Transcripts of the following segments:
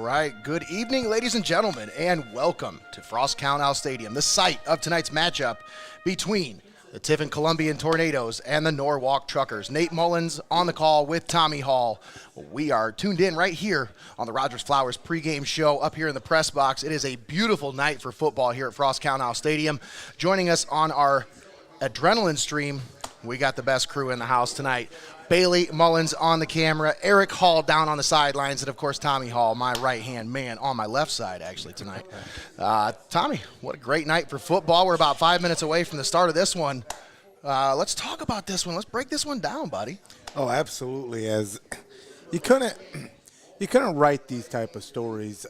right, good evening, ladies and gentlemen, and welcome to Frost-Kalnow Stadium, the site of tonight's matchup between the Tiffin Columbian Tornadoes and the Norwalk Truckers. Nate Mullins on the call with Tommy Hall. We are tuned in right here on the Rodgers Flowers pregame show up here in the press box. It is a beautiful night for football here at Frost-Kalnow Stadium. Joining us on our adrenaline stream, we got the best crew in the house tonight. Bailey Mullins on the camera, Eric Hall down on the sidelines, and of course Tommy Hall, my right-hand man on my left side actually tonight. Tommy, what a great night for football. We're about 5 minutes away from the start of this one. Let's talk about this one. Let's break this one down, buddy. Oh, absolutely. As you couldn't write these type of stories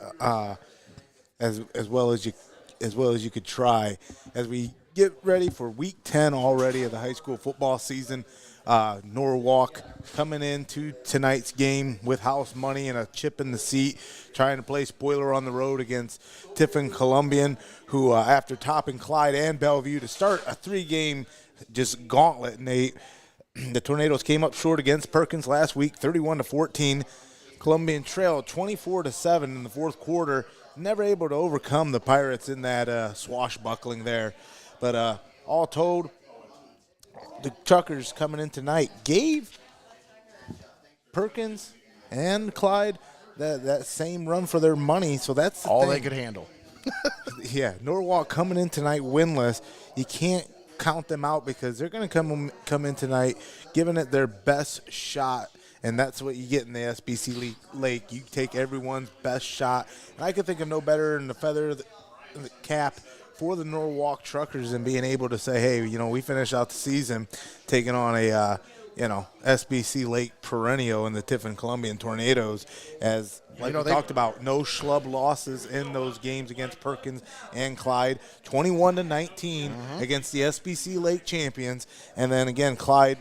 as well as you could try. As we get ready for Week 10 already of the high school football season. Norwalk coming into tonight's game with house money and a chip in the seat, trying to play spoiler on the road against Tiffin Columbian, who after topping Clyde and Bellevue to start a three-game just gauntlet, Nate, the Tornadoes came up short against Perkins last week, 31-14. Colombian trailed 24-7 in the fourth quarter, never able to overcome the Pirates in that swashbuckling there. But all told, the Truckers coming in tonight gave Perkins and Clyde that same run for their money, so that's the all thing. They could handle. Yeah, Norwalk coming in tonight winless. You can't count them out because they're going to come in tonight giving it their best shot, and that's what you get in the SBC Lake. You take everyone's best shot, and I could think of no better than the feather in the cap for the Norwalk Truckers and being able to say, hey, we finish out the season taking on a, SBC Lake perennial in the Tiffin Columbian Tornadoes. As we talked about, no schlub losses in those games against Perkins and Clyde, 21-19 against the SBC Lake champions. And then again, Clyde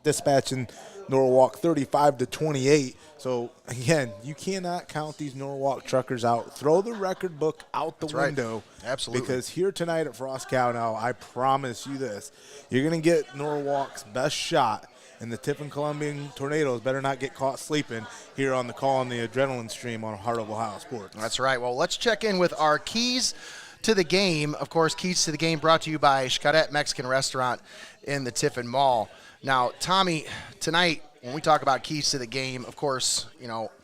dispatching Norwalk 35-28. So, again, you cannot count these Norwalk Truckers out. Throw the record book out the window. Absolutely. Because here tonight at Frost-Kalnow, I promise you this, you're going to get Norwalk's best shot, and the Tiffin Columbian Tornadoes better not get caught sleeping here on the call on the adrenaline stream on Heart of Ohio Sports. That's right. Well, let's check in with our keys to the game. Of course, keys to the game brought to you by Xcaret Mexican Restaurant in the Tiffin Mall. Now, Tommy, tonight, when we talk about keys to the game, of course,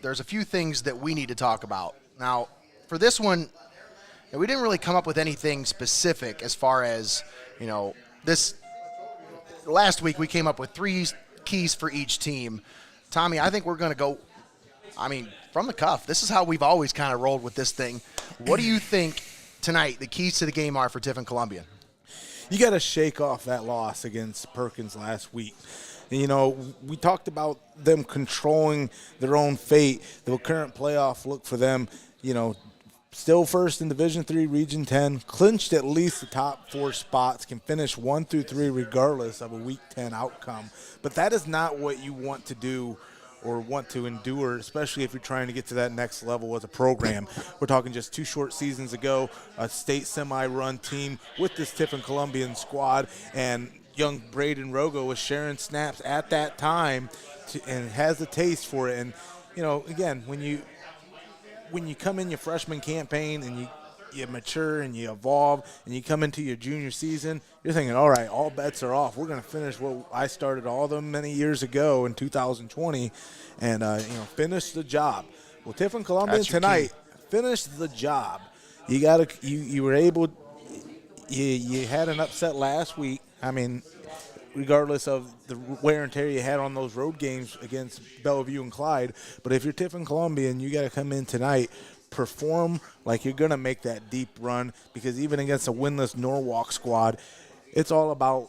there's a few things that we need to talk about. Now, for this one, we didn't really come up with anything specific as far as, this. Last week we came up with 3 keys for each team. Tommy, I think we're going to go, from the cuff. This is how we've always kind of rolled with this thing. What do you think tonight the keys to the game are for Tiffin Columbian? You got to shake off that loss against Perkins last week. We talked about them controlling their own fate. The current playoff look for them, still first in Division III, Region 10, clinched at least the top 4 spots, can finish 1 through 3 regardless of a Week 10 outcome. But that is not what you want to do or want to endure, especially if you're trying to get to that next level as a program. We're talking just 2 short seasons ago, a state semi-run team with this Tiffin Columbian squad, and young Braden Rogo was sharing snaps at that time and has a taste for it. And, again, when you come in your freshman campaign and you mature and you evolve and you come into your junior season, you're thinking, all right, all bets are off. We're going to finish what I started all them many years ago in 2020 and, finish the job. Well, Tiffin Columbian tonight finished the job. You were able – you had an upset last week. Regardless of the wear and tear you had on those road games against Bellevue and Clyde. But if you're Tiffin Columbian, you got to come in tonight, perform like you're going to make that deep run, because even against a winless Norwalk squad, it's all about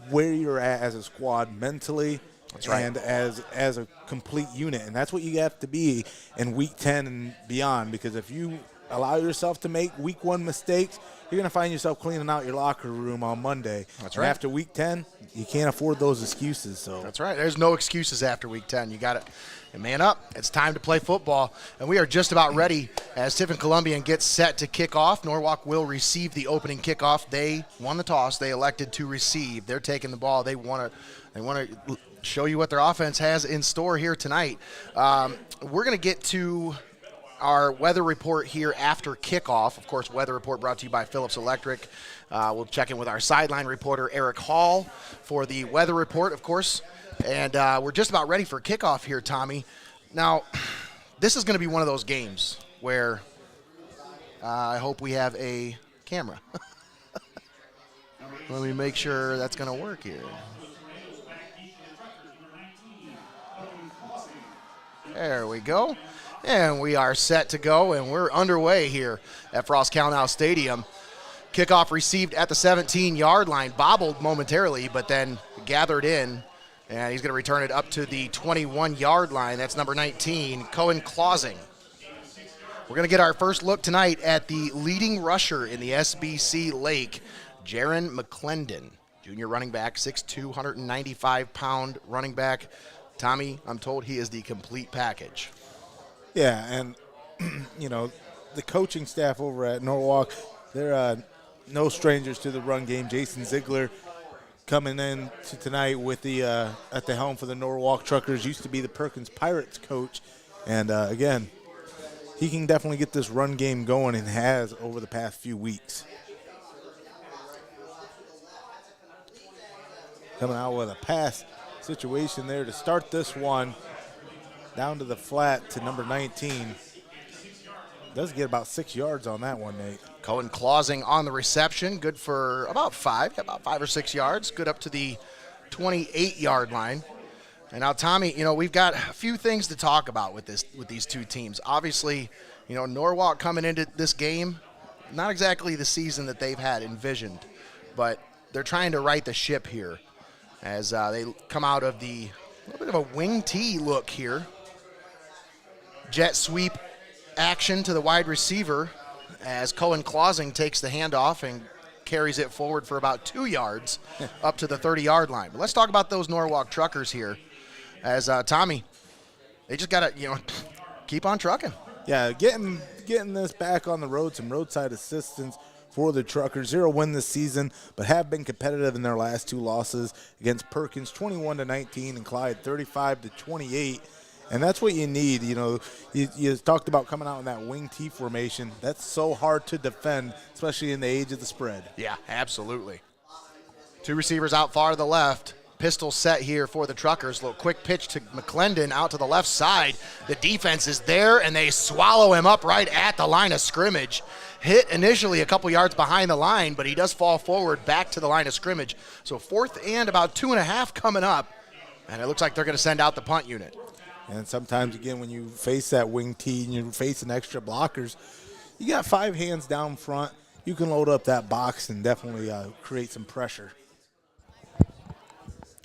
where you're at as a squad mentally. That's right. And as a complete unit. And that's what you have to be in Week 10 and beyond, because if you allow yourself to make Week 1 mistakes, you're going to find yourself cleaning out your locker room on Monday. That's right. And after Week 10, you can't afford those excuses. So that's right. There's no excuses after Week 10. You got it. Man up. It's time to play football. And we are just about ready as Tiffin Columbian gets set to kick off. Norwalk will receive the opening kickoff. They won the toss. They elected to receive. They're taking the ball. They want to show you what their offense has in store here tonight. We're going to get to our weather report here after kickoff. Of course, weather report brought to you by Phillips Electric. We'll check in with our sideline reporter, Eric Hall, for the weather report, of course. And we're just about ready for kickoff here, Tommy. Now, this is going to be one of those games where I hope we have a camera. Let me make sure that's going to work here. There we go. And we are set to go, and we're underway here at Frost-Kalnow Stadium. Kickoff received at the 17-yard line, bobbled momentarily, but then gathered in, and he's going to return it up to the 21-yard line. That's number 19, Cohen Clausing. We're going to get our first look tonight at the leading rusher in the SBC Lake, Jaron McClendon, junior running back, 6'2", 195-pound running back. Tommy, I'm told he is the complete package. Yeah, and, the coaching staff over at Norwalk, they're no strangers to the run game. Jason Ziegler coming in to tonight with the at the helm for the Norwalk Truckers, used to be the Perkins Pirates coach. And, again, he can definitely get this run game going and has over the past few weeks. Coming out with a pass situation there to start this one. Down to the flat to number 19. Does get about 6 yards on that one, Nate. Cohen Clausing on the reception. Good for about 5 or 6 yards. Good up to the 28-yard line. And now, Tommy, we've got a few things to talk about with these two teams. Obviously, Norwalk coming into this game, not exactly the season that they've had envisioned, but they're trying to right the ship here as they come out of the little bit of a wing tee look here. Jet sweep action to the wide receiver as Cohen Clausing takes the handoff and carries it forward for about 2 yards up to the 30-yard line. But let's talk about those Norwalk Truckers here as, Tommy, they just got to, keep on trucking. Yeah, getting this back on the road, some roadside assistance for the Truckers. 0 win this season, but have been competitive in their last 2 losses against Perkins, 21-19, and Clyde, 35-28. And that's what you need. You talked about coming out in that wing T formation. That's so hard to defend, especially in the age of the spread. Yeah, absolutely. 2 receivers out far to the left. Pistol set here for the Truckers. Little quick pitch to McClendon out to the left side. The defense is there, and they swallow him up right at the line of scrimmage. Hit initially a couple yards behind the line, but he does fall forward back to the line of scrimmage. So 4th and about 2.5 coming up, and it looks like they're going to send out the punt unit. And sometimes, again, when you face that wing T and you're facing extra blockers, you got 5 hands down front. You can load up that box and definitely create some pressure.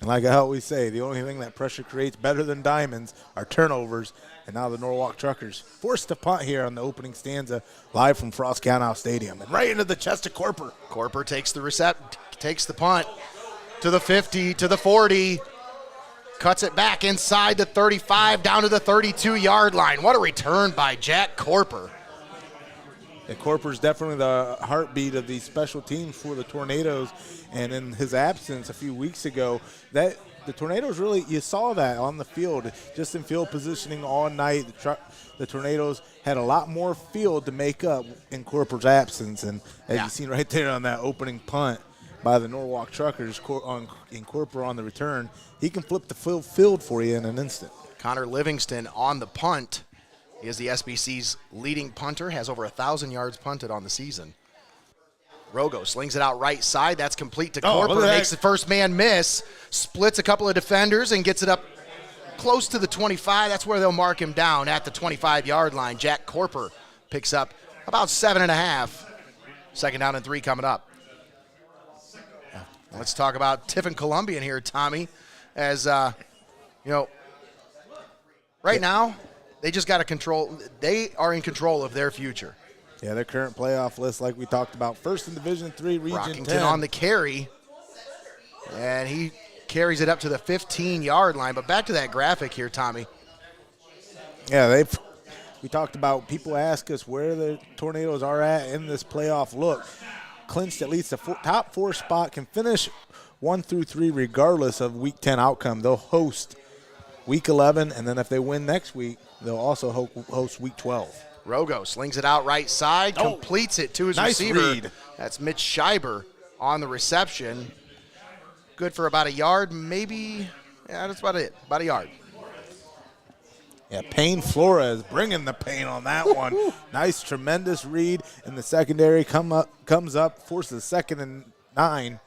And like I always say, the only thing that pressure creates better than diamonds are turnovers. And now the Norwalk Truckers forced to punt here on the opening stanza, live from Frost-Kalnow Stadium. And right into the chest of Corper. Corper takes the punt to the 50, to the 40. Cuts it back inside the 35, down to the 32-yard line. What a return by Jack Corper. And Corper's definitely the heartbeat of these special teams for the Tornadoes. And in his absence a few weeks ago, that the Tornadoes really, you saw that on the field, just in field positioning all night. The Tornadoes had a lot more field to make up in Corper's absence. And as you've seen right there on that opening punt by the Norwalk Truckers in Corper on the return, he can flip the field for you in an instant. Connor Livingston on the punt. He is the SBC's leading punter, has over 1,000 yards punted on the season. Rogo slings it out right side. That's complete to Corper. Makes the first man miss. Splits a couple of defenders and gets it up close to the 25. That's where they'll mark him down at the 25-yard line. Jack Corper picks up about 7.5. 2nd down and 3 coming up. Let's talk about Tiffin Columbian here, Tommy. As, right now, they just got to control. They are in control of their future. Yeah, their current playoff list, like we talked about, first in Division III, Region Rockington 10. on the carry, and he carries it up to the 15-yard line. But back to that graphic here, Tommy. Yeah, we talked about, people ask us where the Tornadoes are at in this playoff look. Clinched at least a top 4 spot, can finish 1 through 3, regardless of Week 10 outcome. They'll host Week 11, and then if they win next week, they'll also host Week 12. Rogo slings it out right side, completes it to his receiver. Read. That's Mitch Scheiber on the reception. Good for about a yard, maybe. Yeah, that's about it, about a yard. Yeah, Payne Flores bringing the pain on that one. Nice, tremendous read in the secondary. Comes up, forces 2nd and 9.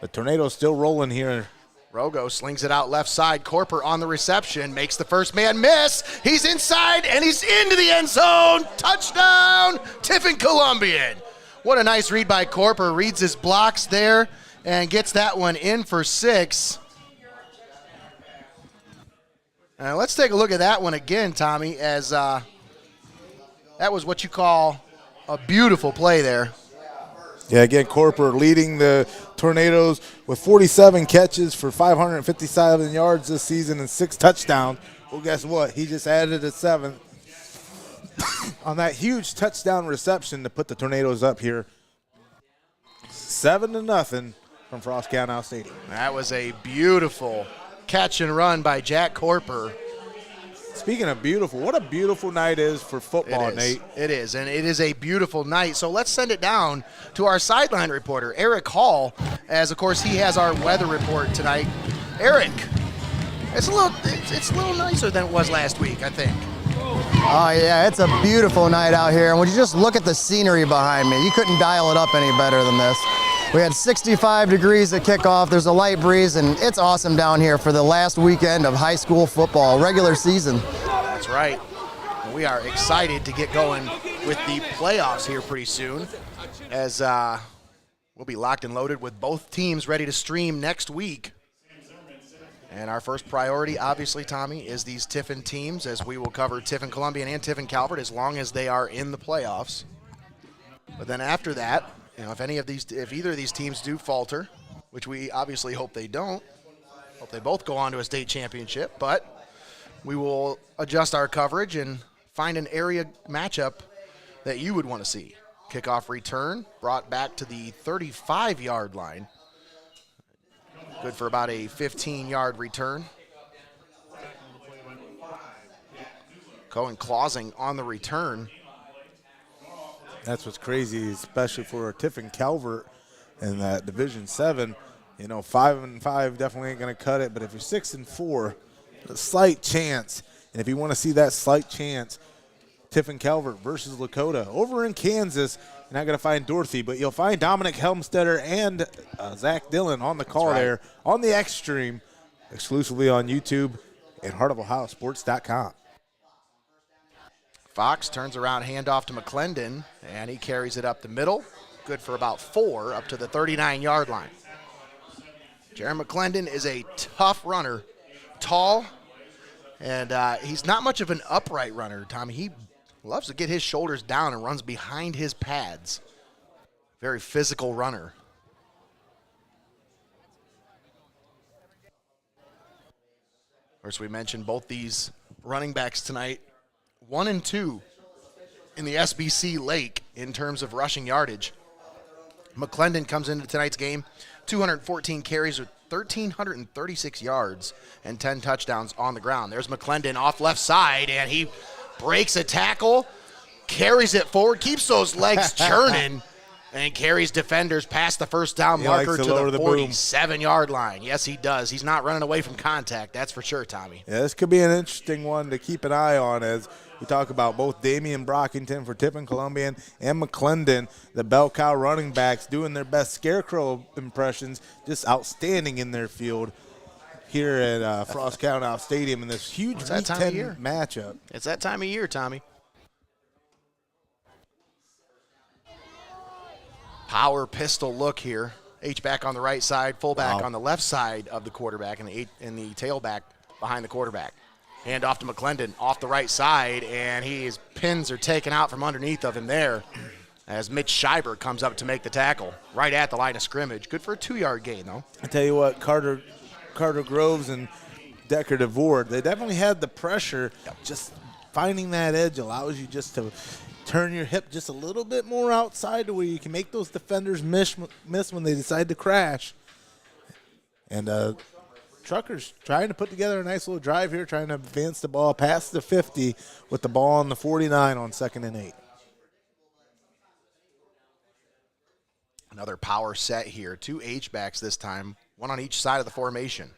The Tornado's still rolling here. Rogo slings it out left side. Corper on the reception, makes the first man miss. He's inside, and he's into the end zone. Touchdown, Tiffin Columbian. What a nice read by Corper. Reads his blocks there and gets that one in for 6. Let's take a look at that one again, Tommy, as that was what you call a beautiful play there. Yeah, again, Corper leading the Tornadoes with 47 catches for 557 yards this season and 6 touchdowns. Well, guess what? He just added a 7th on that huge touchdown reception to put the Tornadoes up here 7-0 from Frost-Kalnow Stadium. That was a beautiful catch and run by Jack Corper. Speaking of beautiful, what a beautiful night is for football, Nate. It is, and it is a beautiful night. So let's send it down to our sideline reporter, Eric Hall, as, of course, he has our weather report tonight. Eric, it's a little nicer than it was last week, I think. Oh, yeah, it's a beautiful night out here. And would you just look at the scenery behind me? You couldn't dial it up any better than this. We had 65 degrees at kickoff. There's a light breeze, and it's awesome down here for the last weekend of high school football, regular season. That's right. We are excited to get going with the playoffs here pretty soon, as we'll be locked and loaded with both teams ready to stream next week. And our first priority, obviously, Tommy, is these Tiffin teams, as we will cover Tiffin Columbian and Tiffin Calvert as long as they are in the playoffs. But then after that, you know, if either of these teams do falter, which we obviously hope they don't, hope they both go on to a state championship, but we will adjust our coverage and find an area matchup that you would want to see. Kickoff return brought back to the 35-yard line. Good for about a 15-yard return. Cohen Clausing on the return. That's what's crazy, especially for Tiffin Calvert in that Division 7. You know, 5-5 definitely ain't going to cut it, but if you're 6-4, a slight chance. And if you want to see that slight chance, Tiffin Calvert versus Lakota. Over in Kansas, you're not going to find Dorothy, but you'll find Dominic Helmstetter and Zach Dillon on the call there on the X Stream, exclusively on YouTube and heartofohiosports.com. Fox turns around, handoff to McClendon, and he carries it up the middle. Good for about 4 up to the 39-yard line. Jaron McClendon is a tough runner, tall, and he's not much of an upright runner, Tommy. He loves to get his shoulders down and runs behind his pads. Very physical runner. Of course, we mentioned both these running backs tonight. 1 and 2 in the SBC Lake in terms of rushing yardage. McClendon comes into tonight's game, 214 carries with 1,336 yards and 10 touchdowns on the ground. There's McClendon off left side, and he breaks a tackle, carries it forward, keeps those legs churning, and carries defenders past the first down marker to the 47-yard line. Yes, he does. He's not running away from contact, that's for sure, Tommy. Yeah, this could be an interesting one to keep an eye on as we talk about both Damian Brockington for Tiffin Columbian and McClendon, the bell cow running backs, doing their best scarecrow impressions, just outstanding in their field here at Frost-Kalnow Stadium in this huge Week 10 matchup. It's that time of year, Tommy. Power pistol look here. H-back on the right side, fullback on the left side of the quarterback, and the tailback behind the quarterback. Hand off to McClendon off the right side, and his pins are taken out from underneath of him there as Mitch Scheiber comes up to make the tackle right at the line of scrimmage. Good for a 2-yard gain, though. I tell you what, Carter Groves and Decker DeVord, they definitely had the pressure. Just finding that edge allows you just to turn your hip just a little bit more outside to where you can make those defenders miss when they decide to crash. And Truckers trying to put together a nice little drive here, trying to advance the ball past the 50 with the ball on the 49 on 2nd and 8. Another power set here. 2 H-backs this time, one on each side of the formation.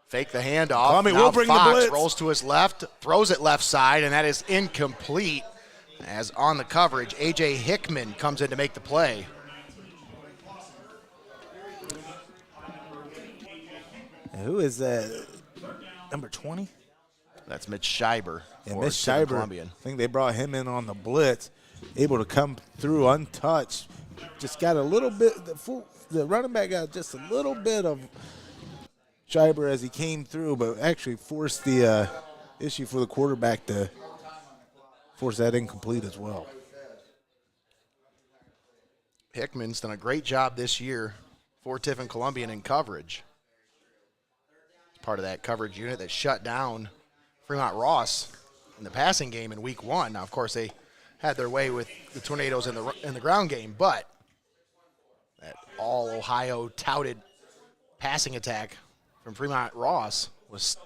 Fake the handoff. Colombian now will bring the Fox blitz. rolls to his left, throws it left side, and that is incomplete. As on the coverage, A.J. Hickman comes in to make the play. And who is that? Number 20? That's Mitch Scheiber. Yeah, for Mitch Tiffin Scheiber. Columbian. I think they brought him in on the blitz, able to come through untouched. Just got a little bit, the running back got just a little bit of Scheiber as he came through, but actually forced the issue for the quarterback to force that incomplete as well. Hickman's done a great job this year for Tiffin Columbian in coverage. He's part of that coverage unit that shut down Fremont Ross in the passing game in week 1. Now, of course, they had their way with the Tornadoes in the ground game, but that all Ohio touted passing attack from Fremont Ross was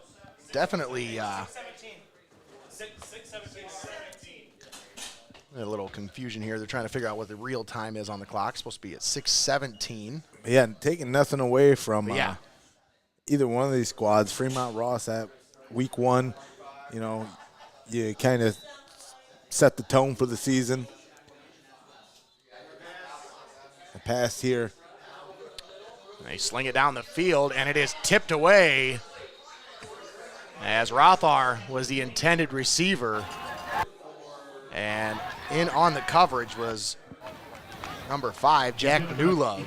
definitely a little confusion here. They're trying to figure out what the real time is on the clock. It's supposed to be at 6:17. Yeah, taking nothing away from Yeah. either one of these squads. Fremont Ross at week 1, you know, you kind of set the tone for the season. The pass here. They sling it down the field, and it is tipped away as Rothar was the intended receiver. And in on the coverage was number 5, Jack Newlove.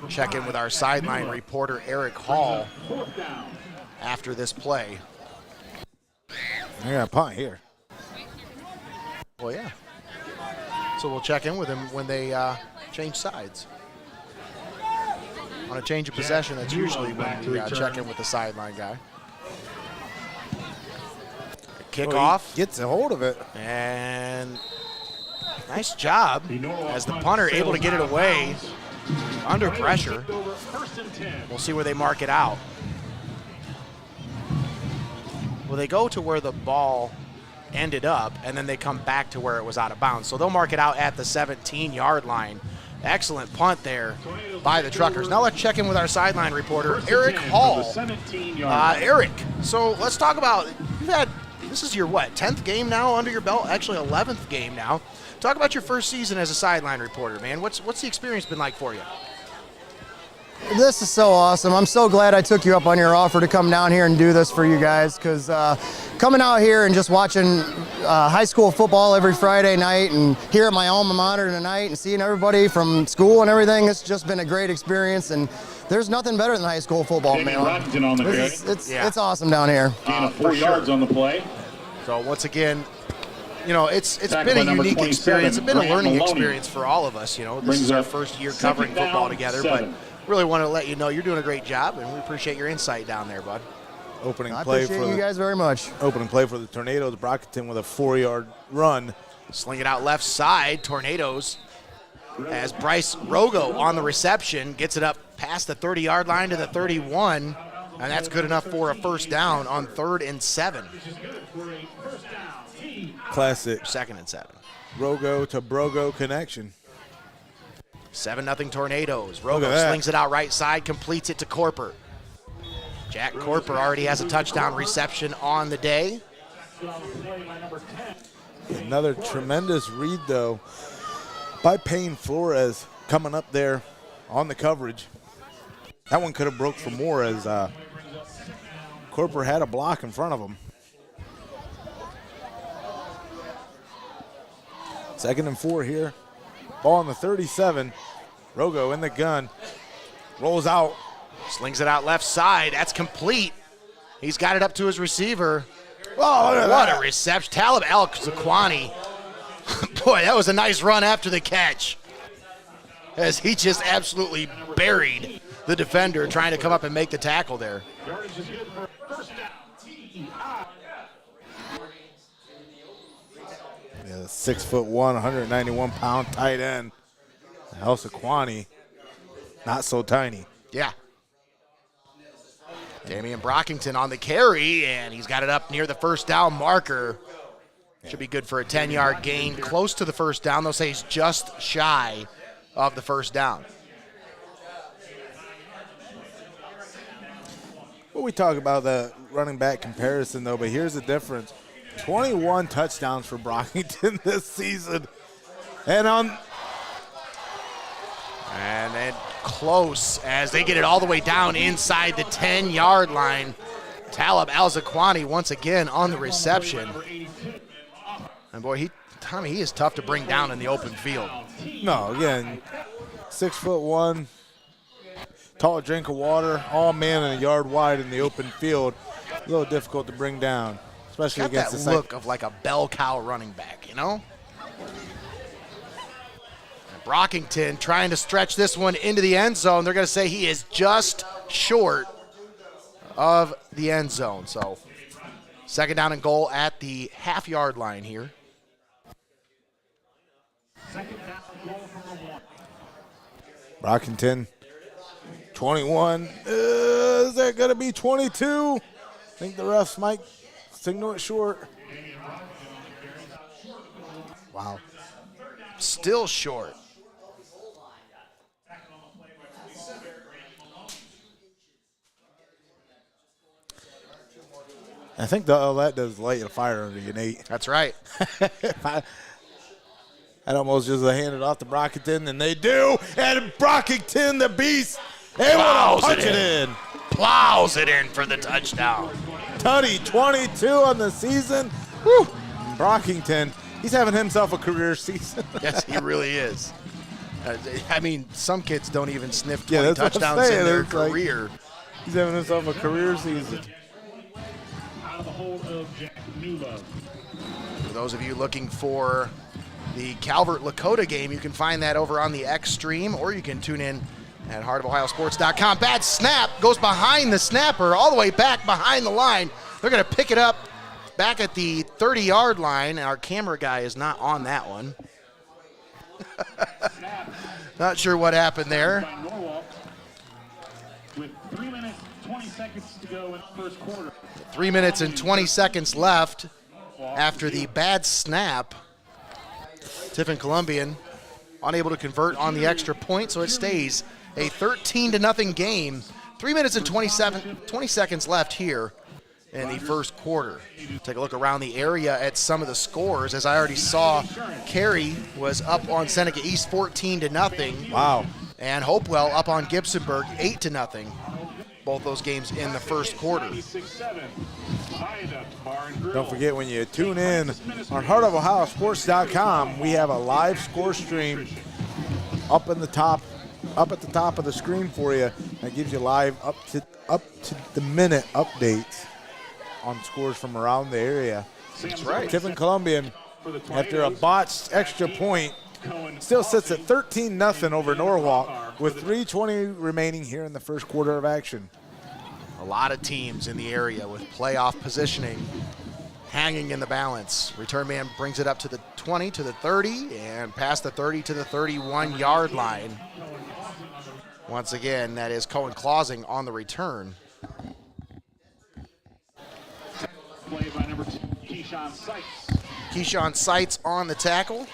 Check in with our sideline reporter, Eric Hall, after this play. I got a punt here. Well, yeah. So we'll check in with him when they change sides. On a change of possession, that's usually when we check in with the sideline guy. Kickoff. Gets a hold of it. And nice job as the punter able to get it away under pressure. We'll see where they mark it out. Well, they go to where the ball ended up, and then they come back to where it was out of bounds. So they'll mark it out at the 17-yard line. Excellent punt there by the Truckers. Now let's check in with our sideline reporter, Eric Hall. Eric, so let's talk about, this is your 10th game now under your belt? Actually 11th game now. Talk about your first season as a sideline reporter, man. What's the experience been like for you? This is so awesome. I'm so glad I took you up on your offer to come down here and do this for you guys, because coming out here and just watching high school football every Friday night and here at my alma mater tonight and seeing everybody from school and everything, it's just been a great experience, and there's nothing better than high school football, man. It's awesome down here. 4 yards on the play. So once again, you know, it's been a unique experience. It's been a learning experience for all of us. You know, this is our first year covering football together, but really want to let you know you're doing a great job, and we appreciate your insight down there, bud. Opening I play appreciate for you guys very much. Opening play for the Tornadoes. Brockton with a 4-yard run. Sling it out left side. Tornadoes as Bryce Rogo on the reception gets it up past the 30-yard line to the 31, and that's good enough for a first down on 3rd and 7. Classic 2nd and 7. Rogo to Brogo connection. 7-0 Tornadoes. Look Rogo at that. slings it out right side, completes it to Corper. Jack Corper already has a touchdown reception on the day. Another tremendous read, though, by Payne Flores coming up there on the coverage. That one could have broke for more as Corper had a block in front of him. 2nd and 4 here. Ball on the 37. Rogo in the gun. Rolls out. Slings it out left side. That's complete. He's got it up to his receiver. Oh, look at What that. a reception. Talib El-Zaquani. Boy, that was a nice run after the catch, as he just absolutely buried the defender trying to come up and make the tackle there. Yeah, 6'1", 191-pound tight end. Elsaquani, not so tiny. Yeah. Damian Brockington on the carry, and he's got it up near the first down marker. Should be good for a 10-yard gain. Close to the first down. They'll say he's just shy of the first down. Well, we talk about the running back comparison, though, but here's the difference. 21 touchdowns for Brockington this season. And then close as they get it all the way down inside the 10-yard line. Talib Alzaquani once again on the reception. And boy, Tommy, he is tough to bring down in the open field. No, again, 6'1", tall drink of water, all man and a yard wide in the open field. A little difficult to bring down, especially Got against that look of like a bell cow running back, you know? Brockington trying to stretch this one into the end zone. They're going to say he is just short of the end zone. So second down and goal at the half-yard line here. Brockington, 21. Is that going to be 22? I think the refs might signal it short. Wow. Still short. I think all that does is light a fire under you, Nate. That's right. I'd almost just hand it off to Brockington, and they do. And Brockington, the beast, able to punch it in. Plows it in for the touchdown. Tutty, 22 on the season. Whew. Brockington, he's having himself a career season. Yes, he really is. I mean, some kids don't even sniff 20 that's what I'm touchdowns saying. in their It's like- career. He's having himself a career season. Out of the hold of Jack Newlove. For those of you looking for the Calvert-Lakota game, you can find that over on the X stream, or you can tune in at heartofohiosports.com. Bad snap, goes behind the snapper, all the way back behind the line. They're going to pick it up back at the 30-yard line. Our camera guy is not on that one. Not sure what happened there. By Norwalk with 3 minutes, 20 seconds to go in the first quarter. 3 minutes and 20 seconds left after the bad snap. Tiffin Columbian unable to convert on the extra point, so it stays a 13-0 game. 3 minutes and 20 seconds left here in the first quarter. Take a look around the area at some of the scores. As I already saw, Cary was up on Seneca East 14-0. Wow. And Hopewell up on Gibsonburg 8-0. Both those games in the first quarter. Don't forget, when you tune in on heartofohiosports.com, we have a live score stream up at the top of the screen for you. That gives you live up to the minute updates on scores from around the area. That's right. Tiffin Columbian, after a botched extra point, still sits at 13-0 over Norwalk with 3:20 remaining here in the first quarter of action. A lot of teams in the area with playoff positioning hanging in the balance. Return man brings it up to the 20, to the 30, and past the 30 to the 31-yard line. Once again, that is Cohen Clausing on the return. Play by number 2, Keyshawn Sykes. Keyshawn Seitz on the tackle.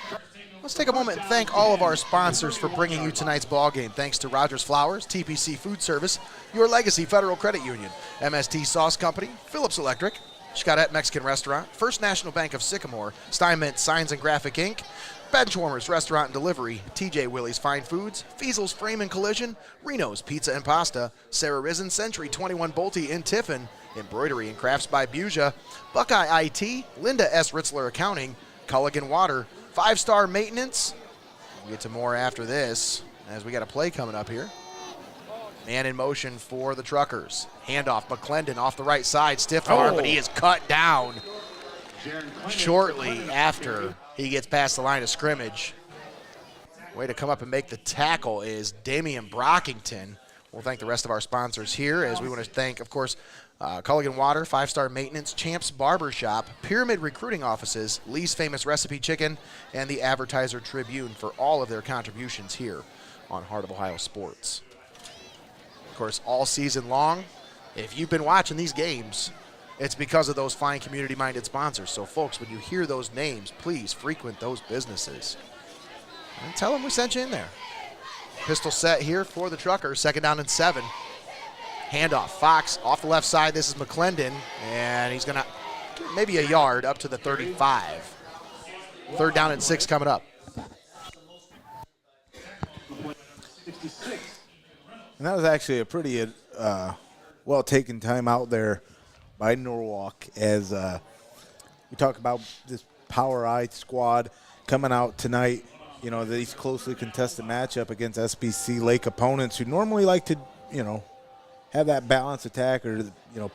Let's take a moment and thank all of our sponsors for bringing you tonight's ball game. Thanks to Rodgers Flowers, TPC Food Service, Your Legacy Federal Credit Union, MST Sauce Company, Phillips Electric, Xcaret Mexican Restaurant, First National Bank of Sycamore, Steinmetz Signs and Graphic Inc., Benchwarmers Restaurant and Delivery, TJ Willie's Fine Foods, Feasel's Frame and Collision, Reino's Pizza and Pasta, Sara Rizen, Century 21 Bolte in Tiffin, Embroidery and Crafts by Busia, Buckeye IT, Linda S. Ritzler Accounting, Culligan Water, 5-Star Maintenance. We'll get to more after this as we got a play coming up here. Man in motion for the Truckers. Handoff, McClendon off the right side, stiff arm, but he is cut down shortly after he gets past the line of scrimmage. Way to come up and make the tackle is Damian Brockington. We'll thank the rest of our sponsors here, as we want to thank, of course, Culligan Water, 5-star maintenance, Champs Barber Shop, Pyramid Recruiting Offices, Lee's Famous Recipe Chicken, and the Advertiser Tribune for all of their contributions here on Heart of Ohio Sports. Of course, all season long, if you've been watching these games, it's because of those fine community-minded sponsors. So, folks, when you hear those names, please frequent those businesses. And tell them we sent you in there. Pistol set here for the Truckers, 2nd down and 7. Handoff, Fox off the left side. This is McClendon, and he's going to maybe a yard up to the 35. 3rd down and 6 coming up. And that was actually a pretty well-taken time out there by Norwalk as we talk about this Power I squad coming out tonight. You know, these closely contested matchup against SBC Lake opponents who normally like to, have that balanced attack or,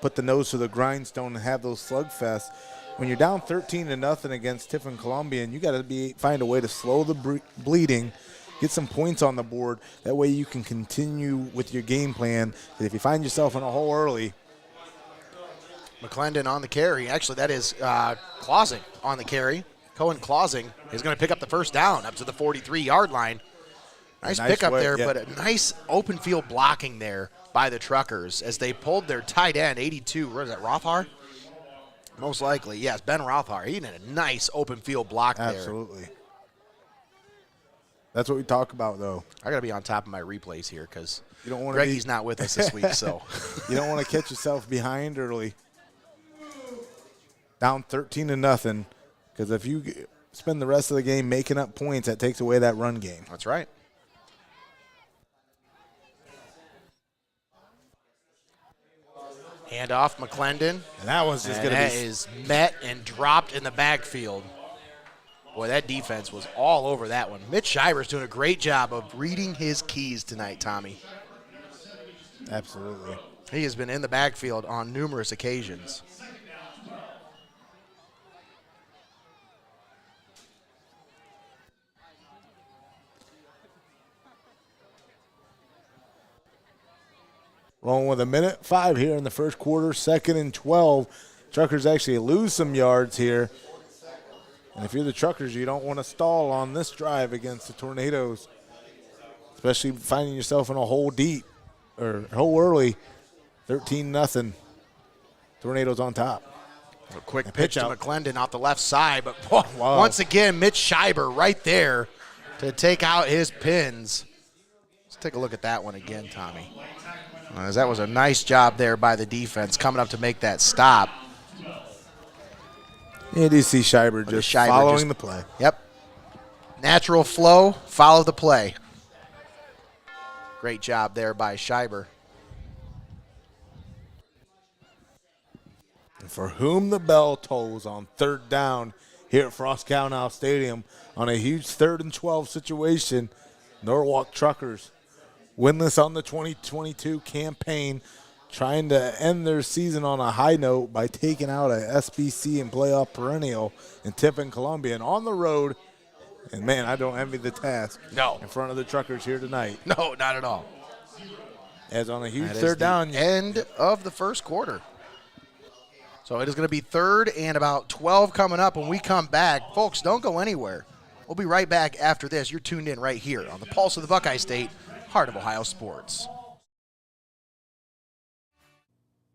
put the nose to the grindstone and have those slugfests. When you're down 13-0 against Tiffin Columbian, you got to find a way to slow the bleeding, get some points on the board. That way you can continue with your game plan. And if you find yourself in a hole early. McClendon on the carry. Actually, that is Clausing on the carry. Cohen Clausing is going to pick up the 1st down up to the 43-yard line. Nice pickup there, but a nice open field blocking there by the Truckers as they pulled their tight end, 82. Where is that, Rothar? Most likely, yes, Ben Rothar. He did a nice open field block there. Absolutely. That's what we talk about, though. I got to be on top of my replays here because Greggy's Greggy's not with us this week. So you don't want to catch yourself behind early. Down 13-0, because if you spend the rest of the game making up points, that takes away that run game. That's right. Handoff, McClendon. And that was just going to be. That is met and dropped in the backfield. Boy, that defense was all over that one. Mitch Scheiber's doing a great job of reading his keys tonight, Tommy. Absolutely. He has been in the backfield on numerous occasions. Rolling with 1:05 here in the first quarter, 2nd and 12. Truckers actually lose some yards here. And if you're the Truckers, you don't want to stall on this drive against the Tornadoes, especially finding yourself in a hole deep or hole early, 13-0. Tornadoes on top. A quick pitch to McClendon off the left side, but once again, Mitch Scheiber right there to take out his pins. Let's take a look at that one again, Tommy. That was a nice job there by the defense coming up to make that stop. Yeah, you see Scheiber just following the play. Yep. Natural flow, follow the play. Great job there by Scheiber. And for whom the bell tolls on 3rd down here at Frost-Kalnow Stadium on a huge 3rd and 12 situation, Norwalk Truckers winless on the 2022 campaign, trying to end their season on a high note by taking out a SBC and playoff perennial in Tiffin Columbian on the road. And, man, I don't envy the task in front of the Truckers here tonight. No, not at all. As on a huge 3rd down. End of the first quarter. So it is going to be 3rd and about 12 coming up when we come back. Folks, don't go anywhere. We'll be right back after this. You're tuned in right here on the Pulse of the Buckeye State, Heart of Ohio Sports.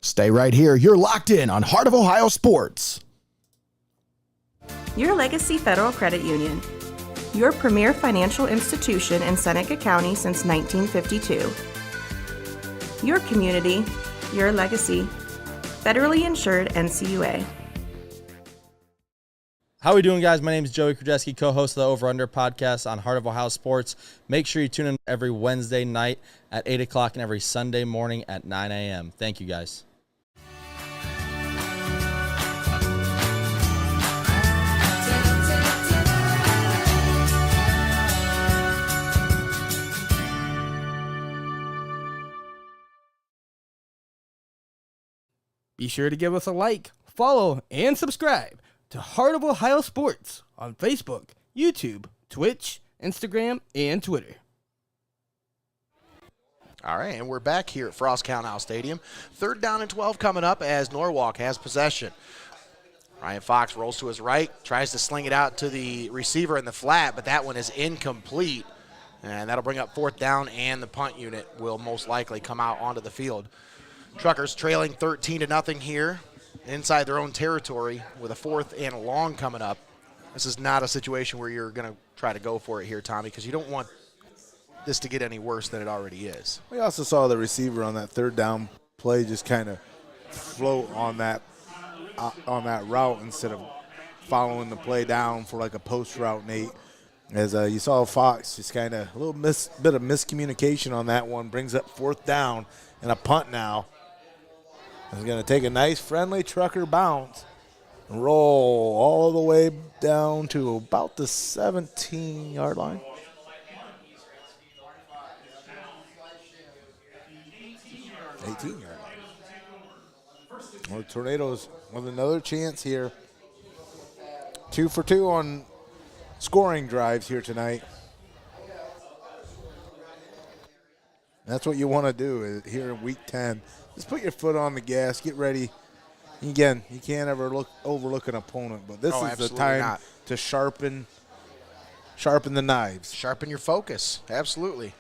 Stay right here. You're locked in on Heart of Ohio Sports. Your Legacy Federal Credit Union. Your premier financial institution in Seneca County since 1952. Your community, your legacy. Federally insured NCUA. How are we doing, guys? My name is Joey Krajewski, co-host of the Over Under podcast on Heart of Ohio Sports. Make sure you tune in every Wednesday night at 8 o'clock and every Sunday morning at 9 a.m. Thank you, guys. Be sure to give us a like, follow, and subscribe to Heart of Ohio Sports on Facebook, YouTube, Twitch, Instagram, and Twitter. All right, and we're back here at Frost-Kalnow Stadium. 3rd down and 12 coming up as Norwalk has possession. Ryan Fox rolls to his right, tries to sling it out to the receiver in the flat, but that one is incomplete. And that'll bring up 4th down, and the punt unit will most likely come out onto the field. Truckers trailing 13-0 here inside their own territory with a 4th and long coming up. This is not a situation where you're going to try to go for it here, Tommy, because you don't want this to get any worse than it already is. We also saw the receiver on that 3rd down play just kind of float on that route instead of following the play down for like a post route, Nate. As you saw Fox just kind of a little bit of miscommunication on that one, brings up 4th down and a punt now. He's going to take a nice friendly trucker bounce and roll all the way down to about the 17-yard line. 18-yard line. Well, the Tornadoes with another chance here. 2 for 2 on scoring drives here tonight. That's what you want to do here in Week 10. Just put your foot on the gas, get ready. Again, you can't ever overlook an opponent, but this is the time to sharpen the knives. Sharpen your focus, absolutely.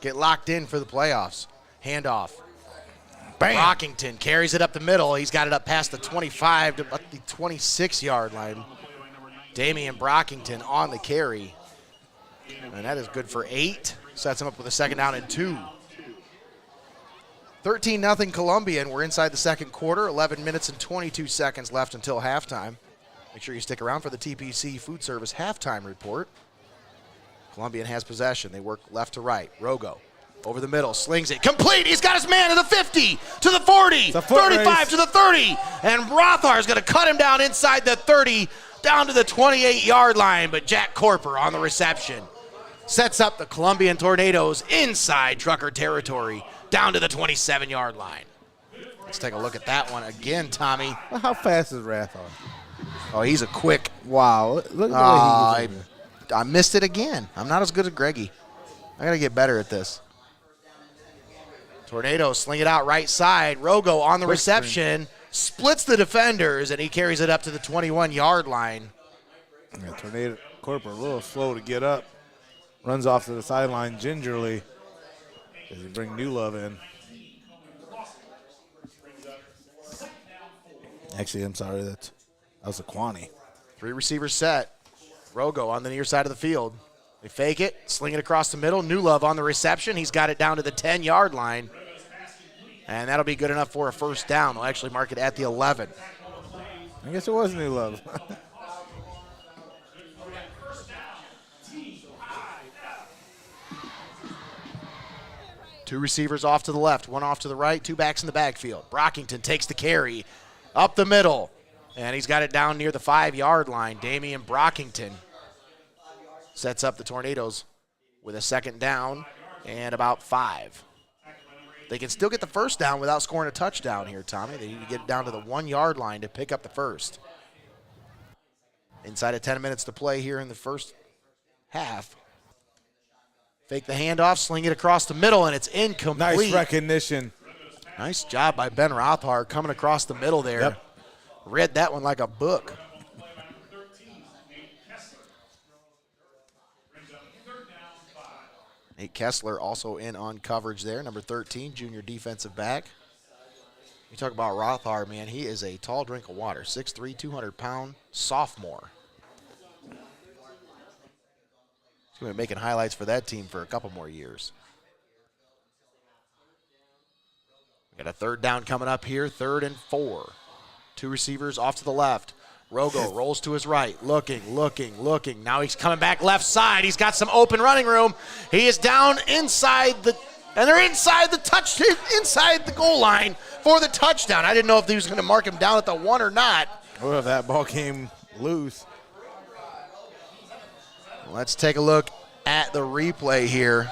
Get locked in for the playoffs. Handoff. Bam. Brockington carries it up the middle. He's got it up past the 25 to about the 26-yard line. Damian Brockington on the carry. And that is good for 8. Sets him up with a 2nd down and 2. 13-0 Colombian. We're inside the 2nd quarter. 11 minutes and 22 seconds left until halftime. Make sure you stick around for the TPC Food Service halftime report. Colombian has possession. They work left to right. Rogo over the middle, slings it. Complete. He's got his man to the 50, to the 40, 35 to the 30. And Rothar is going to cut him down inside the 30, down to the 28-yard line. But Jack Corper on the reception sets up the Colombian Tornadoes inside Trucker territory, down to the 27-yard line. Let's take a look at that one again, Tommy. How fast is Rothar? Oh, he's a quick. Wow. Look at the way he gets I missed it again. I'm not as good as Greggy. I got to get better at this. Tornadoes sling it out right side. Rogo on the reception, splits the defenders, and he carries it up to the 21-yard line. Yeah, Tornado Corper a little slow to get up. Runs off to the sideline gingerly as they bring New Love in. Actually, I'm sorry, that was a Kwani. 3 receivers set. Rogo on the near side of the field. They fake it, sling it across the middle. New Love on the reception. He's got it down to the 10-yard line. And that'll be good enough for a 1st down. They'll actually mark it at the 11. I guess it was New Love. Two receivers off to the left, one off to the right, 2 backs in the backfield. Brockington takes the carry up the middle, and he's got it down near the 5-yard line. Damian Brockington sets up the Tornadoes with a 2nd down and about 5. They can still get the 1st down without scoring a touchdown here, Tommy. They need to get it down to the 1-yard line to pick up the 1st. Inside of 10 minutes to play here in the first half. Fake the handoff, sling it across the middle, and it's incomplete. Nice recognition. Nice job by Ben Rothar coming across the middle there. Yep. Read that one like a book. Nate Kessler also in on coverage there, number 13, junior defensive back. You talk about Rothar, man, he is a tall drink of water, 6'3", 200-pound sophomore. He's going to be making highlights for that team for a couple more years. We got a 3rd down coming up here, 3rd and 4. 2 receivers off to the left. Rogo rolls to his right, looking. Now he's coming back left side. He's got some open running room. He is down inside and they're inside the goal line for the touchdown. I didn't know if he was going to mark him down at the 1 or not. Well, that ball came loose. Let's take a look at the replay here.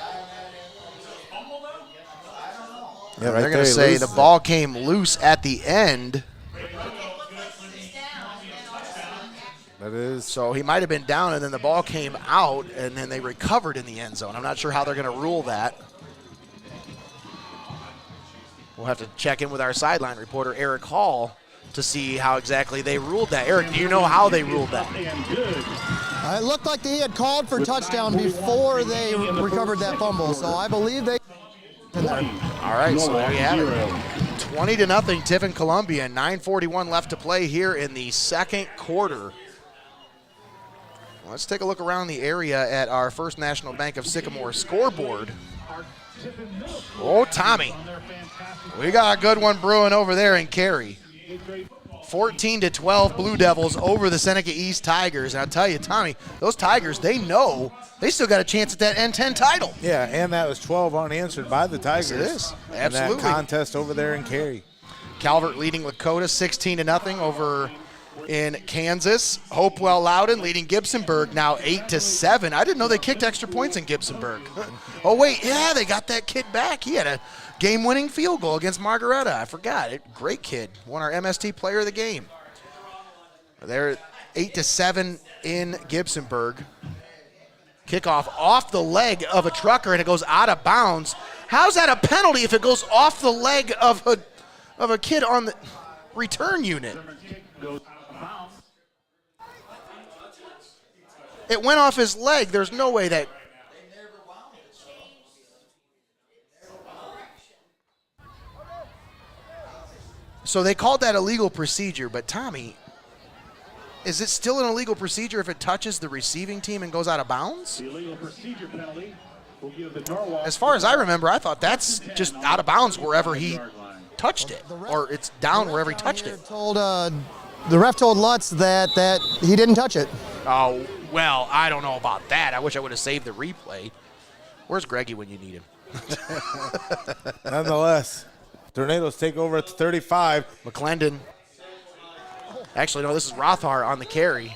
Yeah, they're going to say the ball came loose at the end. That is. So he might have been down, and then the ball came out, and then they recovered in the end zone. I'm not sure how they're going to rule that. We'll have to check in with our sideline reporter, Eric Hall, to see how exactly they ruled that. Eric, do you know how they ruled that? It looked like he had called for touchdown before they recovered that fumble, so I believe they in there. All right, so there you have it. 20-0 Tiffin Columbian. 9:41 left to play here in the second quarter. Let's take a look around the area at our First National Bank of Sycamore scoreboard. Oh, Tommy. We got a good one brewing over there in Cary. 14-12 Blue Devils over the Seneca East Tigers. And I'll tell you, Tommy, those Tigers, they know they still got a chance at that N10 title. Yeah, and that was 12 unanswered by the Tigers. Yes, it is. In Absolutely. that contest over there in Cary. Calvert leading Lakota 16-0 over in Kansas. Hopewell Loudon leading Gibsonburg now 8-7. I didn't know they kicked extra points in Gibsonburg. Oh, wait, yeah, they got that kid back. He had a game-winning field goal against Margaretta. I forgot. Great kid. Won our MST Player of the Game. They're 8-7 in Gibsonburg. Kickoff off the leg of a trucker, and it goes out of bounds. How's that a penalty if it goes off the leg of a kid on the return unit? It went off his leg. There's no way that. So they called that illegal procedure, but Tommy, is it still an illegal procedure if it touches the receiving team and goes out of bounds? The illegal procedure penalty will give the Norwalk. As far as I remember, I thought that's just out of bounds wherever he touched it, or it's down wherever he touched it. The ref told Lutz that he didn't touch it. Oh, well, I don't know about that. I wish I would have saved the replay. Where's Greggy when you need him? Nonetheless, Tornadoes take over at the 35. McClendon. Actually, no, this is Rothar on the carry.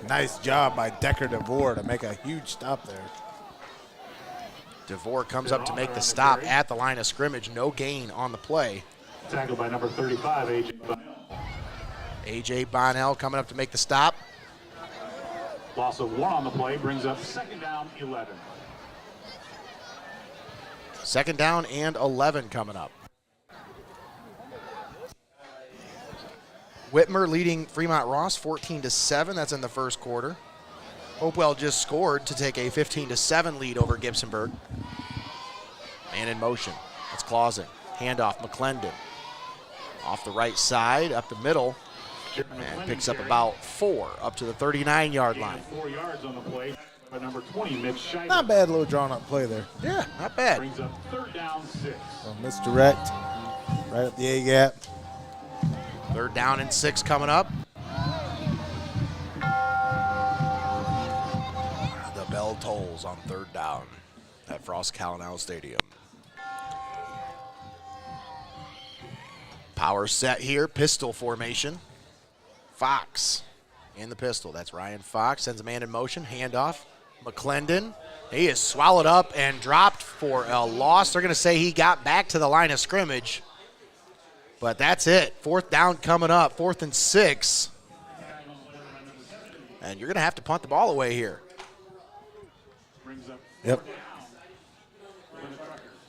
Nice job by Decker DeVore to make a huge stop there. DeVore comes up to make the stop at the line of scrimmage. No gain on the play. Tackled by number 35, A.J. A.J. Bonnell coming up to make the stop. Loss of 1 on the play brings up second down, 11. Second down and 11 coming up. Whitmer leading Fremont Ross 14-7. That's in the first quarter. Hopewell just scored to take a 15-7 lead over Gibsonburg. Man in motion. That's Clausen. Handoff, McClendon. Off the right side, up the middle. And picks up about 4 up to the 39-yard line. 4 yards on the play by number 20, Mitch Scheider. Not bad little drawn-up play there. Yeah, not bad. Brings up third down, 6. So misdirect, right up the A-gap. Third down and 6 coming up. The bell tolls on third down at Frost-Kalnow Stadium. Power set here, pistol formation. Fox in the pistol. That's Ryan Fox. Sends a man in motion. Handoff. McClendon. He is swallowed up and dropped for a loss. They're going to say he got back to the line of scrimmage. But that's it. Fourth down coming up. 4th and 6. And you're going to have to punt the ball away here. Yep.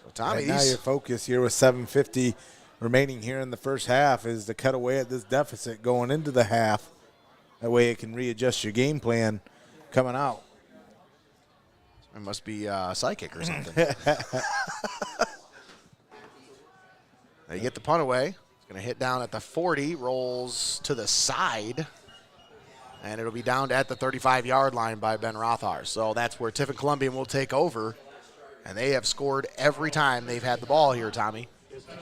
So Tommy, And now your focus here with 7:50 remaining here in the first half is to cut away at this deficit going into the half. That way it can readjust your game plan coming out. it must be psychic or something. They get the punt away. It's going to hit down at the 40, rolls to the side, and it'll be down at the 35-yard line by Ben Rothar. So that's where Tiffin Columbian will take over, and they have scored every time they've had the ball here, Tommy.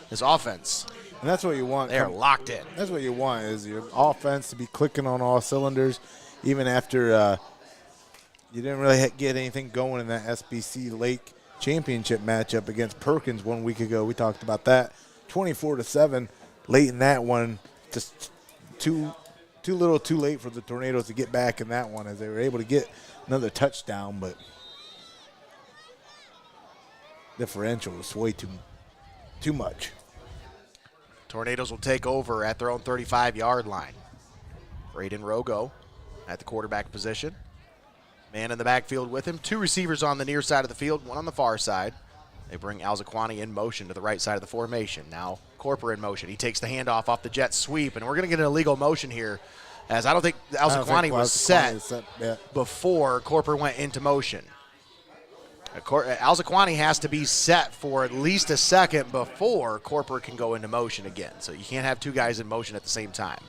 This offense. And that's what you want. They're locked in. That's what you want is your offense to be clicking on all cylinders, even after you didn't really get anything going in that SBC Lake championship matchup against Perkins 1 week ago. We talked about that. 24-7 late in that one. Just too little too late for the Tornadoes to get back in that one as they were able to get another touchdown, but differential was way too much. Tornadoes will take over at their own 35-yard line. Braden Rogo at the quarterback position. Man in the backfield with him. 2 receivers on the near side of the field, 1 on the far side. They bring Alzaquani in motion to the right side of the formation. Now Corper in motion. He takes the handoff off the jet sweep, and we're going to get an illegal motion here, as I don't think Alzaquani was set before Corper went into motion. Alzaquani has to be set for at least a second before Corper can go into motion again. So you can't have two guys in motion at the same time.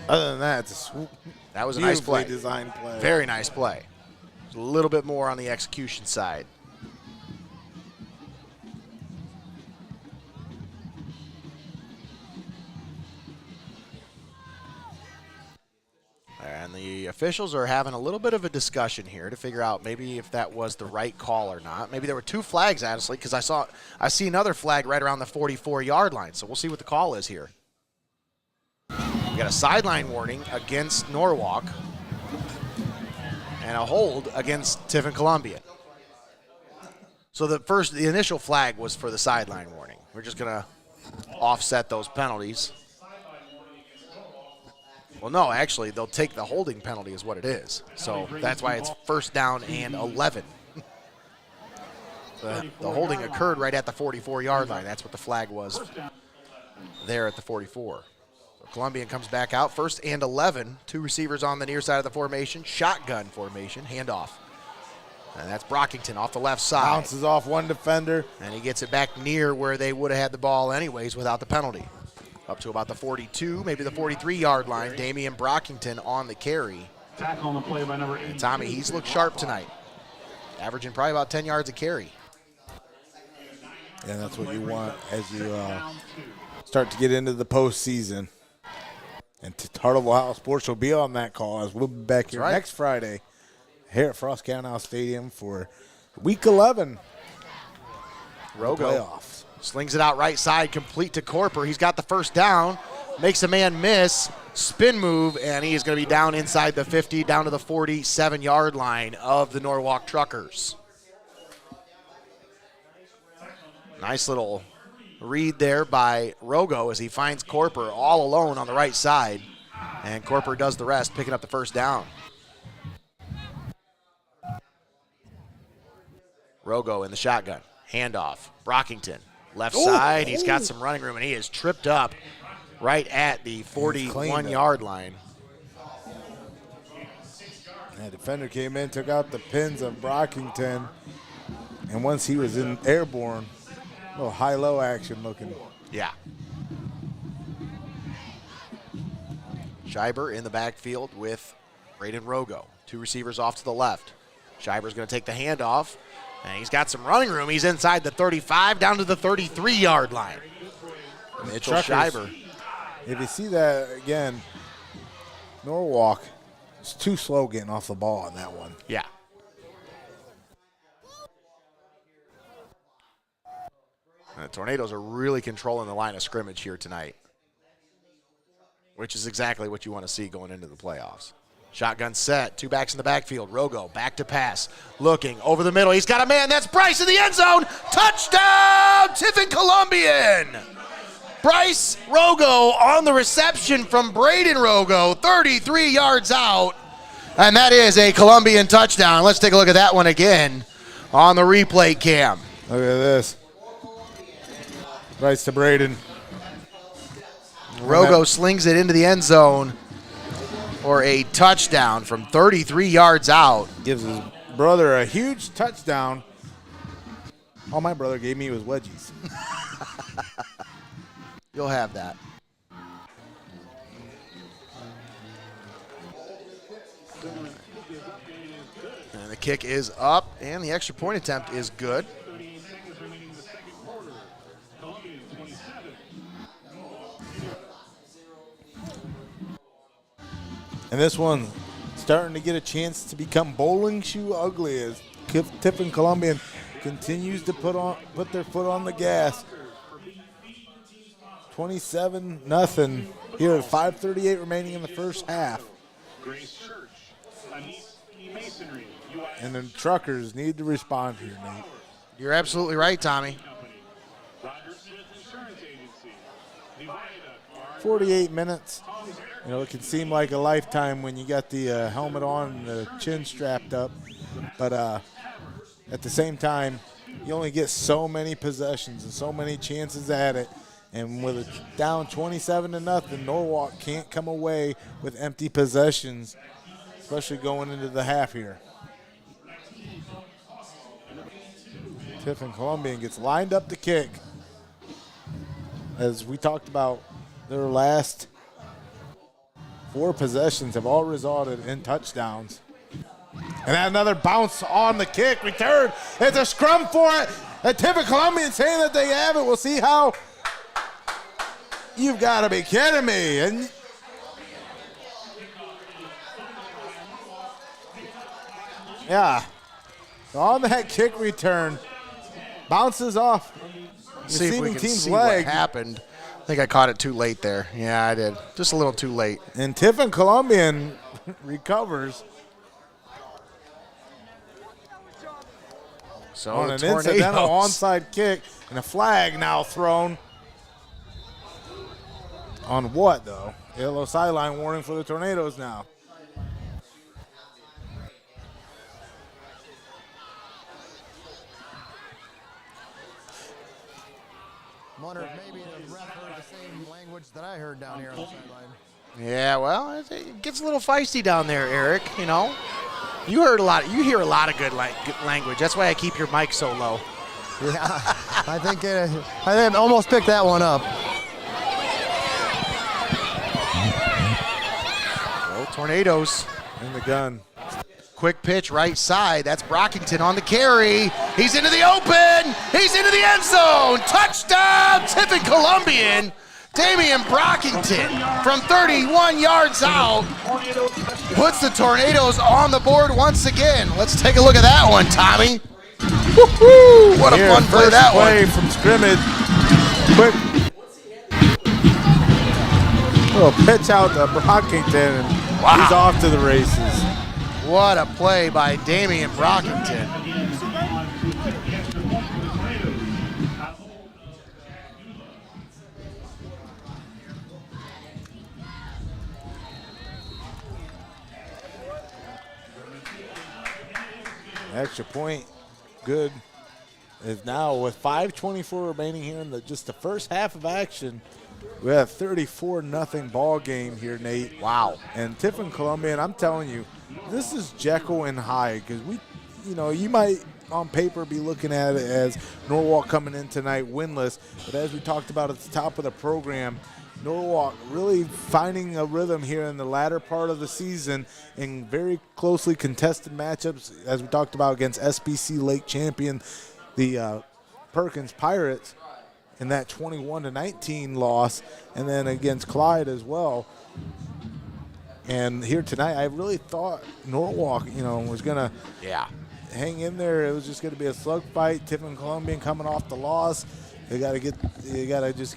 Other than that, it's a that was a nice play. Designed play. Very nice play. A little bit more on the execution side. And the officials are having a little bit of a discussion here to figure out maybe if that was the right call or not. Maybe there were two flags, honestly, because I see another flag right around the 44-yard line. So we'll see what the call is here. We got a sideline warning against Norwalk and a hold against Tiffin Columbian. So the initial flag was for the sideline warning. We're just going to offset those penalties. Well, no, actually, they'll take the holding penalty is what it is. So that's why it's first down and 11. The holding occurred right at the 44-yard line. That's what the flag was there at the 44. So Colombian comes back out. First and 11. Two receivers on the near side of the formation. Shotgun formation. Handoff. And that's Brockington off the left side. Bounces off one defender. And he gets it back near where they would have had the ball anyways without the penalty. Up to about the 42, maybe the 43-yard line. Damian Brockington on the carry. Tackle on the play by number 8. Tommy, he's looked sharp tonight. Averaging probably about 10 yards a carry. Yeah, that's what you want as you start to get into the postseason. And Heart of Ohio Sports will be on that call as we'll be back here next Friday here at Frost-Kalnow Stadium for Week 11. Rogo Playoffs. Slings it out right side, complete to Corper. He's got the first down, makes a man miss, spin move, and he is going to be down inside the 50, down to the 47-yard line of the Norwalk Truckers. Nice little read there by Rogo as he finds Corper all alone on the right side, and Corper does the rest, picking up the first down. Rogo in the shotgun, handoff, Brockington. Left side, he's got some running room, and he is tripped up right at the 41-yard line. That defender came in, took out the pins of Brockington, and once he was in airborne, a little high-low action looking. Yeah. Scheiber in the backfield with Braden Rogo. Two receivers off to the left. Scheiber's going to take the handoff. And he's got some running room. He's inside the 35 down to the 33-yard line. Mitchell Scheiber. If you see that again, Norwalk is too slow getting off the ball on that one. Yeah. And the Tornadoes are really controlling the line of scrimmage here tonight, which is exactly what you want to see going into the playoffs. Shotgun set, two backs in the backfield. Rogo back to pass, looking over the middle. He's got a man. That's Bryce in the end zone. Touchdown, Tiffin Columbian. Bryce Rogo on the reception from Braden Rogo, 33 yards out. And that is a Colombian touchdown. Let's take a look at that one again on the replay cam. Look at this. Bryce to Braden. Rogo slings it into the end zone for a touchdown from 33 yards out. Gives his brother a huge touchdown. All my brother gave me was wedgies. You'll have that. And the kick is up, and the extra point attempt is good. And this one starting to get a chance to become bowling shoe ugly as Tiffin Columbian continues to put their foot on the gas. 27-0 here at 5:38 remaining in the first half. And the Truckers need to respond here, Nate. You're absolutely right, Tommy. 48 minutes. You know, it can seem like a lifetime when you got the helmet on and the chin strapped up. But at the same time, you only get so many possessions and so many chances at it. And with it down 27-0, Norwalk can't come away with empty possessions, especially going into the half here. Tiffin Columbian gets lined up to kick. As we talked about, their last 4 possessions have all resulted in touchdowns. And another bounce on the kick, return. It's a scrum for it. And Tiffin Columbian saying that they have it. We'll see how. You've got to be kidding me. And yeah, on that kick return, bounces off See if we receiving can team's see leg. what happened. I think I caught it too late there. Yeah, I did. Just a little too late. And Tiffin Columbian recovers So on the an incidental Tornadoes- onside kick, and a flag now thrown. On what, though? Yellow sideline warning for the Tornadoes now. I wonder if maybe the ref heard the same language that I heard down here on the sideline. Yeah, well, it gets a little feisty down there, Eric. You know, you hear a lot of good language. That's why I keep your mic so low. Yeah, I think I almost picked that one up. Well, Tornadoes In the gun. quick pitch right side. That's Brockington on the carry. He's into the open. He's into the end zone. Touchdown, Tiffin Columbian. Damian Brockington from 31 yards out puts the Tornadoes on the board once again. Let's take a look at that one, Tommy. Woo-hoo, what a Here, fun play first that play one. from scrimmage. Quick little pitch out to Brockington, and he's off to the races. What a play by Damian Brockington. Extra point, good. Is now with 5:24 remaining here in just the first half of action. We have a 34-0 ball game here, Nate. Wow. And Tiffin Columbian, I'm telling you, this is Jekyll and Hyde, because you might on paper be looking at it as Norwalk coming in tonight winless, but as we talked about at the top of the program, Norwalk really finding a rhythm here in the latter part of the season in very closely contested matchups, as we talked about against SBC Lake champion, the Perkins Pirates, in that 21-19 loss, and then against Clyde as well. And here tonight, I really thought Norwalk, was going to hang in there. It was just going to be a slug fight. Tiffin Columbian coming off the loss. They got to just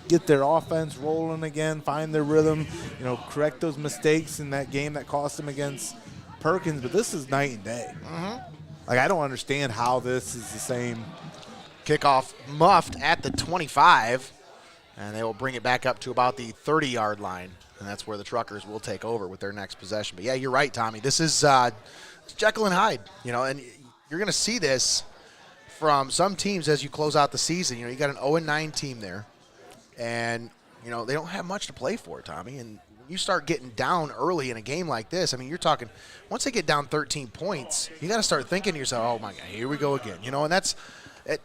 get their offense rolling again, find their rhythm, correct those mistakes in that game that cost them against Perkins. But this is night and day. Like, I don't understand how this is the same. Kickoff muffed at the 25, and they will bring it back up to about the 30-yard line, and that's where the Truckers will take over with their next possession. But, yeah, you're right, Tommy. This is Jekyll and Hyde, and you're going to see this from some teams as you close out the season. You got an 0-9 team there, and, they don't have much to play for, Tommy, and you start getting down early in a game like this. I mean, you're talking once they get down 13 points, you got to start thinking to yourself, oh, my God, here we go again. And that's –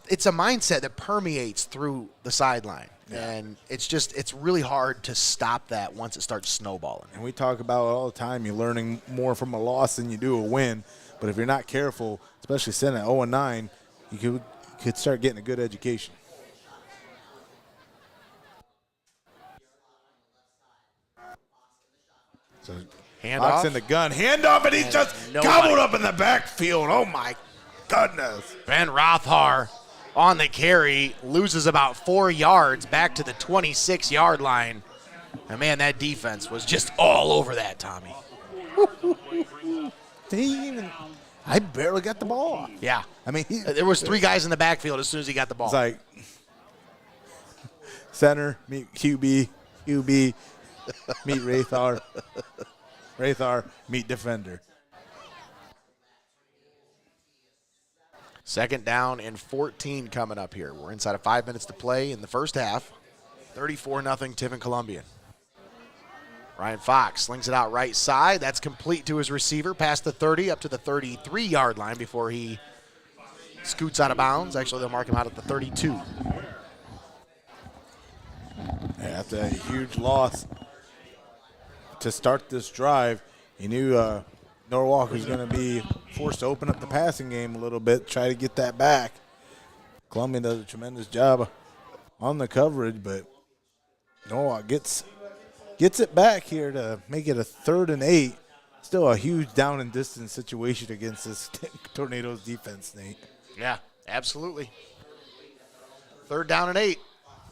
it's a mindset that permeates through the sideline, and it's really hard to stop that once it starts snowballing. And we talk about it all the time. You're learning more from a loss than you do a win. But if you're not careful, especially sitting at 0-9, you could start getting a good education. So Fox in the gun, handoff, and he's just gobbled up in the backfield. Oh my goodness! Ben Rothhar on the carry loses about 4 yards back to the 26-yard line. And man, that defense was just all over that, Tommy. I barely got the ball off. Yeah, I mean, there was 3 guys in the backfield as soon as he got the ball. It's like center meet QB, meet Rathar meet defender. Second down and 14 coming up here. We're inside of 5 minutes to play in the first half. 34-0 Tiffin Columbian. Ryan Fox slings it out right side. That's complete to his receiver, past the 30, up to the 33-yard line before he scoots out of bounds. Actually, they'll mark him out at the 32. Yeah, that's a huge loss to start this drive. You knew Norwalk was going to be forced to open up the passing game a little bit, try to get that back. Colombian does a tremendous job on the coverage, but Norwalk gets it back here to make it a 3rd and 8. Still a huge down and distance situation against this Tornadoes defense, Nate. Yeah, absolutely. 3rd down and 8.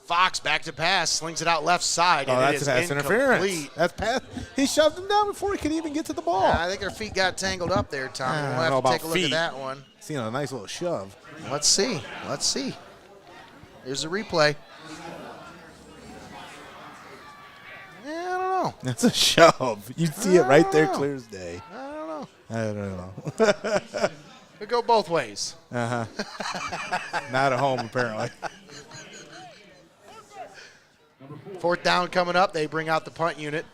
Fox back to pass, slings it out left side. Oh, and that's it is pass incomplete. interference. That's pass. He shoved him down before he could even get to the ball. I think their feet got tangled up there, Tom. I We'll don't have know to take about a look feet. at that one. Seen a nice little shove. Let's see. Here's the replay. Yeah, I don't know. That's a shove. You see it right there, clear as day. I I don't know. It go both ways. Not at home, apparently. 4th down coming up. They bring out the punt unit.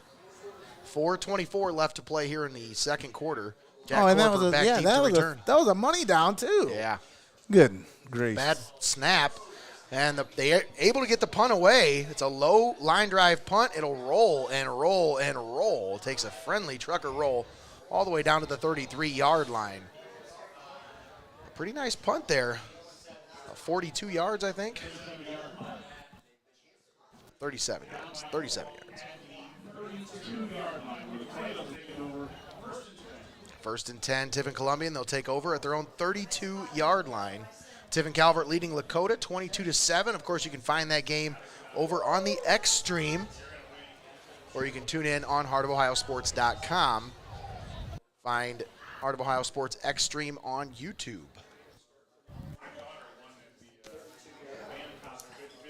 4:24 left to play here in the second quarter. Jack And that Corcoran was back deep to return. that was a money down too. Yeah. Good gracious. Bad snap. And they're able to get the punt away. It's a low line drive punt. It'll roll and roll and roll. It takes a friendly trucker roll all the way down to the 33-yard line. A pretty nice punt there. 42 yards, I think. 37 yards. 37 yards. 1st and 10, Tiffin Columbian. They'll take over at their own 32-yard line. Tiffin Calvert leading Lakota 22-7. Of course, you can find that game over on the X stream, or you can tune in on heartofohiosports.com. Find Heart of Ohio Sports X stream on YouTube.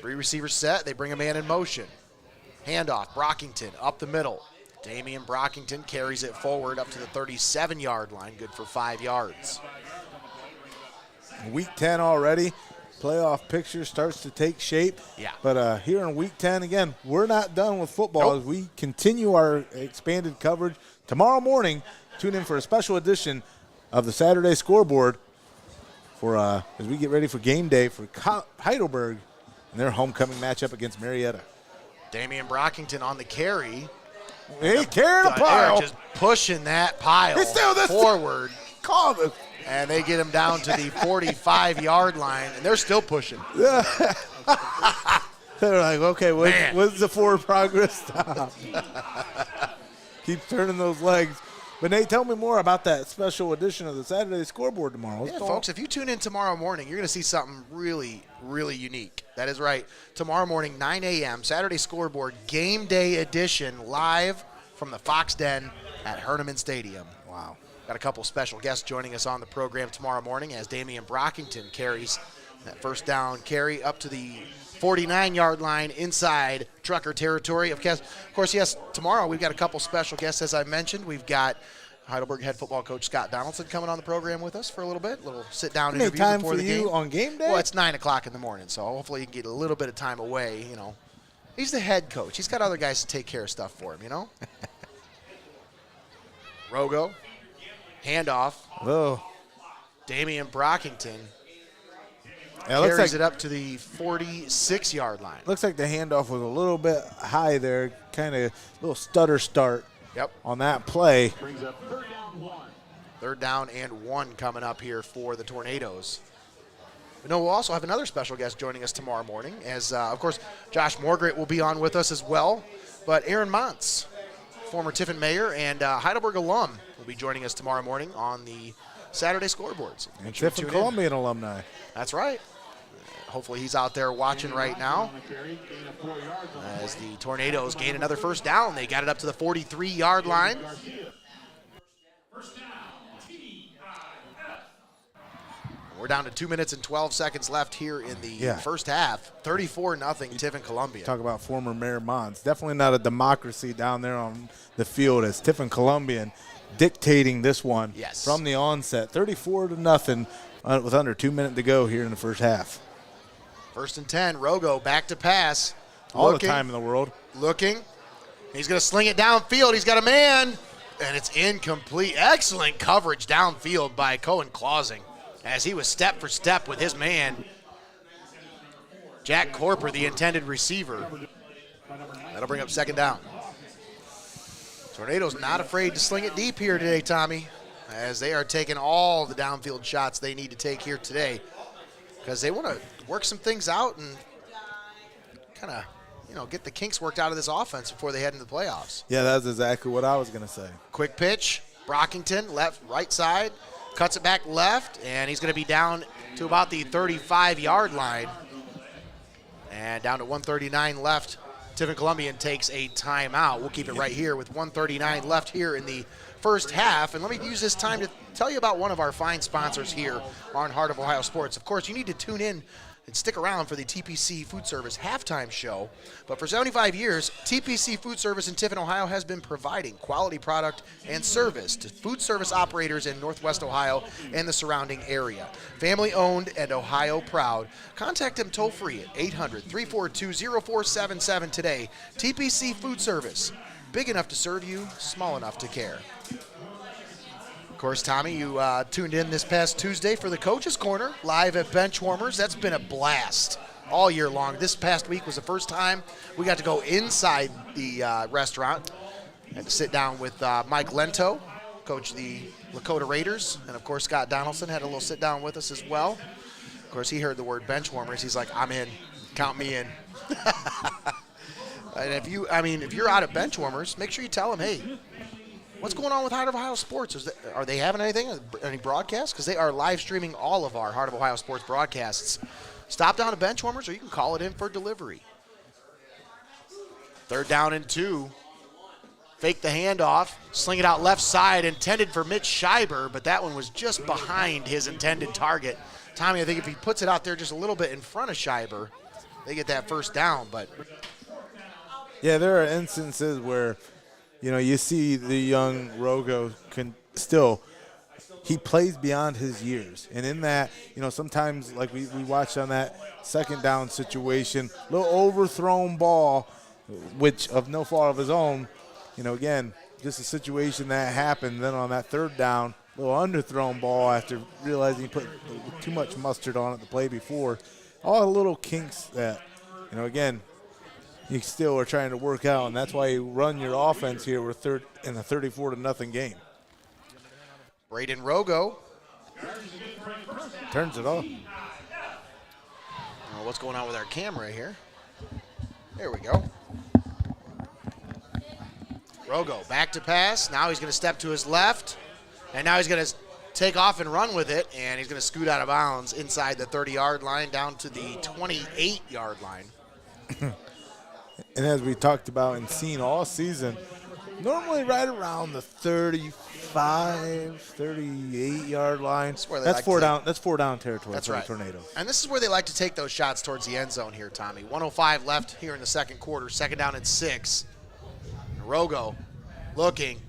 3 receivers set. They bring a man in motion. Handoff, Brockington up the middle. Damian Brockington carries it forward up to the 37-yard line, good for 5 yards. Week 10 already. Playoff picture starts to take shape. Yeah. But here in Week 10, again, we're not done with football as we continue our expanded coverage. Tomorrow morning, tune in for a special edition of the Saturday Scoreboard for as we get ready for game day for Heidelberg and their homecoming matchup against Marietta. Damian Brockington on the carry. Hey, carrying a pile. Just pushing that pile forward. Call this. And they get him down to the 45-yard line, and they're still pushing. They're like, okay, what's the forward progress stop? Keep turning those legs. But, Nate, tell me more about that special edition of the Saturday Scoreboard tomorrow. Yeah, folks, if you tune in tomorrow morning, you're going to see something really, really unique. That is right. Tomorrow morning, 9 a.m., Saturday Scoreboard Game Day Edition, live from the Fox Den at Herneman Stadium. Wow. Got a couple special guests joining us on the program tomorrow morning as Damian Brockington carries that first down carry up to the 49-yard line inside Trucker territory. Of course, yes, tomorrow we've got a couple special guests, as I mentioned. We've got Heidelberg head football coach Scott Donaldson coming on the program with us for a little bit. A little sit-down interview time before for the you game. on game day? Well, it's 9 o'clock in the morning, so hopefully you can get a little bit of time away, you know. He's the head coach. He's got other guys to take care of stuff for him, you know. Rogo. Handoff. Oh. Damian Brockington Yeah, carries it up to the 46-yard line. Looks like the handoff was a little bit high there, kind of a little stutter start on that play. Brings up 3rd down 1. 3rd down and 1 coming up here for the Tornadoes. You know, we'll also have another special guest joining us tomorrow morning as, of course, Josh Morgret will be on with us as well. But Aaron Montz, former Tiffin mayor and Heidelberg alum, will be joining us tomorrow morning on the Saturday Scoreboards. And Tiffin Columbian alumni. That's right. Hopefully he's out there watching right now as the Tornadoes gain another first down. They got it up to the 43-yard line. We're down to 2 minutes and 12 seconds left here in the first half. 34-0 Tiffin Columbian. Talk about former Mayor Mons. Definitely not a democracy down there on the field as Tiffin Columbian dictating this one from the onset. 34-0 with under 2 minutes to go here in the first half. 1st and 10, Rogo back to pass. All the time in the world. Looking. He's going to sling it downfield. He's got a man, and it's incomplete. Excellent coverage downfield by Cohen Clausing as he was step for step with his man, Jack Corper, the intended receiver. That'll bring up 2nd down. Tornadoes not afraid to sling it deep here today, Tommy, as they are taking all the downfield shots they need to take here today because they want to work some things out and kind of, get the kinks worked out of this offense before they head into the playoffs. Yeah, that's exactly what I was going to say. Quick pitch, Brockington, right side, cuts it back left, and he's going to be down to about the 35-yard line. And down to 139 left, Tiffin Columbian takes a timeout. We'll keep it right here with 139 left here in the first half. And let me use this time to tell you about one of our fine sponsors here on Heart of Ohio Sports. Of course, you need to tune in and stick around for the TPC Food Service halftime show. But for 75 years, TPC Food Service in Tiffin, Ohio has been providing quality product and service to food service operators in Northwest Ohio and the surrounding area. Family owned and Ohio proud. Contact them toll free at 800-342-0477 today. TPC Food Service, big enough to serve you, small enough to care. Of course, Tommy, you tuned in this past Tuesday for the Coach's Corner, live at Benchwarmers. That's been a blast all year long. This past week was the first time we got to go inside the restaurant. Had to sit down with Mike Lento, coach the Lakota Raiders, and, of course, Scott Donaldson had a little sit-down with us as well. Of course, he heard the word Benchwarmers. He's like, I'm in. Count me in. And if you're out at Benchwarmers, make sure you tell them, hey, what's going on with Heart of Ohio Sports? Are they having any broadcasts? Because they are live streaming all of our Heart of Ohio Sports broadcasts. Stop down to Benchwarmers, or you can call it in for delivery. 3rd down and 2. Fake the handoff, sling it out left side, intended for Mitch Scheiber, but that one was just behind his intended target. Tommy, I think if he puts it out there just a little bit in front of Scheiber, they get that 1st down. But yeah, there are instances where you see the young Rogo he plays beyond his years. And in that, sometimes like we watched on that 2nd down situation, little overthrown ball, which of no fault of his own, again, just a situation that happened. Then on that 3rd down, little underthrown ball after realizing he put too much mustard on it the play before. All the little kinks that, again, you still are trying to work out, and that's why you run your offense here. We're in a 34-0 game. Braden Rogo turns it off. What's going on with our camera here? There we go. Rogo back to pass. Now he's going to step to his left, and now he's going to take off and run with it, and he's going to scoot out of bounds inside the 30-yard line down to the 28-yard line. And as we talked about and seen all season, normally right around the 35, 38-yard line. That's 4 down territory That's for right. the Tornadoes. And this is where they like to take those shots towards the end zone here, Tommy. 1:05 left here in the 2nd quarter. 2nd down and 6. Rogo looking,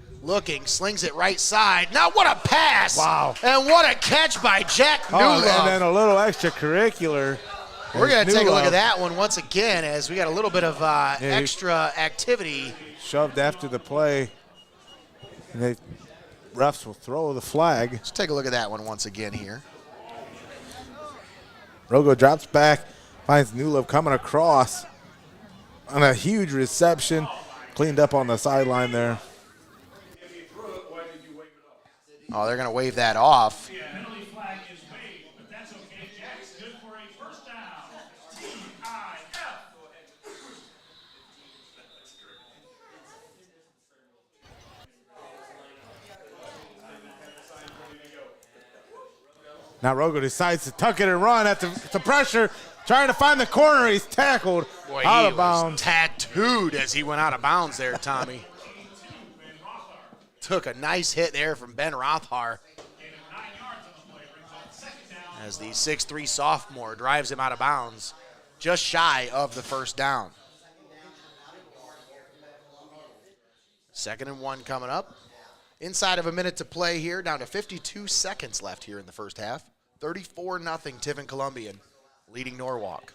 slings it right side. Now what a pass! Wow. And what a catch by Jack Newlove. And then a little extracurricular. We're going to take a look at that one once again as we got a little bit of extra activity. Shoved after the play. And the refs will throw the flag. Let's take a look at that one once again here. Rogo drops back, finds Newlove coming across on a huge reception. Cleaned up on the sideline there. Oh, they're going to wave that off. Penalty flag is waived, but that's okay. Jack's good for a 1st down. TIF. Now Rogo decides to tuck it and run at the pressure, trying to find the corner. He's tackled out of bounds. Tattooed as he went out of bounds there, Tommy. Took a nice hit there from Ben Rothhar as the 6'3 sophomore drives him out of bounds, just shy of the 1st down. 2nd and 1 coming up. Inside of a minute to play here, down to 52 seconds left here in the first half. 34-0 Tiffin Columbian leading Norwalk.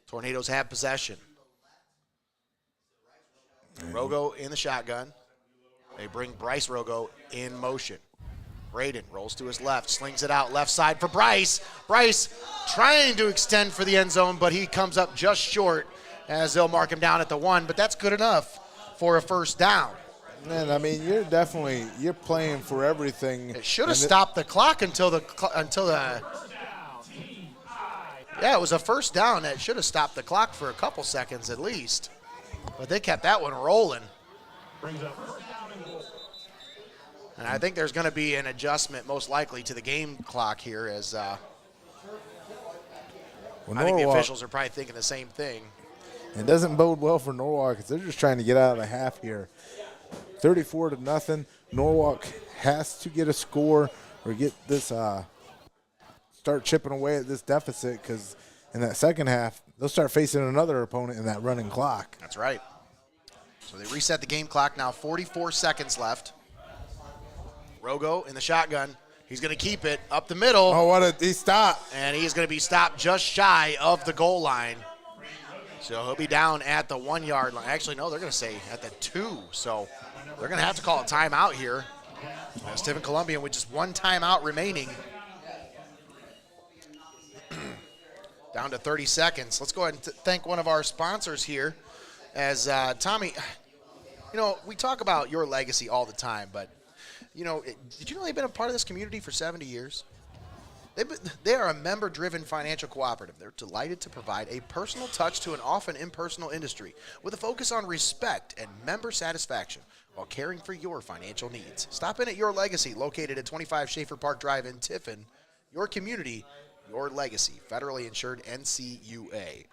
Tornadoes have possession. Rogo in the shotgun. They bring Bryce Rogo in motion. Braden rolls to his left, slings it out, left side for Bryce. Bryce trying to extend for the end zone, but he comes up just short as they'll mark him down at the 1, but that's good enough for a first down. Man, I mean, you're playing for everything. It should have stopped the clock until the yeah, it was a first down. It should have stopped the clock for a couple seconds at least, but they kept that one rolling. And I think there's going to be an adjustment, most likely, to the game clock here, as I think the officials are probably thinking the same thing. It doesn't bode well for Norwalk because they're just trying to get out of the half here. 34-0. Norwalk has to get a score or get this, start chipping away at this deficit, because in that second half, they'll start facing another opponent in that running clock. That's right. So they reset the game clock now, 44 seconds left. Rogo in the shotgun. He's going to keep it up the middle. Oh, he stopped. And he's going to be stopped just shy of the goal line. So he'll be down at the 1 yard line. Actually, no, they're going to say at the 2. So they're going to have to call a timeout here. As Tiffin Columbian with just one timeout remaining. Down to 30 seconds. Let's go ahead and thank one of our sponsors here. As Tommy, you know, we talk about your legacy all the time, but you know, did you know they've been a part of this community for 70 years? They are a member-driven financial cooperative. They're delighted to provide a personal touch to an often impersonal industry with a focus on respect and member satisfaction while caring for your financial needs. Stop in at Your Legacy, located at 25 Schaefer Park Drive in Tiffin. Your community, your legacy. Federally insured NCUA.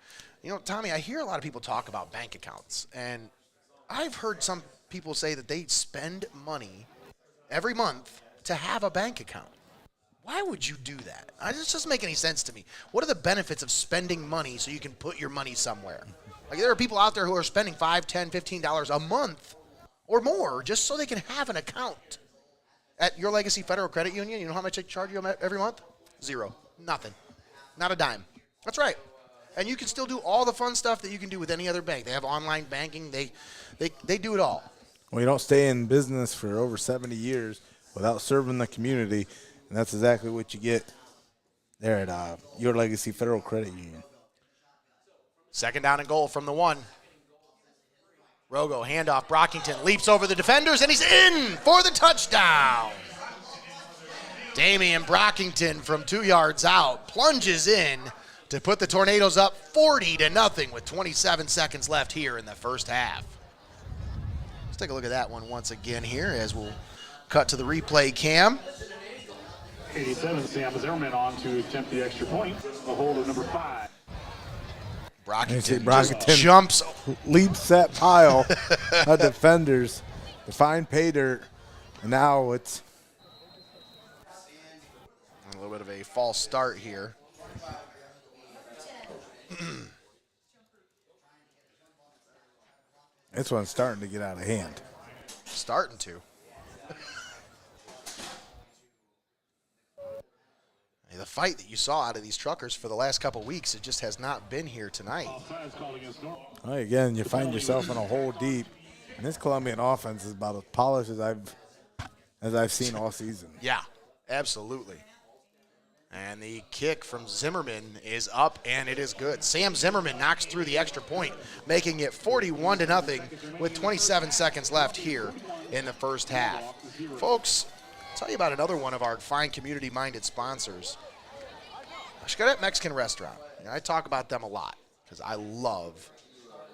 You know, Tommy, I hear a lot of people talk about bank accounts, and I've heard some people say that they spend money every month to have a bank account. Why would you do that? It doesn't make any sense to me. What are the benefits of spending money so you can put your money somewhere? Like, there are people out there who are spending $5, $10, $15 a month or more just so they can have an account. At Your Legacy Federal Credit Union, you know how much they charge you every month? $0. Nothing. Not a dime. That's right. And you can still do all the fun stuff that you can do with any other bank. They have online banking. They do it all. Well, you don't stay in business for over 70 years without serving the community, and that's exactly what you get there at Your Legacy Federal Credit Union. Second down and goal from the 1. Rogo, handoff, Brockington leaps over the defenders, and he's in for the touchdown. Damian Brockington from 2 yards out plunges in to put the Tornadoes up 40-0 with 27 seconds left here in the first half. Let's take a look at that one once again here as we'll cut to the replay cam. 87, Sam Zimmerman on to attempt the extra point. A hold of number 5. Brockington Brockington jumps. Leaps that pile of defenders to find pay dirt. And now it's a little bit of a false start here. this one's starting to get out of hand. Starting to. The fight that you saw out of these truckers for the last couple weeks, it just has not been here tonight. Well, again, you find yourself in a hole deep, and this Colombian offense is about as polished as I've seen all season. Yeah, absolutely. And the kick from Zimmerman is up, and it is good. Sam Zimmerman knocks through the extra point, making it 41-0 with 27 seconds left here in the first half. Folks, I'll tell you about another one of our fine community-minded sponsors, Xcaret Mexican Restaurant. You know, I talk about them a lot because I love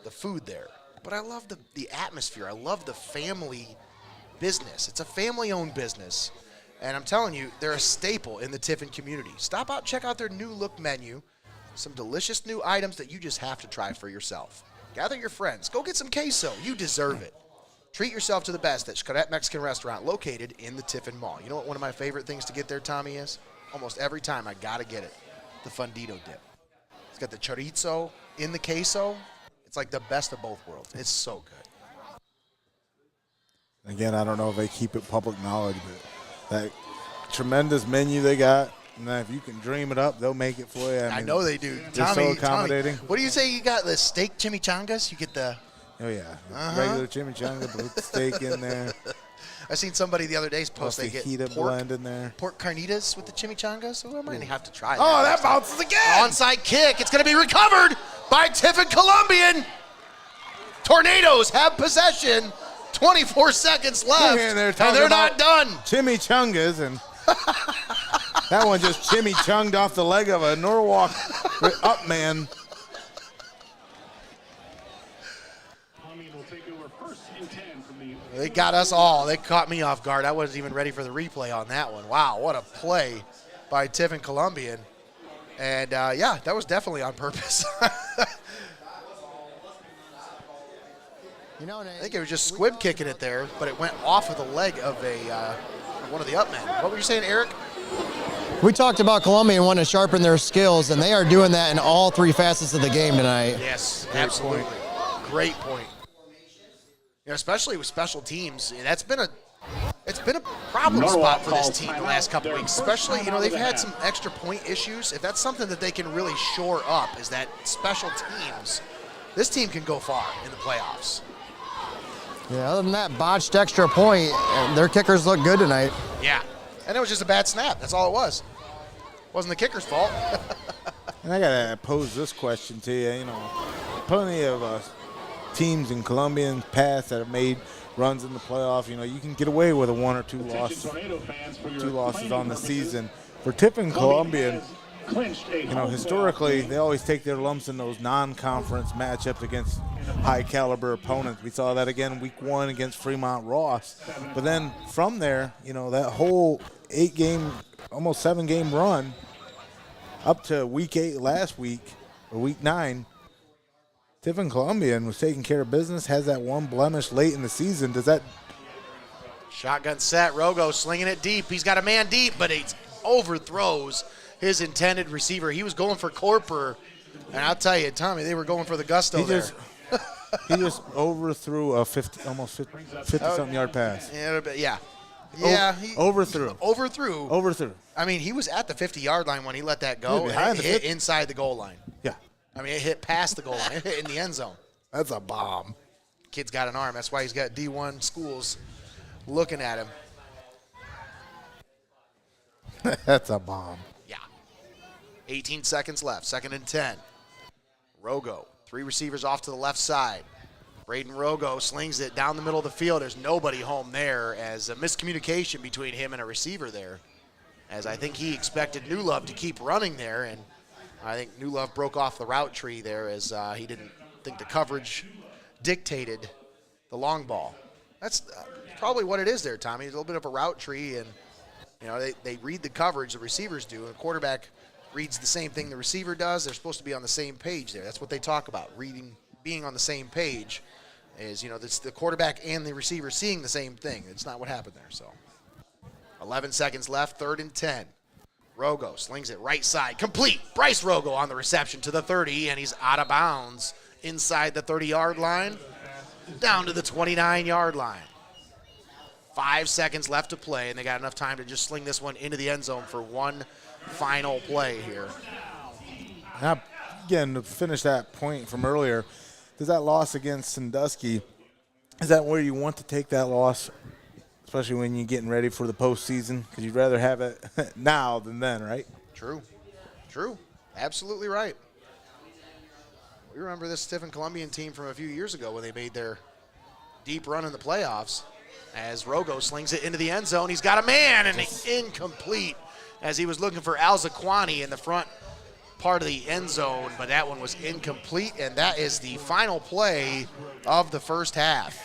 the food there, but I love the atmosphere. I love the family business. It's a family-owned business. And I'm telling you, they're a staple in the Tiffin community. Stop out, check out their new look menu. Some delicious new items that you just have to try for yourself. Gather your friends. Go get some queso. You deserve it. Treat yourself to the best at Xcaret Mexican Restaurant, located in the Tiffin Mall. You know what one of my favorite things to get there, Tommy, is? Almost every time I got to get it. The Fundito dip. It's got the chorizo in the queso. It's like the best of both worlds. It's so good. Again, I don't know if they keep it public knowledge, but that tremendous menu they got And then if you can dream it up, they'll make it for you. I know they do. They're so accommodating. What do you say? You got the steak chimichangas? You get the. Oh yeah, regular chimichanga, but with steak in there. I seen somebody the other day post they get fajita blend in there. Pork carnitas with the chimichangas. So I might have to try that. Oh, that bounces again. Onside kick. It's going to be recovered by Tiffin Columbian. Tornadoes have possession. 24 seconds left, and they're not done. Chimichangas, and that one just chimichunged off the leg of a Norwalk up man. They got us all. They caught me off guard. I wasn't even ready for the replay on that one. Wow, what a play by Tiffin Columbian. And, yeah, that was definitely on purpose. You know, I think it was just squib kicking it there, but it went off of the leg of one of the up men. What were you saying, Eric? we talked about Colombian wanting to sharpen their skills, and they are doing that in all three facets of the game tonight. Yes, absolutely. Great point. You know, especially with special teams, it's been a problem spot for this team the last couple weeks. Especially, you know, they've had some extra point issues. If that's something that they can really shore up, is that special teams, this team can go far in the playoffs. Yeah, other than that botched extra point, their kickers look good tonight. Yeah, and it was just a bad snap. That's all it was. Wasn't the kicker's fault. And I gotta pose this question to you. You know, plenty of teams in Colombian past that have made runs in the playoff. You know, you can get away with a one or two losses on the season. For Tiffin Columbian, you know, historically they always take their lumps in those non-conference matchups against high-caliber opponents. We saw that again week 1 against Fremont Ross. But then from there, you know, that whole 8-game, almost 7-game run up to week 8 last week or week 9. Tiffin Columbian was taking care of business, has that one blemish late in the season. Does that? Shotgun set, Rogo slinging it deep. He's got a man deep, but he overthrows his intended receiver. He was going for Corper, and I'll tell you, Tommy, they were going for the gusto there. He just overthrew a 50-something yard pass. Yeah. Yeah. Overthrew. Overthrew. I mean, he was at the 50-yard line when he let that go, and it hit inside the goal line. Yeah. I mean, it hit past the goal line. It hit in the end zone. That's a bomb. Kid's got an arm. That's why he's got D1 schools looking at him. That's a bomb. Yeah. 18 seconds left. 2nd and 10. Rogo. 3 receivers off to the left side. Braden Rogo slings it down the middle of the field. There's nobody home there, as a miscommunication between him and a receiver there, as I think he expected New Love to keep running there, and I think New Love broke off the route tree there, as he didn't think the coverage dictated the long ball. That's probably what it is there, Tommy. A little bit of a route tree, and you know, they read the coverage, the receivers do, and the quarterback reads the same thing the receiver does. They're supposed to be on the same page there. That's what they talk about, being on the same page, is, you know, it's the quarterback and the receiver seeing the same thing. It's not what happened there. So 11 seconds left, 3rd and 10. Rogo slings it right side, complete. Bryce Rogo on the reception to the 30, and he's out of bounds inside the 30-yard line, down to the 29-yard line. 5 seconds left to play, and they got enough time to just sling this one into the end zone for one final play here. Now, again, to finish that point from earlier, does that loss against Sandusky, is that where you want to take that loss, especially when you're getting ready for the postseason? Because you'd rather have it now than then, right? True. Absolutely right. We remember this Tiffin Columbian team from a few years ago when they made their deep run in the playoffs, as Rogo slings it into the end zone. He's got a man, and he's incomplete, as he was looking for Al-Zaquani in the front part of the end zone, but that one was incomplete, and that is the final play of the first half.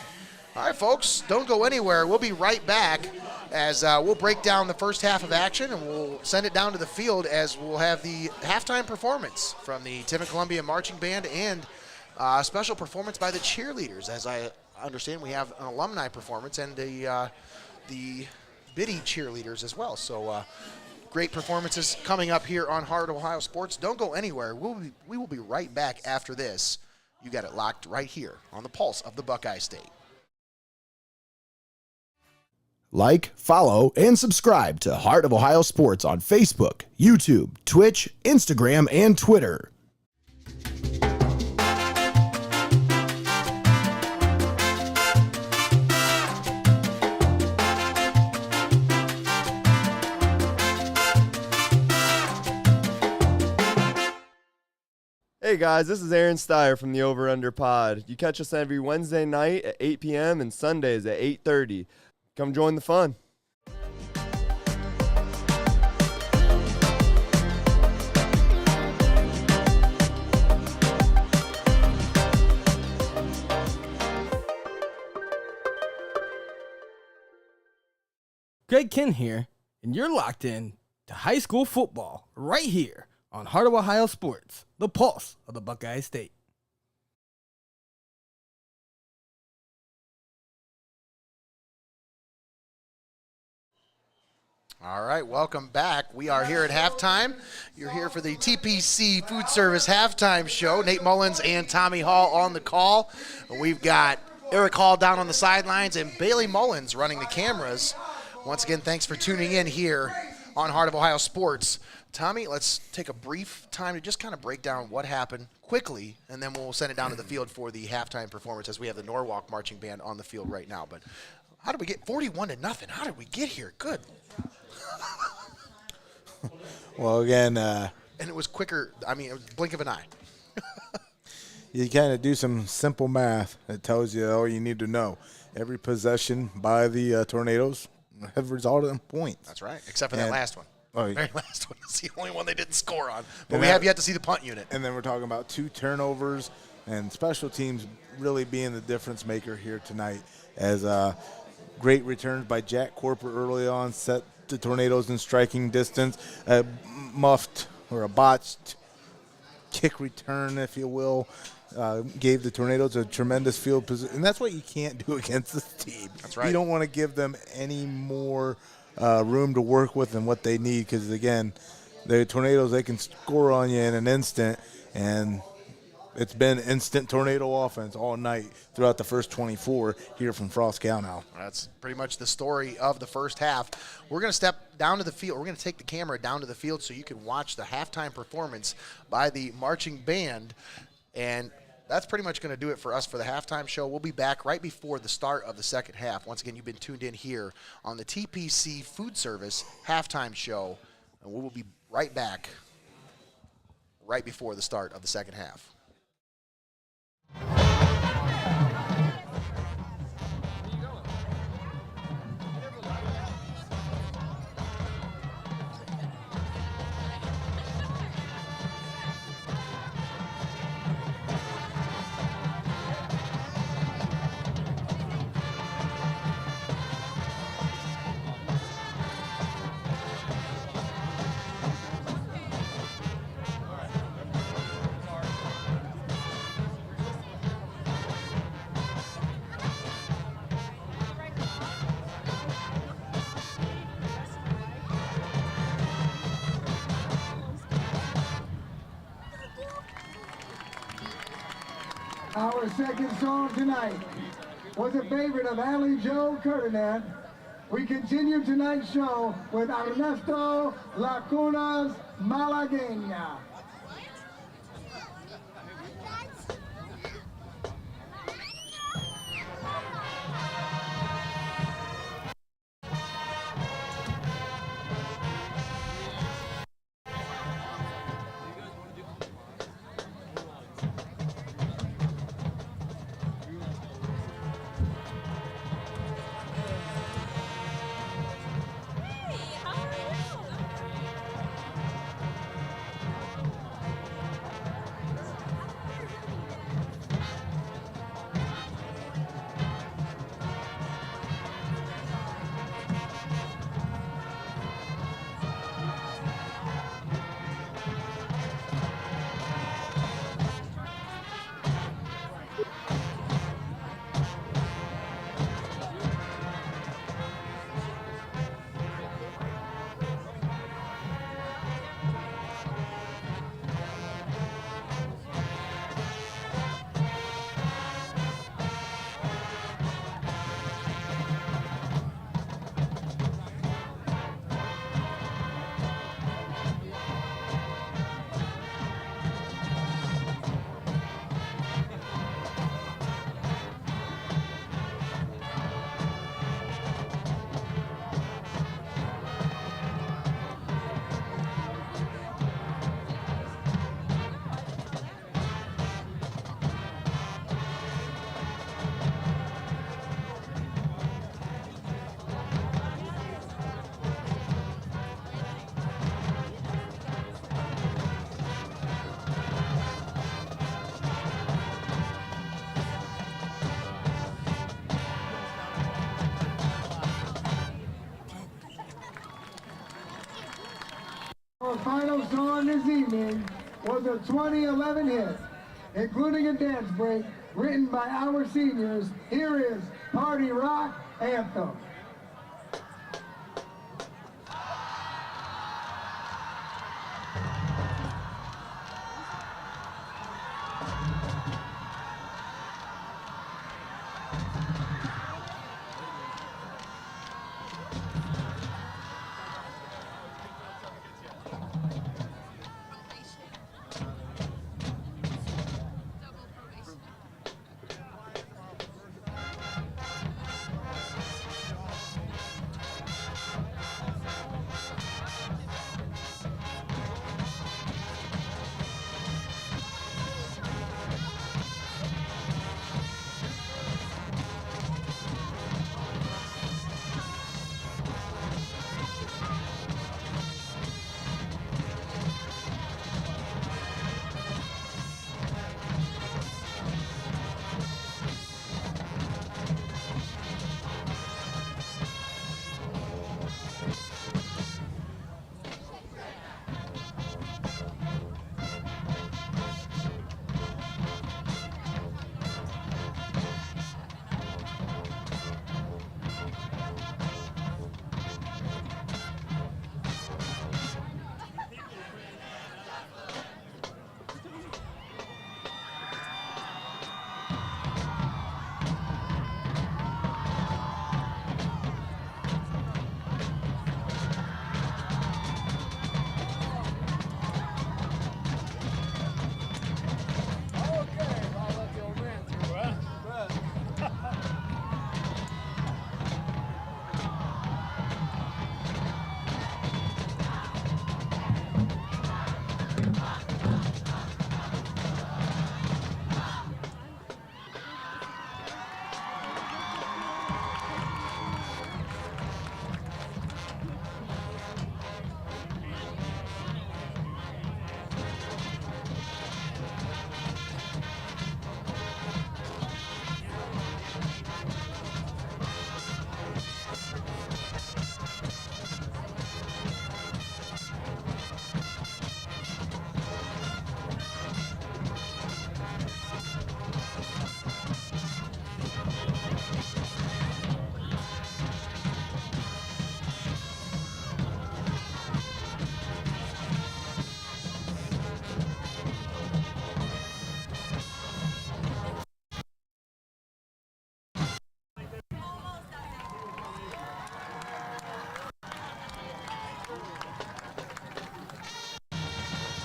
All right, folks, don't go anywhere. We'll be right back, as we'll break down the first half of action, and we'll send it down to the field, as we'll have the halftime performance from the Tiffin Columbian Marching Band and a special performance by the cheerleaders. As I understand, we have an alumni performance and the Biddy cheerleaders as well. So great performances coming up here on Heart of Ohio Sports. Don't go anywhere. We will be right back after this. You got it locked right here on the pulse of the Buckeye State. Like, follow, and subscribe to Heart of Ohio Sports on Facebook, YouTube, Twitch, Instagram, and Twitter. Hey guys, this is Aaron Steyer from the Over Under Pod. You catch us every Wednesday night at 8 p.m. and Sundays at 8:30. Come join the fun. Greg Kin here, and you're locked in to high school football right here on Heart of Ohio Sports, the pulse of the Buckeye State. All right, welcome back. We are here at halftime. You're here for the TPC Food Service halftime show. Nate Mullins and Tommy Hall on the call. We've got Eric Hall down on the sidelines and Bailey Mullins running the cameras. Once again, thanks for tuning in here on Heart of Ohio Sports. Tommy, let's take a brief time to just kind of break down what happened quickly, and then we'll send it down to the field for the halftime performance as we have the Norwalk marching band on the field right now. But how did we get 41-0? How did we get here? Good. Well, again, and it was quicker. I mean, it was a blink of an eye. you kind of do some simple math that tells you all you need to know. Every possession by the Tornadoes have resulted in points. That's right, except for that last one. Oh, the very last one is the only one they didn't score on. But we have yet to see the punt unit. And then we're talking about 2 turnovers and special teams really being the difference maker here tonight, as great returns by Jack Corper early on set the Tornadoes in striking distance. A muffed or a botched kick return, if you will, gave the Tornadoes a tremendous field position. And that's what you can't do against this team. That's right. You don't want to give them any more room to work with than what they need, because, again, the Tornadoes, they can score on you in an instant, and it's been instant Tornado offense all night throughout the first 24 here from Frost-Kalnow. That's pretty much the story of the first half. We're going to step down to the field. We're going to take the camera down to the field so you can watch the halftime performance by the marching band. And that's pretty much going to do it for us for the halftime show. We'll be back right before the start of the second half. Once again, you've been tuned in here on the TPC Food Service halftime show. And we will be right back right before the start of the second half. Our second song tonight was a favorite of Allie Joe Curtinet. We continue tonight's show with Ernesto Lacunas Malagueña. Our final song this evening was a 2011 hit, including a dance break written by our seniors. Here is Party Rock Anthem.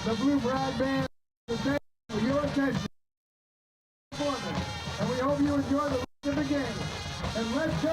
The Blue Brad Band is thank you for your attention. And we hope you enjoy the rest of the game. And let's go!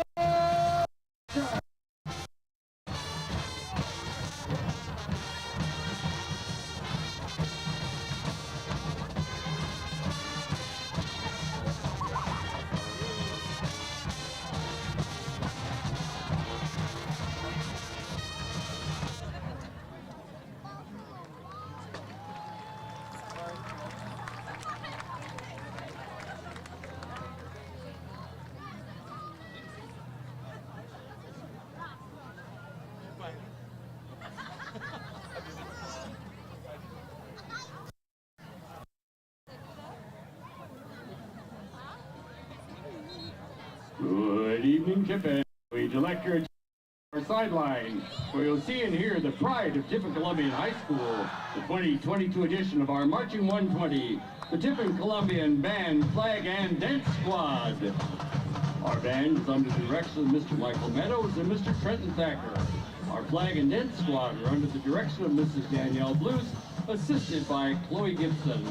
Good evening, Tiffin. We direct your attention to our sideline, where you'll see and hear the pride of Tiffin Columbian High School, the 2022 edition of our Marching 120, the Tiffin Columbian Band, Flag, and Dance Squad. Our band is under the direction of Mr. Michael Meadows and Mr. Trenton Thacker. Our Flag and Dance Squad are under the direction of Mrs. Danielle Blues, assisted by Chloe Gibson.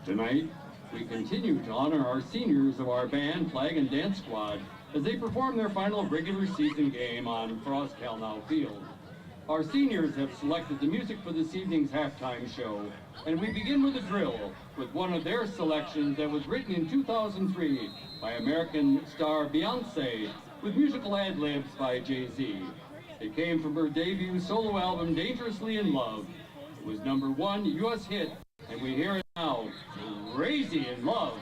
Tonight, we continue to honor our seniors of our band, Flag, and Dance Squad as they perform their final regular season game on Frost-Kalnow Field. Our seniors have selected the music for this evening's halftime show, and we begin with a drill with one of their selections that was written in 2003 by American star Beyonce with musical ad-libs by Jay-Z. It came from her debut solo album, Dangerously in Love. It was #1 U.S. hit, and we hear it Now, Crazy in Love.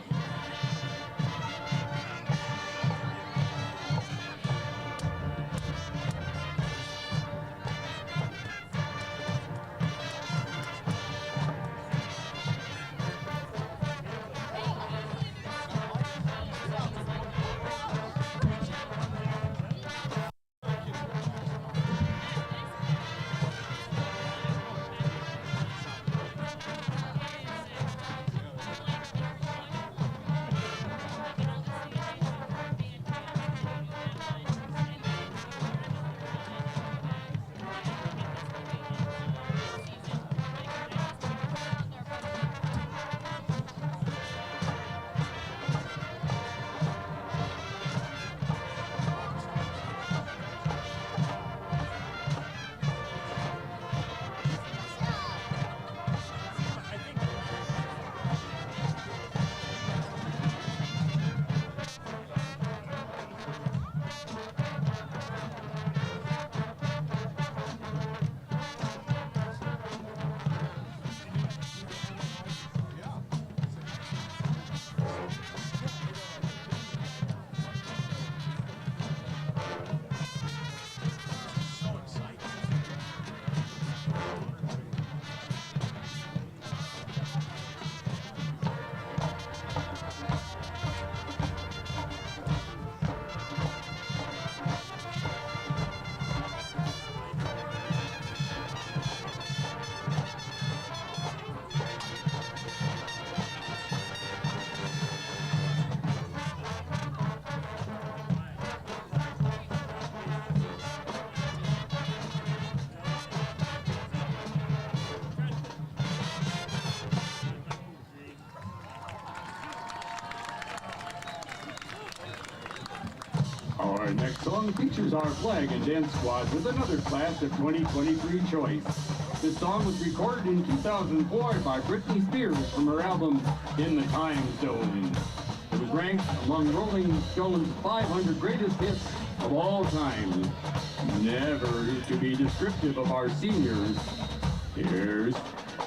Our next song features our flag and dance squad with another class of 2023 choice. This song was recorded in 2004 by Britney Spears from her album In the Time Zone. It was ranked among Rolling Stone's 500 greatest hits of all time. Never to be descriptive of our seniors. Here's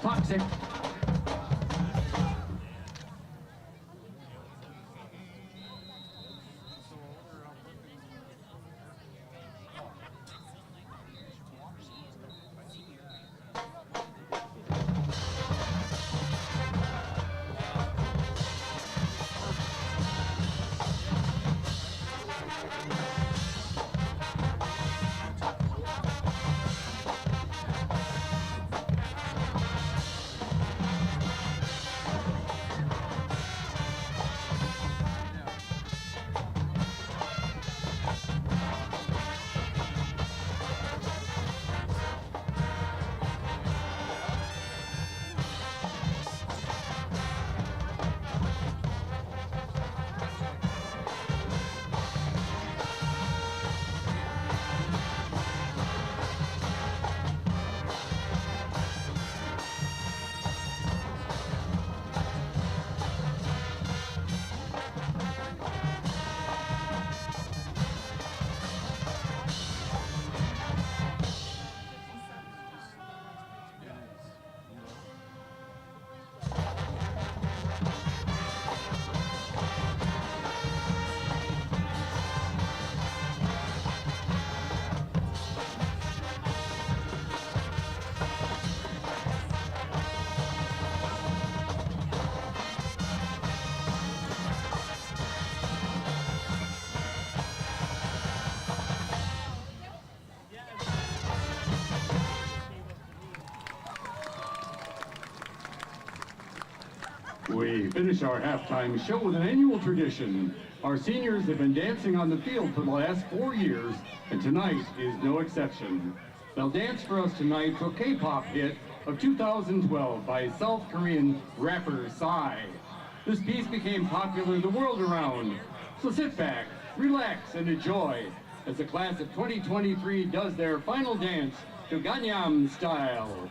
Toxic. We finish our halftime show with an annual tradition. Our seniors have been dancing on the field for the last 4 years, and tonight is no exception. They'll dance for us tonight to a K-pop hit of 2012 by South Korean rapper Psy. This piece became popular the world around. So sit back, relax, and enjoy as the class of 2023 does their final dance to Gangnam Style.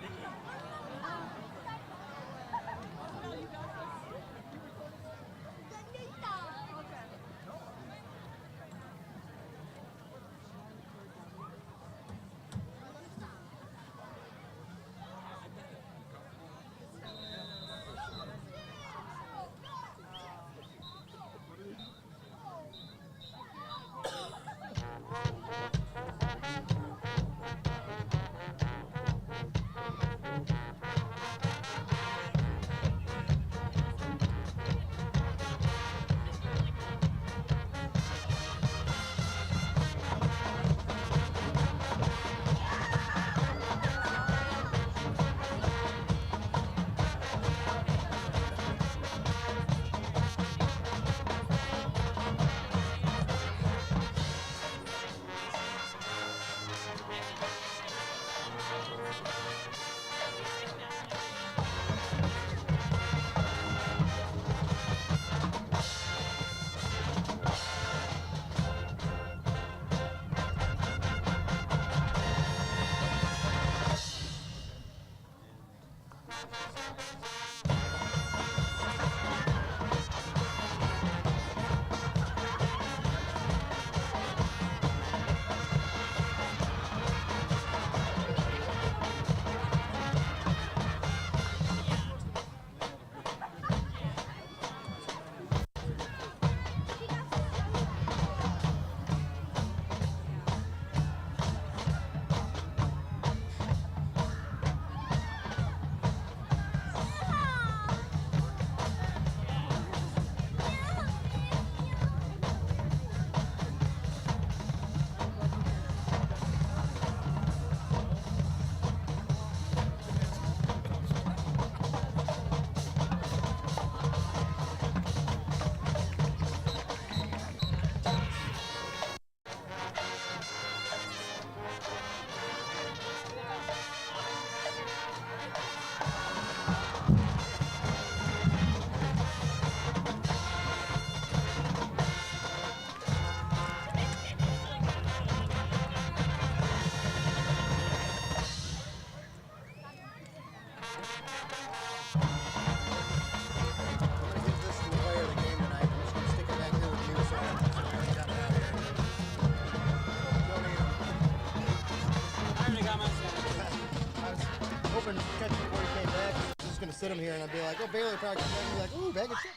Sit him here and I'd be like, oh, Bailey practice. And I'd be like, ooh, bag of chips.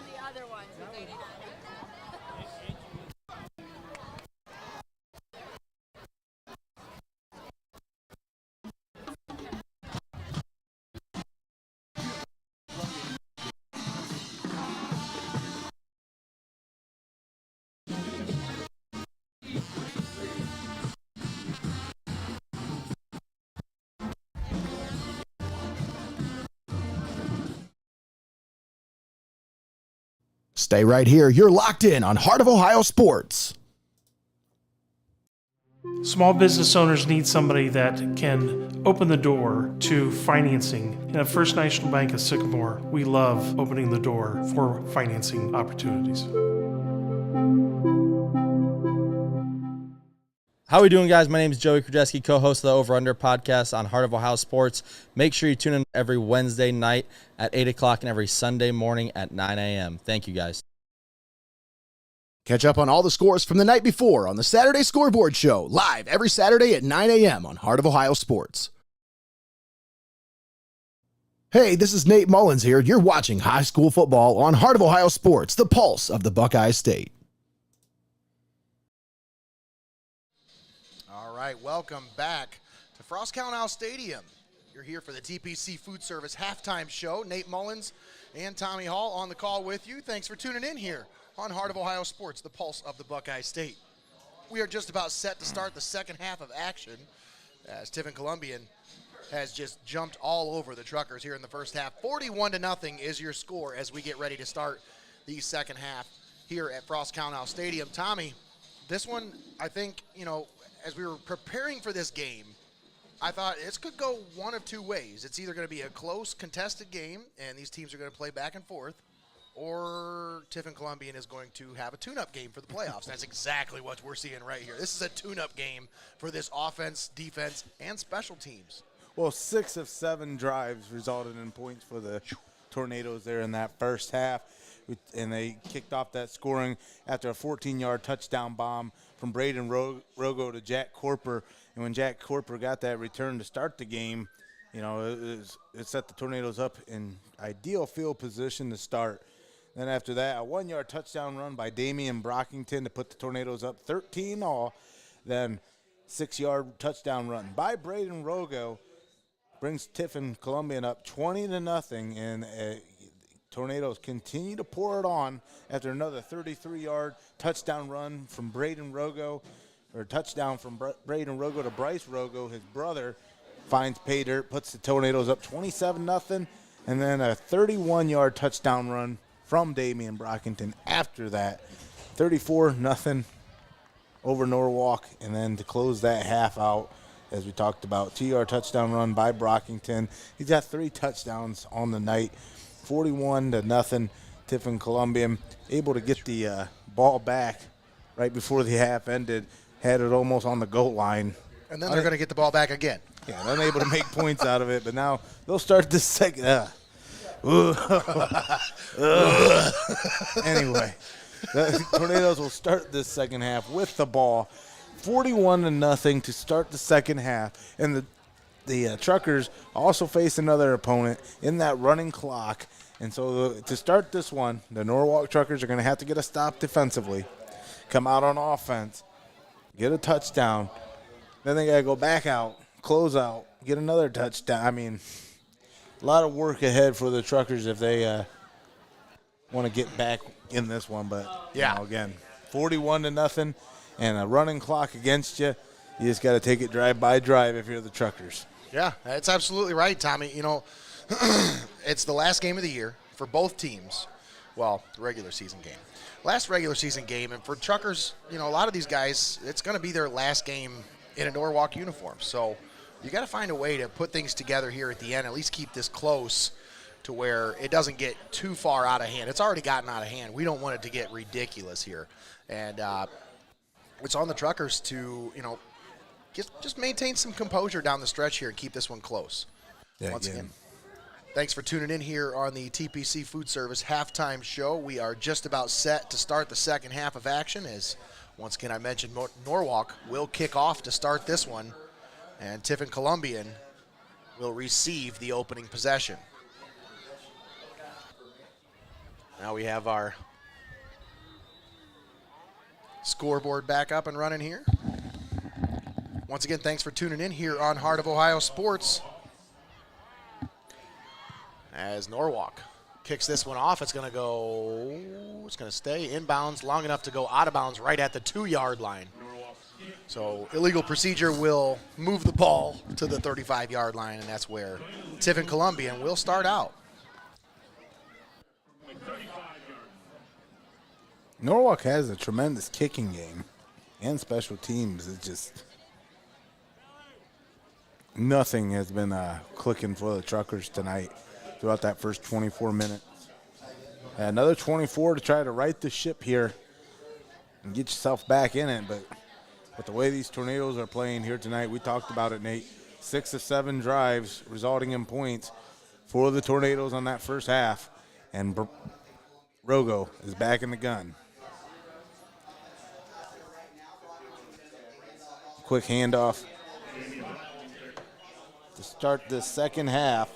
The other ones that they had. Stay right here. You're locked in on Heart of Ohio Sports. Small business owners need somebody that can open the door to financing. And at First National Bank of Sycamore, we love opening the door for financing opportunities. How are we doing, guys? My name is Joey Krajewski, co-host of the Over Under podcast on Heart of Ohio Sports. Make sure you tune in every Wednesday night at 8 o'clock and every Sunday morning at 9 a.m. Thank you, guys. Catch up on all the scores from the night before on the Saturday Scoreboard Show, live every Saturday at 9 a.m. on Heart of Ohio Sports. Hey, this is Nate Mullins here. You're watching high school football on Heart of Ohio Sports, the pulse of the Buckeye State. All right, welcome back to Frost-Kalnow Stadium. You're here for the TPC Food Service halftime show. Nate Mullins and Tommy Hall on the call with you. Thanks for tuning in here on Heart of Ohio Sports, the pulse of the Buckeye State. We are just about set to start the second half of action as Tiffin Columbian has just jumped all over the Truckers here in the first half. 41-0 is your score as we get ready to start the second half here at Frost-Kalnow Stadium. Tommy, this one, I think, as we were preparing for this game, I thought this could go one of two ways. It's either going to be a close, contested game, and these teams are going to play back and forth, or Tiffin Columbian is going to have a tune-up game for the playoffs. That's exactly what we're seeing right here. This is a tune-up game for this offense, defense, and special teams. Well, 6 of 7 drives resulted in points for the Tornadoes there in that first half, and they kicked off that scoring after a 14-yard touchdown bomb from Braden Rogo to Jack Corper. And when Jack Corper got that return to start the game, it set the Tornadoes up in ideal field position to start. Then after that, a 1-yard touchdown run by Damian Brockington to put the Tornadoes up 13-all. Then 6-yard touchdown run by Braden Rogo brings Tiffin Columbian up 20-0, and Tornadoes continue to pour it on after another 33-yard touchdown run from Braden Rogo, or touchdown from Braden Rogo to Bryce Rogo, his brother, finds pay dirt, puts the Tornadoes up 27-0, and then a 31-yard touchdown run from Damian Brockington after that. 34-0 over Norwalk, and then to close that half out, as we talked about, 2-yard touchdown run by Brockington. He's got 3 touchdowns on the night. 41-0, Tiffin Columbian able to get the ball back right before the half ended, had it almost on the goal line. And then they're going to get the ball back again. Yeah, unable to make points out of it, but now they'll start this second. Anyway, the Tornadoes will start this second half with the ball, 41-0 to start the second half, and the Truckers also face another opponent in that running clock. And so to start this one, the Norwalk Truckers are going to have to get a stop defensively, come out on offense, get a touchdown, then they got to go back out, close out, get another touchdown. I mean, a lot of work ahead for the Truckers if they want to get back in this one. But, yeah, you know, again, 41-0 and a running clock against you. You just got to take it drive by drive if you're the Truckers. Yeah, that's absolutely right, Tommy. You know, it's the last game of the year for both teams. Well, the regular season game. Last regular season game. And for Truckers, you know, a lot of these guys, it's going to be their last game in a Norwalk uniform. So you got to find a way to put things together here at the end, at least keep this close to where it doesn't get too far out of hand. It's already gotten out of hand. We don't want it to get ridiculous here. And it's on the Truckers to, you know, just maintain some composure down the stretch here and keep this one close. Yeah, Once again, thanks for tuning in here on the TPC Food Service halftime show. We are just about set to start the second half of action, as once again I mentioned Norwalk will kick off to start this one, and Tiffin Columbian will receive the opening possession. Now we have our scoreboard back up and running here. Once again, thanks for tuning in here on Heart of Ohio Sports. As Norwalk kicks this one off, it's going to stay inbounds long enough to go out of bounds right at the 2-yard line. So illegal procedure will move the ball to the 35-yard line, and that's where Tiffin Columbian will start out. Norwalk has a tremendous kicking game and special teams. It's just nothing has been clicking for the Truckers tonight throughout that first 24 minutes. Another 24 to try to right the ship here and get yourself back in it. But the way these Tornadoes are playing here tonight, we talked about it, Nate. 6 of 7 drives resulting in points for the Tornadoes on that first half. And Rogo is back in the gun. Quick handoff to start the second half.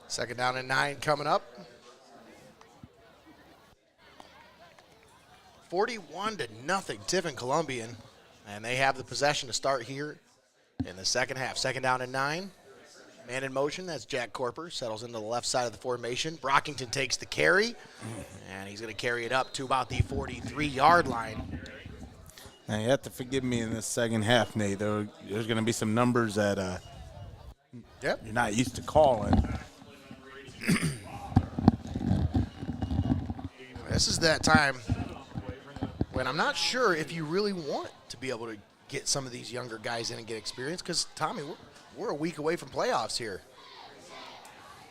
Second down and 9 coming up. 41-0 Tiffin Columbian, and they have the possession to start here in the second half. Second down and 9. Man in motion, that's Jack Corper, settles into the left side of the formation. Brockington takes the carry, and he's going to carry it up to about the 43-yard line. Now, you have to forgive me in this second half, Nate. There's going to be some numbers that you're not used to calling. This is that time when I'm not sure if you really want to be able to get some of these younger guys in and get experience, because, Tommy, we're a week away from playoffs here.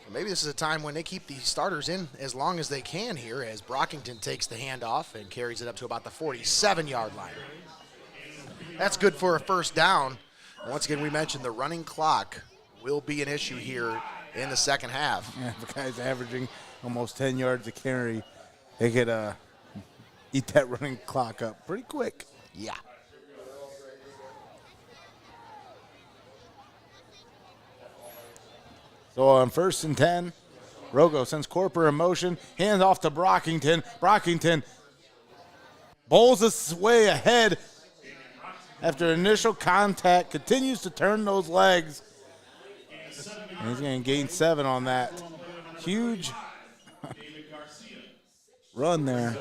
So maybe this is a time when they keep the starters in as long as they can here, as Brockington takes the handoff and carries it up to about the 47-yard line. That's good for a first down. Once again, we mentioned the running clock will be an issue here in the second half. Yeah, the guy's averaging almost 10 yards a carry. They could eat that running clock up pretty quick. Yeah. So on 1st and 10, Rogo sends Corper in motion, hands off to Brockington. Brockington bowls his way ahead after initial contact, continues to turn those legs. And he's going to gain 7 on that huge run there.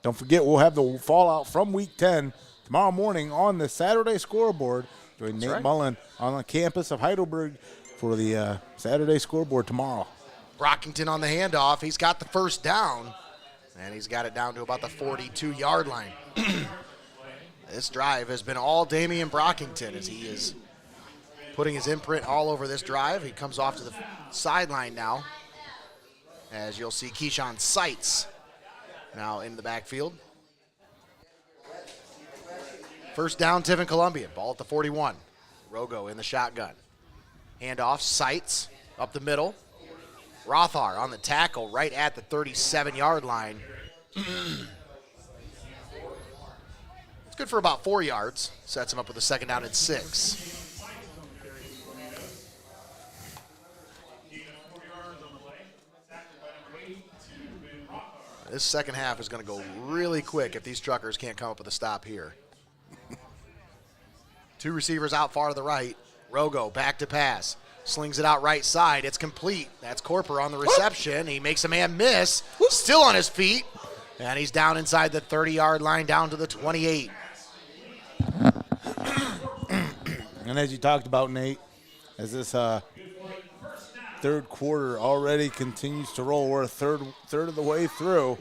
Don't forget, we'll have the fallout from Week 10 tomorrow morning on the Saturday scoreboard. Join Nate Mullen on the campus of Heidelberg for the Saturday scoreboard tomorrow. Brockington on the handoff. He's got the first down, and he's got it down to about the 42-yard line. This drive has been all Damian Brockington as he is putting his imprint all over this drive. He comes off to the sideline now, as you'll see Keyshawn Seitz now in the backfield. First down, Tiffin Columbian. Ball at the 41. Rogo in the shotgun. Handoff, Seitz up the middle. Rothar on the tackle right at the 37-yard line. It's good for about 4 yards. Sets him up with a second down and 6. This second half is going to go really quick if these truckers can't come up with a stop here. 2 receivers out far to the right. Rogo back to pass. Slings it out right side. It's complete. That's Corper on the reception. He makes a man miss. Still on his feet. And he's down inside the 30-yard line, down to the 28. And as you talked about, Nate, as this third quarter already continues to roll, we're a third of the way through.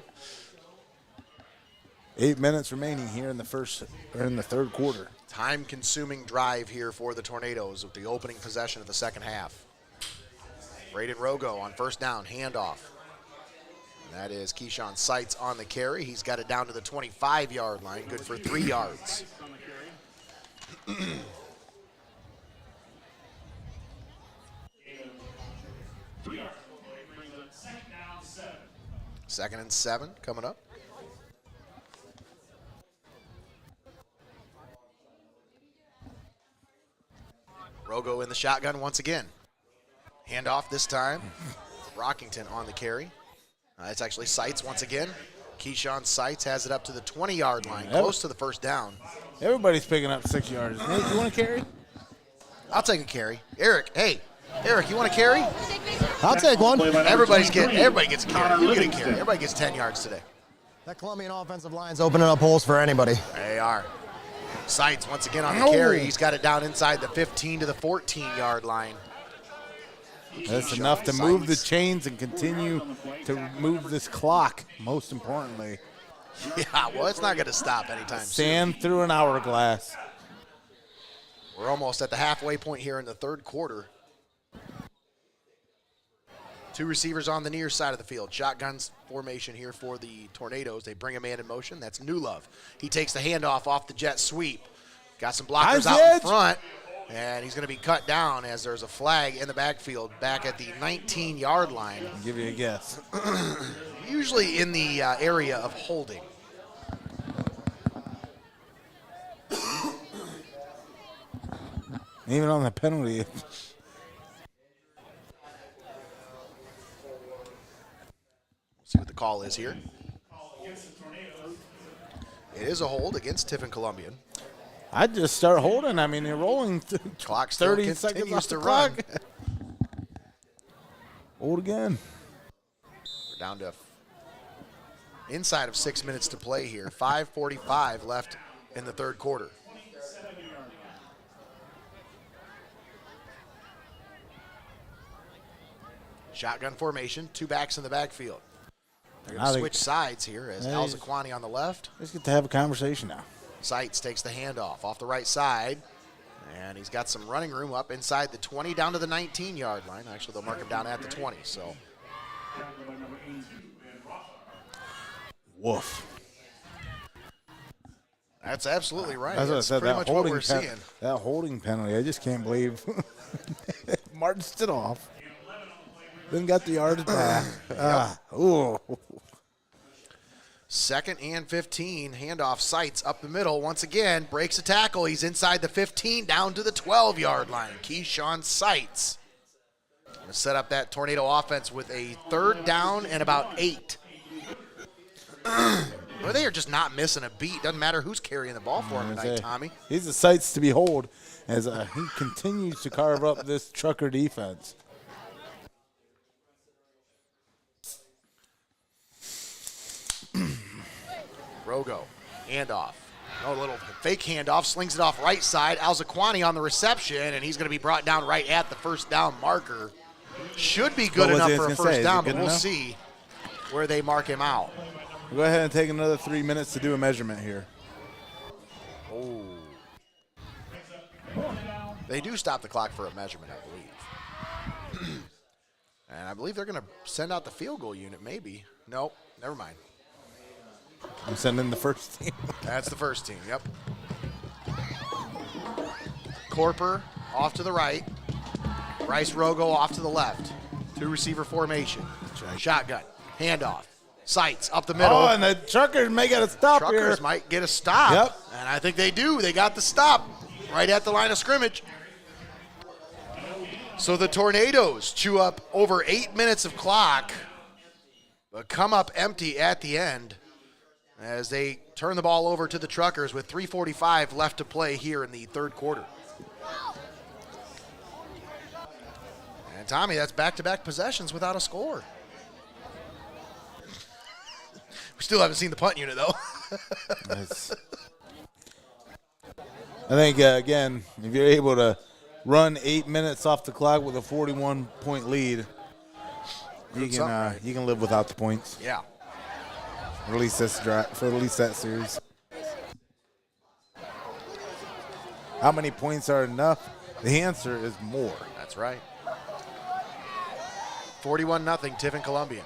8 minutes remaining here in the third quarter. Time-consuming drive here for the Tornadoes with the opening possession of the second half. Braden Rogo on first down, handoff. And that is Keyshawn Seitz on the carry. He's got it down to the 25-yard line, good for 3 yards. Second and 7 coming up. Rogo in the shotgun once again. Handoff this time. Brockington on the carry. It's actually Seitz once again. Keyshawn Seitz has it up to the 20-yard line, close to the first down. Everybody's picking up 6 yards. Nate, you want to carry? I'll take a carry. Eric, hey. Eric, you want to carry? I'll take one. Everybody gets a carry. You get a carry. Everybody gets 10 yards today. That Colombian offensive line's opening up holes for anybody. They are. Seitz once again on the carry. He's got it down inside the 15 to the 14-yard line. That's enough to move the chains and continue to move this clock, most importantly. Yeah, well, it's not going to stop anytime soon. Sand through an hourglass. We're almost at the halfway point here in the third quarter. 2 receivers on the near side of the field. Shotguns formation here for the Tornadoes. They bring a man in motion. That's Newlove. He takes the handoff off the jet sweep. Got some blockers out in front. And he's going to be cut down as there's a flag in the backfield back at the 19-yard line. I'll give you a guess. Usually in the area of holding. Even on the penalty. See what the call is here. It is a hold against Tiffin Columbian. I'd just start holding. I mean, they're rolling. Clock still 30 seconds continues off to the run. clock. Hold again. We're down to inside of 6 minutes to play here. 5:45 left in the third quarter. Shotgun formation, 2 backs in the backfield. They're going to switch sides here as Al-Zaquani on the left. Let's get to have a conversation now. Seitz takes the handoff off the right side, and he's got some running room up inside the 20 down to the 19-yard line. Actually, they'll mark him down at the 20, so. Woof. That's absolutely right. That's what I said. Pretty much what we're seeing. That holding penalty, I just can't believe. Marched it off. Then got the yardage back. Ooh. Second and 15, handoff Seitz up the middle. Once again, breaks a tackle. He's inside the 15, down to the 12-yard line. Keyshawn Seitz going to set up that Tornado offense with a third down and about 8. Well, they are just not missing a beat. Doesn't matter who's carrying the ball for him tonight, Tommy. He's the sights to behold as he continues to carve up this Trucker defense. Rogo, handoff. No, little fake handoff, slings it off right side. Alzaquani on the reception, and he's going to be brought down right at the first down marker. Should be good enough for a first down, but we'll see where they mark him out. We'll go ahead and take another 3 minutes to do a measurement here. Oh. They do stop the clock for a measurement, I believe. And I believe they're going to send out the field goal unit, maybe. Nope, never mind. I'm sending the first team. That's the first team, yep. Corper off to the right. Bryce Rogo off to the left. 2 receiver formation. Shotgun, handoff. Sights up the middle. Oh, and the Truckers may get a stop here. Truckers might get a stop. Yep. And I think they do. They got the stop right at the line of scrimmage. So the Tornadoes chew up over 8 minutes of clock, but come up empty at the end as they turn the ball over to the Truckers with 3:45 left to play here in the third quarter. And Tommy, that's back-to-back possessions without a score. We still haven't seen the punt unit, though. I think, again, if you're able to run 8 minutes off the clock with a 41-point lead, you can live without the points. Yeah. For at least that series. How many points are enough? The answer is more. That's right. 41-0, Tiffin Columbian.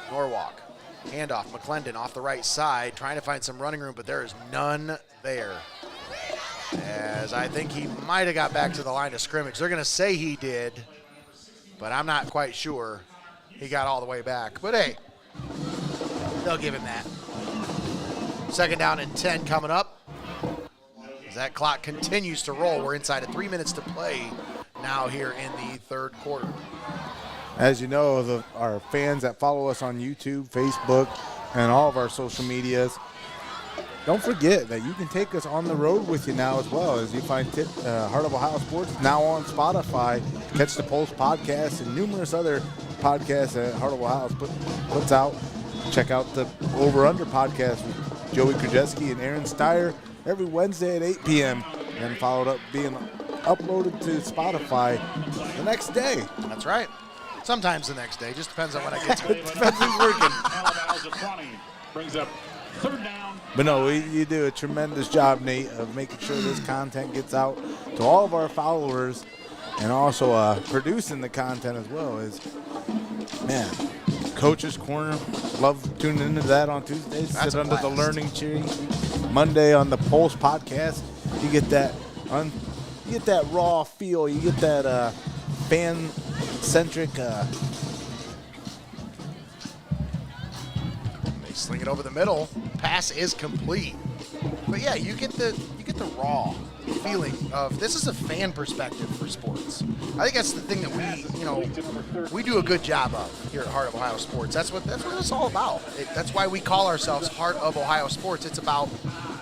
Norwalk. Handoff, McClendon off the right side, trying to find some running room, but there is none there. As I think he might have got back to the line of scrimmage. They're going to say he did, but I'm not quite sure he got all the way back. But hey, they'll give him that. Second down and 10 coming up. As that clock continues to roll, we're inside of 3 minutes to play now here in the third quarter. As you know, our fans that follow us on YouTube, Facebook, and all of our social medias, don't forget that you can take us on the road with you now as well, as you find Heart of Ohio Sports now on Spotify. Catch the Pulse podcast and numerous other podcasts that Heart of Ohio puts out. Check out the Over Under podcast with Joey Krajewski and Aaron Steyer every Wednesday at 8 p.m. and followed up being uploaded to Spotify the next day. That's right. Sometimes the next day. Just depends on when I get to it. Depends who's working. Brings up third down. But no, you do a tremendous job, Nate, of making sure this content gets out to all of our followers and also producing the content as well. Man, Coach's Corner, love tuning into that on Tuesdays. That's Sit a under the blast. learning tree. Monday on the Pulse podcast, you get that raw feel. You get that fan-centric. They sling it over the middle. Pass is complete. But yeah, you get the raw feeling of this is a fan perspective for sports. I think that's the thing that we do a good job of here at Heart of Ohio Sports. That's what it's all about. That's why we call ourselves Heart of Ohio Sports. It's about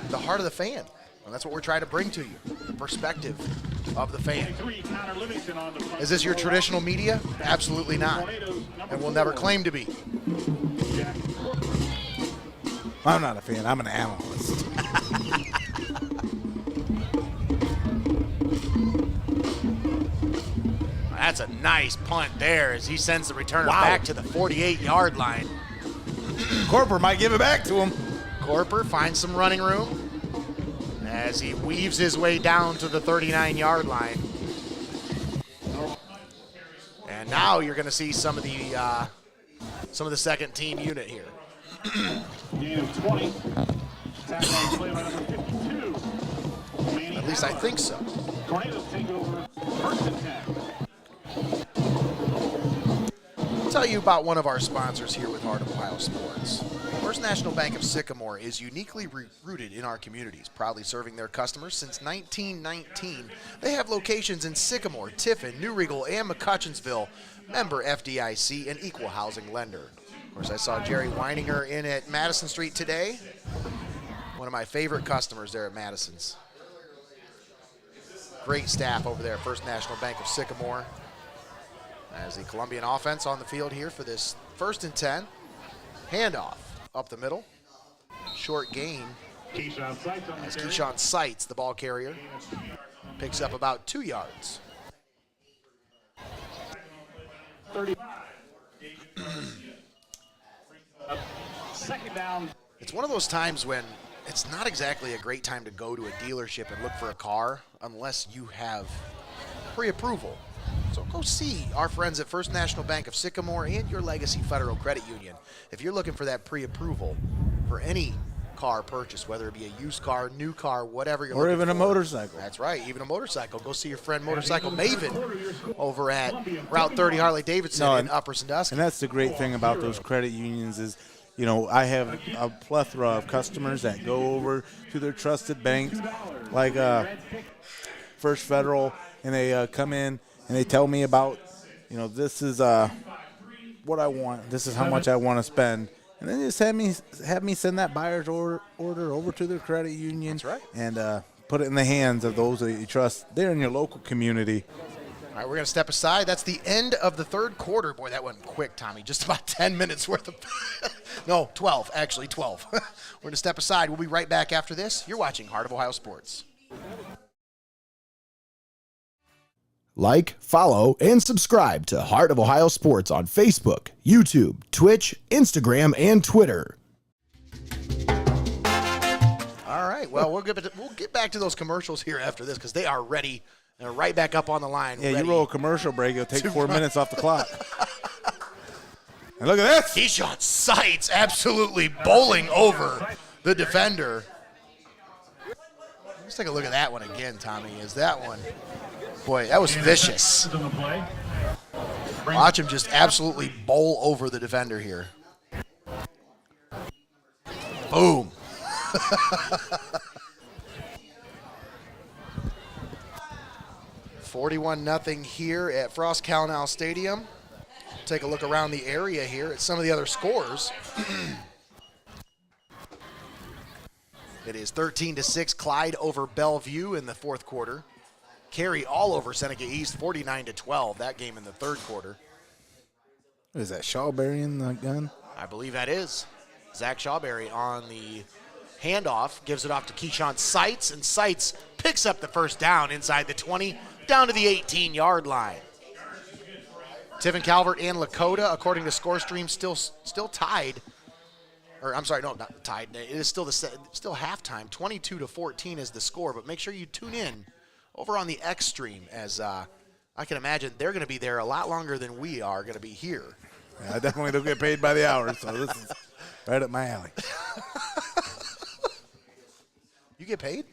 the heart of the fan. And that's what we're trying to bring to you, the perspective of the fan. Is this your traditional media? Absolutely not. And we'll never claim to be. I'm not a fan. I'm an analyst. That's a nice punt there as he sends the returner back to the 48-yard line. Corper might give it back to him. Corper finds some running room as he weaves his way down to the 39-yard line. And now you're going to see some of the second team unit here. Gain of 20. Tackle play by number 52. At least I think so. Tornadoes take over first and 10. I'll tell you about one of our sponsors here with Heart of Ohio Sports. First National Bank of Sycamore is uniquely rooted in our communities, proudly serving their customers since 1919. They have locations in Sycamore, Tiffin, New Regal, and McCutcheonsville. Member FDIC, an equal housing lender. Of course, I saw Jerry Weininger in at Madison Street today. One of my favorite customers there at Madison's. Great staff over there at First National Bank of Sycamore. As the Colombian offense on the field here for this 1st and 10. Handoff up the middle. Short gain. As Keyshawn Seitz, the ball carrier, picks up about 2 yards. 30. Second down. It's one of those times when it's not exactly a great time to go to a dealership and look for a car unless you have pre-approval. So go see our friends at First National Bank of Sycamore and your Legacy Federal Credit Union. If you're looking for that pre-approval for any car purchase, whether it be a used car, new car, whatever you're looking for. Or even a motorcycle. That's right, even a motorcycle. Go see your friend Motorcycle Maven over at Route 30 Harley-Davidson in Upper Sandusky. And that's the great thing about those credit unions is, you know, I have a plethora of customers that go over to their trusted banks like First Federal, and they come in and they tell me about, you know, this is what I want. This is how much I want to spend. And then just have me send that buyer's order over to their credit union. That's right. And put it in the hands of those that you trust there in your local community. All right, we're going to step aside. That's the end of the 3rd quarter. Boy, that went quick, Tommy. Just about 10 minutes worth of – no, 12, actually 12. We're going to step aside. We'll be right back after this. You're watching Heart of Ohio Sports. Like, follow, and subscribe to Heart of Ohio Sports on Facebook, YouTube, Twitch, Instagram, and Twitter. All right, well, we'll get back to those commercials here after this because they are ready and right back up on the line. Yeah, you roll a commercial break, it'll take 4 minutes off the clock. And look at this. Keyshawn Seitz absolutely bowling over the defender. Let's take a look at that one again, Tommy. Is that one? Boy, that was vicious. Watch him just absolutely bowl over the defender here. Boom. $41-0 here at Frost-Kalnow Stadium. Take a look around the area here at some of the other scores. It is 13-6 Clyde over Bellevue in the 4th quarter. Carry all over Seneca East, 49-12, that game in the 3rd quarter. Is that Shawberry in the gun? I believe that is. Zach Shawberry on the handoff, gives it off to Keyshawn Seitz, and Seitz picks up the 1st down inside the 20, down to the 18-yard line. Tiffin Calvert and Lakota, according to ScoreStream, still tied. Or I'm sorry, no, not tied. It is still halftime. 22-14 is the score, but make sure you tune in over on the X stream, as I can imagine they're going to be there a lot longer than we are going to be here. Yeah, I definitely don't get paid by the hour, so this is right up my alley. You get paid?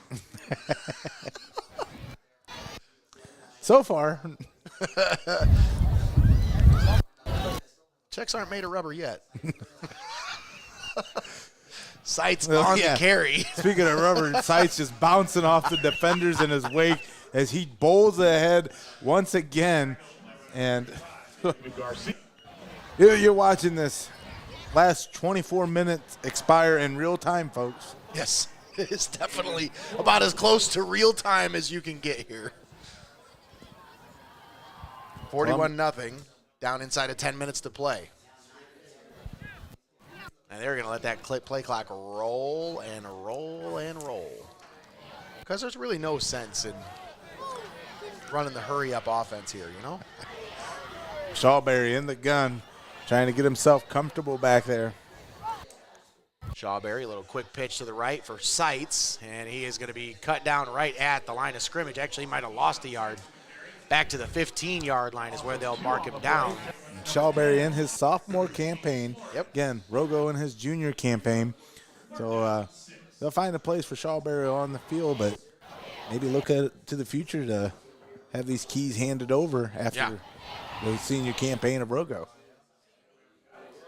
So far. Checks aren't made of rubber yet. Seitz on the carry. Speaking of rubber, Seitz just bouncing off the defenders in his wake as he bowls ahead once again. And you're watching this last 24 minutes expire in real time, folks. Yes, it's definitely about as close to real time as you can get here. 41-0, down inside of 10 minutes to play. And they're going to let that play clock roll and roll and roll. Because there's really no sense in running the hurry-up offense here, you know? Shawberry in the gun, trying to get himself comfortable back there. Shawberry, a little quick pitch to the right for Seitz, and he is going to be cut down right at the line of scrimmage. Actually, he might have lost a yard. Back to the 15-yard line is where they'll mark him down. Shawberry in his sophomore campaign. Yep. Again, Rogo in his junior campaign. So they'll find a place for Shawberry on the field, but maybe look to the future to have these keys handed over after the senior campaign of Rogo.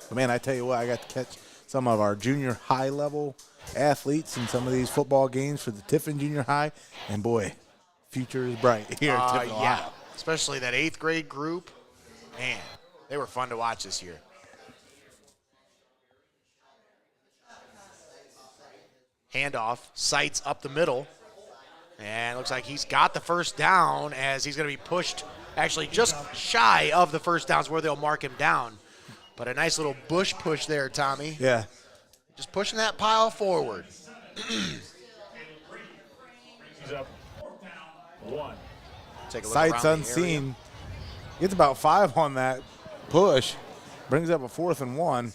But man, I tell you what, I got to catch some of our junior high level athletes in some of these football games for the Tiffin Junior High. And boy, future is bright here at Tiffin, yeah, Ohio. especially that 8th grade group. Man, they were fun to watch this year. Handoff, sights up the middle. And looks like he's got the first down as he's going to be pushed actually just shy of the first downs where they'll mark him down. But a nice little bush push there, Tommy. Yeah. Just pushing that pile forward. He's up. 1. Take a look Sights around the unseen. area. Gets about 5 on that push. Brings up a 4th and 1.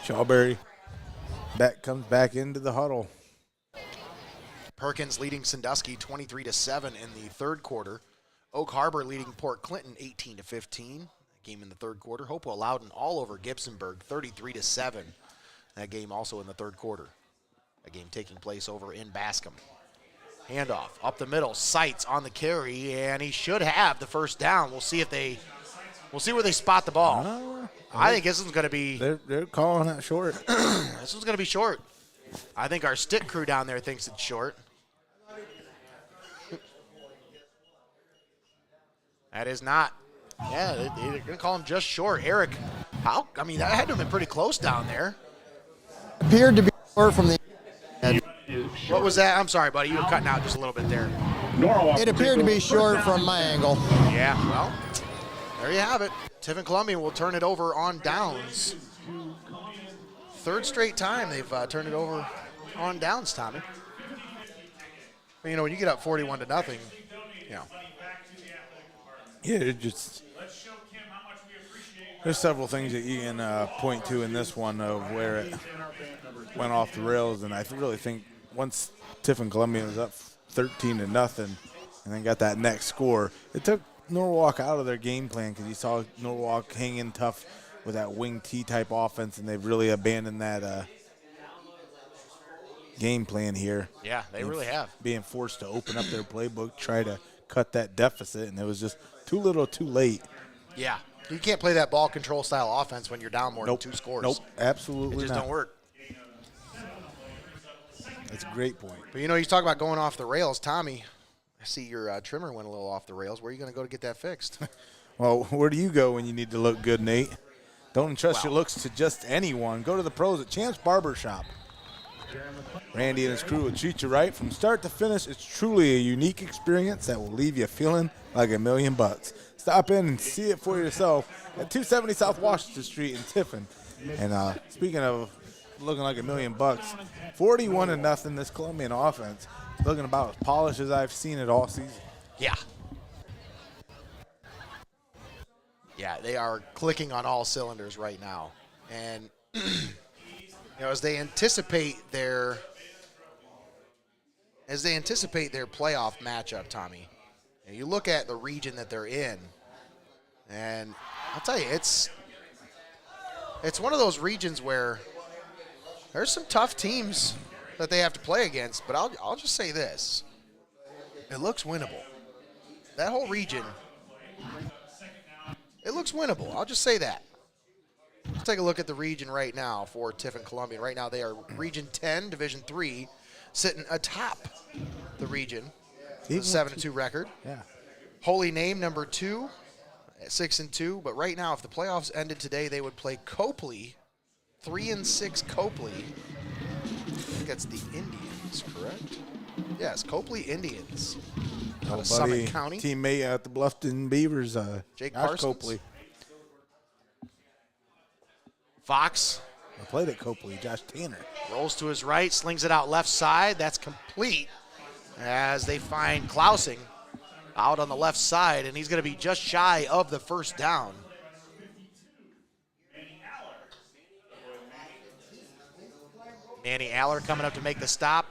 Shawberry comes back into the huddle. Perkins leading Sandusky 23-7 in the third quarter. Oak Harbor leading Port Clinton 18-15. Game in the third quarter. Hopewell Loudon all over Gibsonburg 33-7. That game also in the third quarter. A game taking place over in Bascom. Handoff up the middle. Sights on the carry, and he should have the first down. We'll see where they spot the ball. I think this one's going to be. They're calling that short. This one's going to be short. I think our stick crew down there thinks it's short. That is not. Yeah, they're going to call him just short. Eric, that had to have been pretty close down there. Appeared to be short from the. What was that? I'm sorry, buddy. You were cutting out just a little bit there. It appeared to be short from my angle. Yeah, well, there you have it. Tiffin Columbian will turn it over on downs. Third straight time they've turned it over on downs, Tommy. When you get up 41-0, Yeah, there's several things that you can point to in this one of where it went off the rails, and I really think once Tiffin Columbian was up 13-0 and then got that next score, it took Norwalk out of their game plan because you saw Norwalk hanging tough with that wing T type offense, and they've really abandoned that game plan here. Yeah, they really have. Being forced to open up their playbook, try to cut that deficit, and it was just too little too late. Yeah, you can't play that ball control style offense when you're down more than 2 scores. Nope, absolutely It just not. don't work. That's a great point. But you talk about going off the rails, Tommy. I see your trimmer went a little off the rails. Where are you going to go to get that fixed? Well, where do you go when you need to look good, Nate? Don't entrust your looks to just anyone. Go to the pros at Champ's Barber Shop. Randy and his crew will treat you right from start to finish. It's truly a unique experience that will leave you feeling like $1 million. Stop in and see it for yourself at 270 South Washington Street in Tiffin. And speaking of looking like $1 million, 41-0 this Colombian offense, looking about as polished as I've seen it all season. Yeah. Yeah, they are clicking on all cylinders right now. And, as they anticipate their playoff matchup, Tommy, you look at the region that they're in, and I'll tell you, it's one of those regions where there's some tough teams that they have to play against, but I'll just say this. It looks winnable. That whole region, it looks winnable. I'll just say that. Let's take a look at the region right now for Tiffin Columbian. Right now they are Region 10, Division 3, sitting atop the region with a 7-2 record. Yeah. Holy Name, number 2, at 6-2. But right now, if the playoffs ended today, they would play Copley, 3-6 Copley. I think that's the Indians, correct? Yes, Copley Indians. Out of Summit County. Teammate at the Bluffton Beavers, Jake Josh Parsons. Copley. Fox. I played at Copley, Josh Tanner. Rolls to his right, slings it out left side. That's complete as they find Klausing out on the left side, and he's going to be just shy of the first down. Manny Aller coming up to make the stop.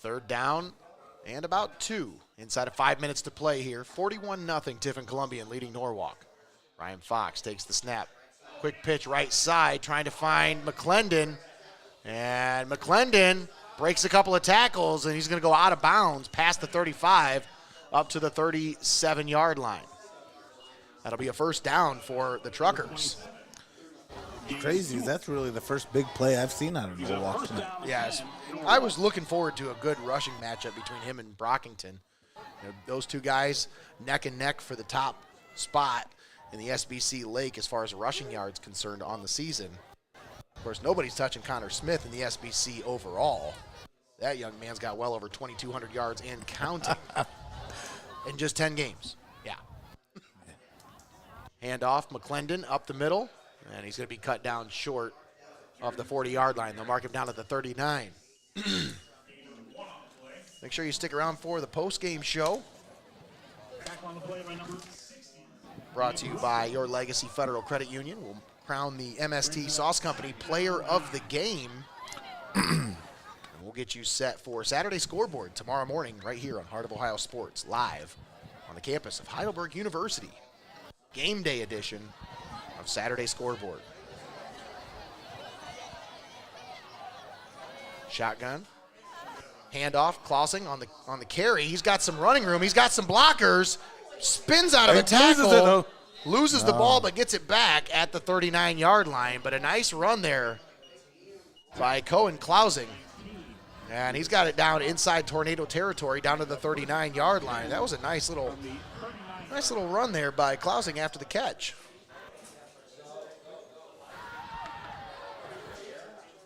Third down and about 2 inside of 5 minutes to play here. 41-0 Tiffin Columbian leading Norwalk. Ryan Fox takes the snap. Quick pitch right side, trying to find McClendon. And McClendon breaks a couple of tackles, and he's going to go out of bounds past the 35 up to the 37-yard line. That'll be a first down for the Truckers. Crazy. That's really the first big play I've seen out of Norwalk tonight. Yes. I was looking forward to a good rushing matchup between him and Brockington. Those two guys neck and neck for the top spot in the SBC Lake as far as rushing yards concerned on the season. Of course, nobody's touching Connor Smith in the SBC overall. That young man's got well over 2,200 yards and counting in just 10 games. Yeah. Handoff, McClendon up the middle, and he's going to be cut down short of the 40-yard line. They'll mark him down at the 39. Make sure you stick around for the post-game show. Brought to you by Your Legacy Federal Credit Union. We'll crown the MST Sauce Company Player of the Game. And we'll get you set for Saturday Scoreboard tomorrow morning right here on Heart of Ohio Sports, live on the campus of Heidelberg University. Game day edition of Saturday Scoreboard. Shotgun. Handoff, Clausing on the carry. He's got some running room. He's got some blockers. Spins out of a tackle. Loses the ball, but gets it back at the 39-yard line. But a nice run there by Cohen Clausing. And he's got it down inside Tornado territory, down to the 39-yard line. That was a nice little run there by Clausing after the catch.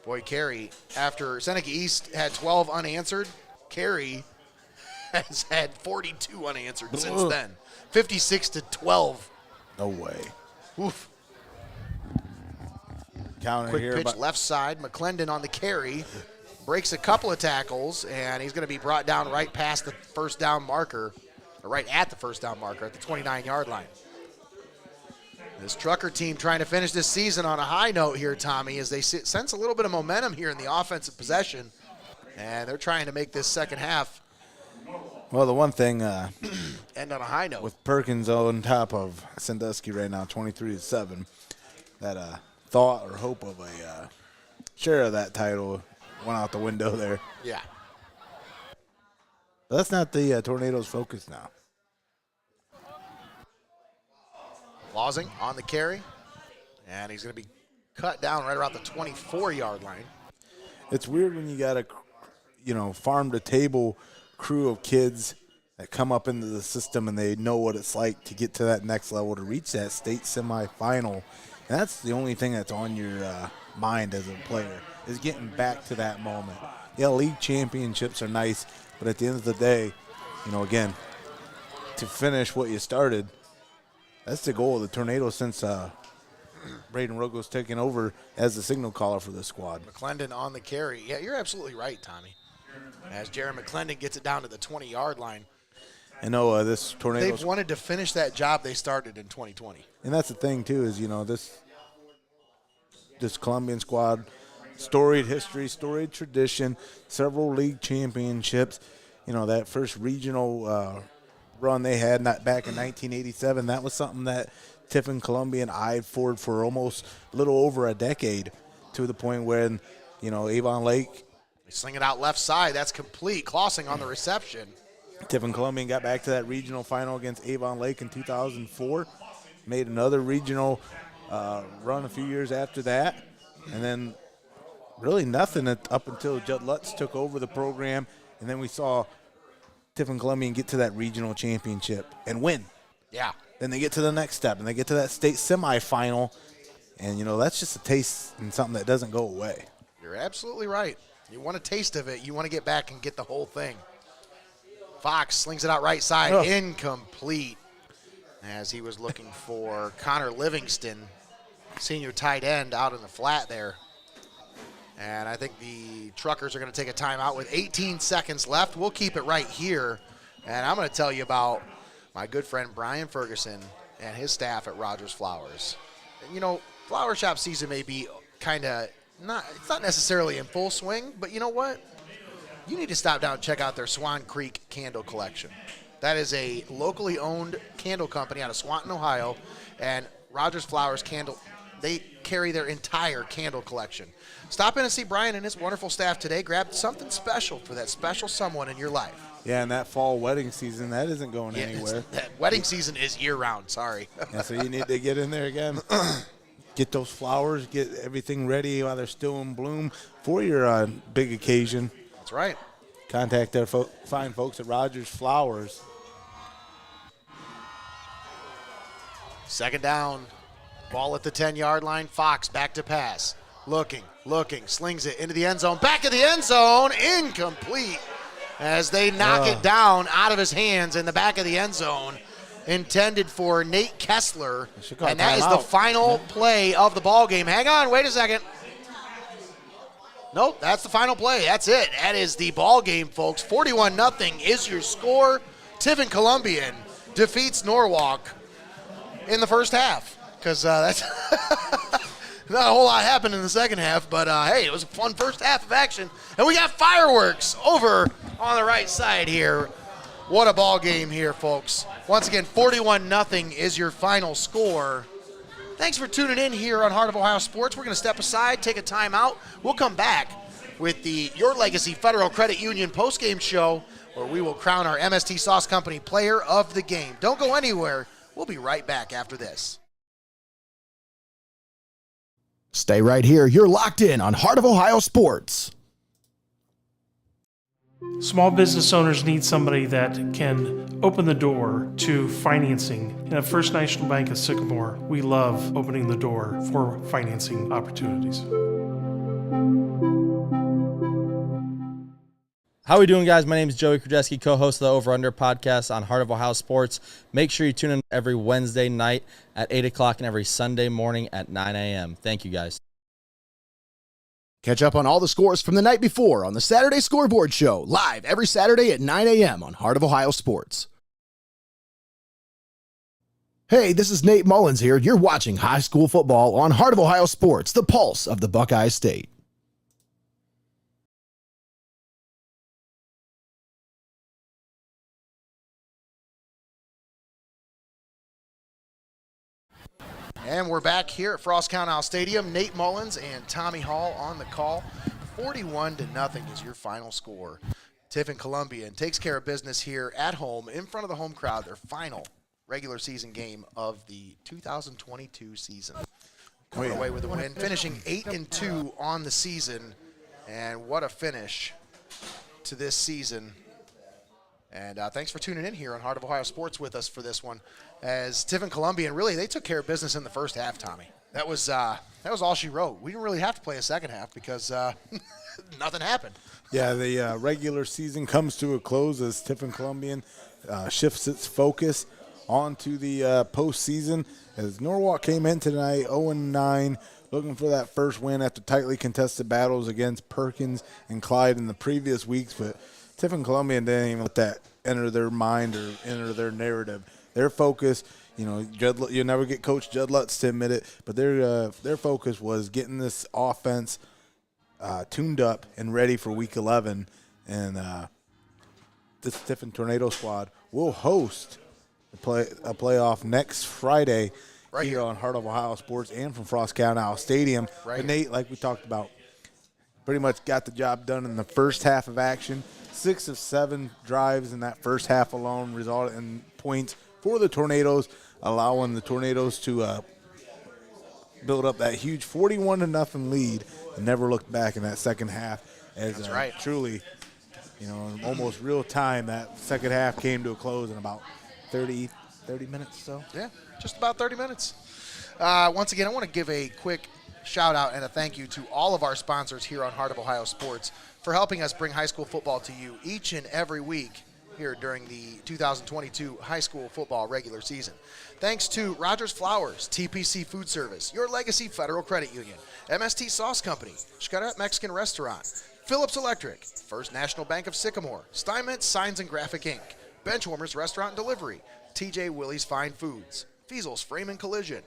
Boy, Carey, after Seneca East had 12 unanswered, Carey has had 42 unanswered since then. 56-12. No way. Oof. Counter Quick here, pitch left side. McClendon on the carry. Breaks a couple of tackles, and he's going to be brought down right past the first down marker, or right at the first down marker at the 29-yard line. This Trucker team trying to finish this season on a high note here, Tommy, as they sense a little bit of momentum here in the offensive possession, and they're trying to make this second half well, the one thing end on a high note. With Perkins on top of Sandusky right now, 23-7, that thought or hope of a share of that title went out the window there. Yeah. But that's not the Tornadoes' focus now. Clausing on the carry, and he's going to be cut down right around the 24-yard line. It's weird when you got a, farm-to-table crew of kids that come up into the system and they know what it's like to get to that next level, to reach that state semifinal. And that's the only thing that's on your mind as a player, is getting back to that moment. Yeah, league championships are nice, but at the end of the day, again, to finish what you started, that's the goal of the Tornadoes since Braden Rogo's taken over as the signal caller for the squad. McClendon on the carry. Yeah, you're absolutely right, Tommy. As Jaron McClendon gets it down to the 20-yard line. I know this Tornadoes. They've wanted to finish that job they started in 2020. And that's the thing, too, is, this Colombian squad, storied history, storied tradition, several league championships. That first regional run they had back in 1987, that was something that Tiffin Columbian eyed for almost a little over a decade, to the point when, Avon Lake. They sling it out left side. That's complete. Clausing on the reception. Tiffin Columbian got back to that regional final against Avon Lake in 2004. Made another regional run a few years after that. And then really nothing up until Judd Lutz took over the program. And then we saw Tiffin Columbian get to that regional championship and win. Yeah. Then they get to the next step, and they get to that state semifinal. And, that's just a taste and something that doesn't go away. You're absolutely right. You want a taste of it. You want to get back and get the whole thing. Fox slings it out right side. Incomplete, as he was looking for Connor Livingston, senior tight end, out in the flat there. And I think the Truckers are going to take a timeout with 18 seconds left. We'll keep it right here. And I'm going to tell you about my good friend Brian Ferguson and his staff at Rodgers Flowers. Flower shop season may be it's not necessarily in full swing, but you know what? You need to stop down and check out their Swan Creek candle collection. That is a locally owned candle company out of Swanton, Ohio, and Rodgers Flowers candle they carry their entire candle collection. Stop in and see Brian and his wonderful staff today. Grab something special for that special someone in your life. Yeah, and that fall wedding season, that isn't going anywhere. That wedding season is year-round, sorry. Yeah, so you need to get in there again. Get those flowers, get everything ready while they're still in bloom for your big occasion. That's right. Contact their fine folks at Rodgers Flowers. Second down, ball at the 10-yard line. Fox back to pass. Looking, slings it into the end zone. Back of the end zone, incomplete. As they knock it down out of his hands in the back of the end zone. Intended for Nate Kessler. And that is the final play of the ball game. Hang on, wait a second. Nope, that's the final play. That's it. That is the ball game, folks. 41-0 is your score. Tiffin Columbian defeats Norwalk in the first half. Because that's not a whole lot happened in the second half. But, hey, it was a fun first half of action. And we got fireworks over on the right side here. What a ball game here, folks. Once again, 41-0 is your final score. Thanks for tuning in here on Heart of Ohio Sports. We're going to step aside, take a timeout. We'll come back with the Your Legacy Federal Credit Union postgame show where we will crown our MST Sauce Company player of the game. Don't go anywhere. We'll be right back after this. Stay right here. You're locked in on Heart of Ohio Sports. Small business owners need somebody that can open the door to financing. And at First National Bank of Sycamore, we love opening the door for financing opportunities. How are we doing, guys? My name is Joey Krajewski, co-host of the Over Under podcast on Heart of Ohio Sports. Make sure you tune in every Wednesday night at 8 o'clock and every Sunday morning at 9 a.m. Thank you, guys. Catch up on all the scores from the night before on the Saturday Scoreboard Show, live every Saturday at 9 a.m. on Heart of Ohio Sports. Hey, this is Nate Mullins here. You're watching high school football on Heart of Ohio Sports, the pulse of the Buckeye State. And we're back here at Frost-Kalnow Stadium. Nate Mullins and Tommy Hall on the call. 41-0 is your final score. Tiffin Columbian takes care of business here at home in front of the home crowd, their final regular season game of the 2022 season. Coming away with a win, finishing 8-2 on the season. And what a finish to this season. And thanks for tuning in here on Heart of Ohio Sports with us for this one. As Tiffin Columbian, really, they took care of business in the first half, Tommy. That was all she wrote. We didn't really have to play a second half because nothing happened. Yeah, the regular season comes to a close as Tiffin Columbian shifts its focus onto the postseason. As Norwalk came in tonight 0-9, looking for that first win after tightly contested battles against Perkins and Clyde in the previous weeks. But Tiffin Columbian didn't even let that enter their mind or enter their narrative. Their focus, you'll never get Coach Judd Lutz to admit it, but their focus was getting this offense tuned up and ready for Week 11. And this Tiffin Tornado squad will host a playoff next Friday here on Heart of Ohio Sports and from Frost-Kalnow Stadium. Right. But Nate, like we talked about, pretty much got the job done in the first half of action. 6 of 7 drives in that first half alone resulted in points for the Tornadoes, allowing the Tornadoes to build up that huge 41-0 lead and never looked back in that second half. As That's right. Truly, in almost real time, that second half came to a close in about 30 minutes or so. Yeah, just about 30 minutes. Once again, I want to give a quick shout out and a thank you to all of our sponsors here on Heart of Ohio Sports for helping us bring high school football to you each and every week here during the 2022 high school football regular season. Thanks to Rodgers Flowers, TPC Food Service, Your Legacy Federal Credit Union, MST Sauce Company, Xcaret Mexican Restaurant, Phillips Electric, First National Bank of Sycamore, Steinmetz Signs and Graphic Inc., Benchwarmers Restaurant and Delivery, TJ Willie's Fine Foods, Feasel's Frame and Collision,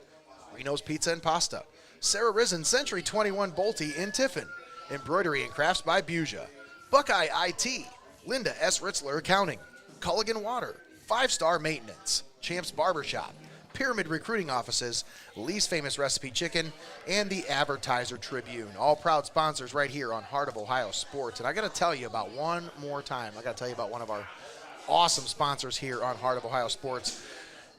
Reino's Pizza and Pasta, Sara Reisen Century 21 Bolte in Tiffin, Embroidery and Crafts by Busia, Buckeye IT, Linda S. Ritzler Accounting, Culligan Water, 5 Star Maintenance, Champs Barbershop, Pyramid Recruiting Offices, Lee's Famous Recipe Chicken, and the Advertiser Tribune. All proud sponsors right here on Heart of Ohio Sports. And I got to tell you about one more time, I got to tell you about one of our awesome sponsors here on Heart of Ohio Sports.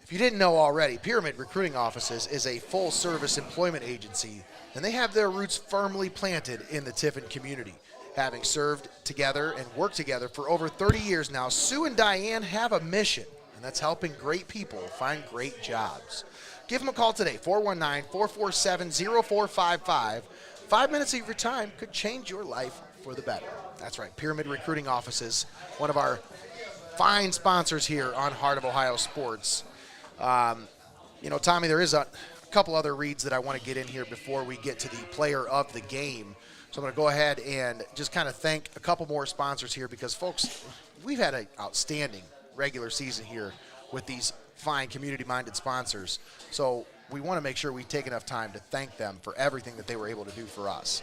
If you didn't know already, Pyramid Recruiting Offices is a full-service employment agency, and they have their roots firmly planted in the Tiffin community. Having served together and worked together for over 30 years now, Sue and Diane have a mission, and that's helping great people find great jobs. Give them a call today, 419-447-0455. 5 minutes of your time could change your life for the better. That's right, Pyramid Recruiting Offices, one of our fine sponsors here on Heart of Ohio Sports. Tommy, there is a couple other reads that I want to get in here before we get to the player of the game. So I'm going to go ahead and just kind of thank a couple more sponsors here because, folks, we've had an outstanding regular season here with these fine community-minded sponsors. So we want to make sure we take enough time to thank them for everything that they were able to do for us.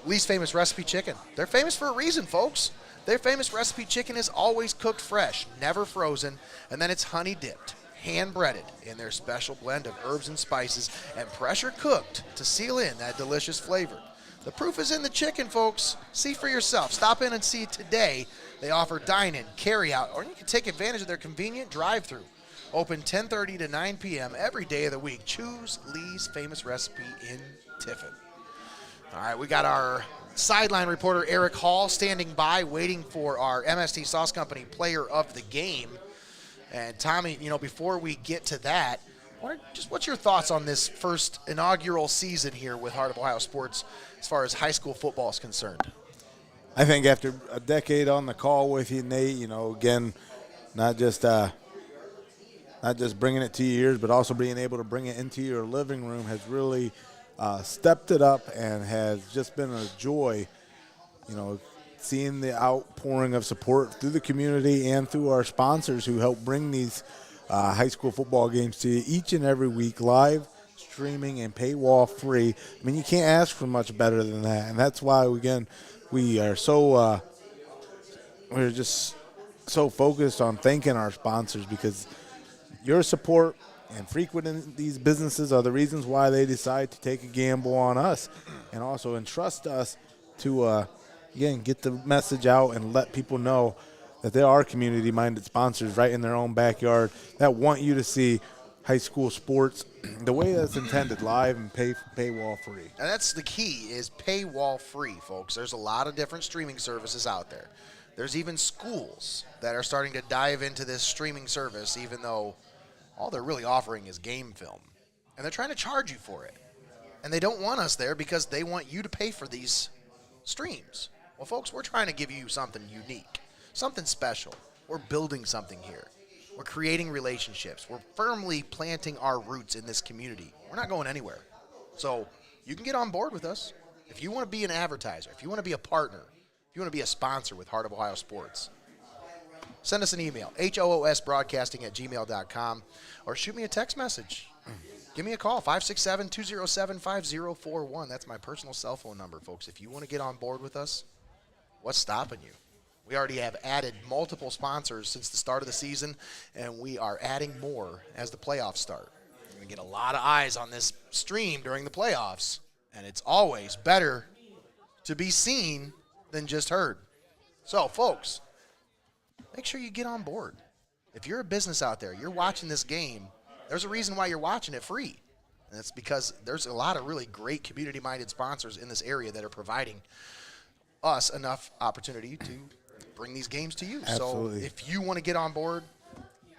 Lee's Famous Recipe Chicken. They're famous for a reason, folks. Their famous recipe chicken is always cooked fresh, never frozen, and then it's honey-dipped, hand-breaded in their special blend of herbs and spices and pressure-cooked to seal in that delicious flavor. The proof is in the chicken, folks. See for yourself. Stop in and see today. They offer dine-in, carry-out, or you can take advantage of their convenient drive-thru. Open 10:30 to 9 p.m. every day of the week. Choose Lee's Famous Recipe in Tiffin. All right, we got our sideline reporter Eric Hall standing by, waiting for our MST Sauce Company player of the game. And Tommy, before we get to that, what's your thoughts on this first inaugural season here with Heart of Ohio Sports as far as high school football is concerned? I think after a decade on the call with you, Nate, again, not just bringing it to your ears, but also being able to bring it into your living room has really stepped it up and has just been a joy, seeing the outpouring of support through the community and through our sponsors who help bring these high school football games to you each and every week, live, streaming, and paywall free. I mean, you can't ask for much better than that, and that's why, again, we are we're just so focused on thanking our sponsors because your support and frequenting these businesses are the reasons why they decide to take a gamble on us and also entrust us to, again, get the message out and let people know that there are community-minded sponsors right in their own backyard that want you to see high school sports the way that's intended, live and paywall free. And that's the key, is paywall free, folks. There's a lot of different streaming services out there. There's even schools that are starting to dive into this streaming service, even though all they're really offering is game film. And they're trying to charge you for it. And they don't want us there because they want you to pay for these streams. Well, folks, we're trying to give you something unique, something special. We're building something here. We're creating relationships. We're firmly planting our roots in this community. We're not going anywhere. So you can get on board with us. If you want to be an advertiser, if you want to be a partner, if you want to be a sponsor with Heart of Ohio Sports, send us an email, hoosbroadcasting@gmail.com, or shoot me a text message. Give me a call, 567-207-5041. That's my personal cell phone number, folks. If you want to get on board with us, what's stopping you? We already have added multiple sponsors since the start of the season, and we are adding more as the playoffs start. We're going to get a lot of eyes on this stream during the playoffs, and it's always better to be seen than just heard. So, folks, make sure you get on board. If you're a business out there, you're watching this game, there's a reason why you're watching it free. And that's because there's a lot of really great community-minded sponsors in this area that are providing us enough opportunity to bring these games to you. Absolutely. So if you want to get on board,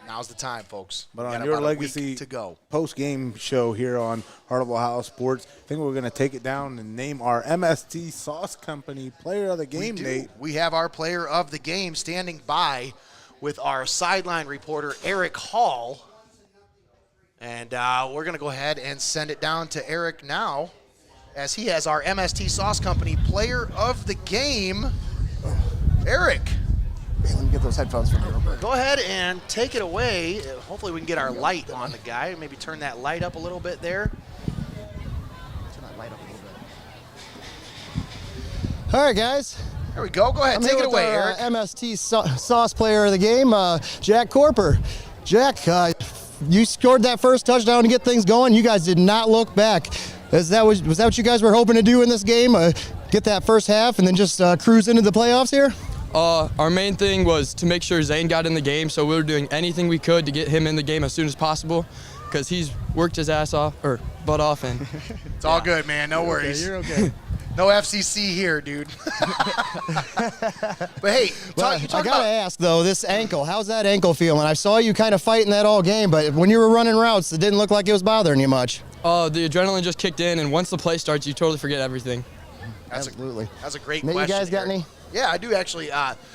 now's the time, folks. But on your legacy to go post-game show here on Heart of Ohio Sports, I think we're going to take it down and name our MST Sauce Company player of the game, Nate. We have our player of the game standing by with our sideline reporter, Eric Hall. And we're going to go ahead and send it down to Eric now, as he has our MST Sauce Company player of the game, Eric. Hey, let me get those headphones from you real quick. Go ahead and take it away. Hopefully we can get our light on the guy. Maybe turn that light up a little bit there. Turn that light up a little bit. All right, guys. There we go. Go ahead. I'm Take here it with away, our, Eric. MST Sauce player of the game, Jack Corper. Jack, you scored that first touchdown to get things going. You guys did not look back. Was that what you guys were hoping to do in this game? Get that first half and then just cruise into the playoffs here? Our main thing was to make sure Zane got in the game, so we were doing anything we could to get him in the game as soon as possible, because he's worked his ass off, or butt off, and it's all good, man. No worries. You're okay. No FCC here, dude. But hey, I gotta ask though, this ankle. How's that ankle feeling? I saw you kind of fighting that all game, but when you were running routes, it didn't look like it was bothering you much. The adrenaline just kicked in, and once the play starts, you totally forget everything. Absolutely. That's a great Nate, question. You guys got any? Yeah, I do actually.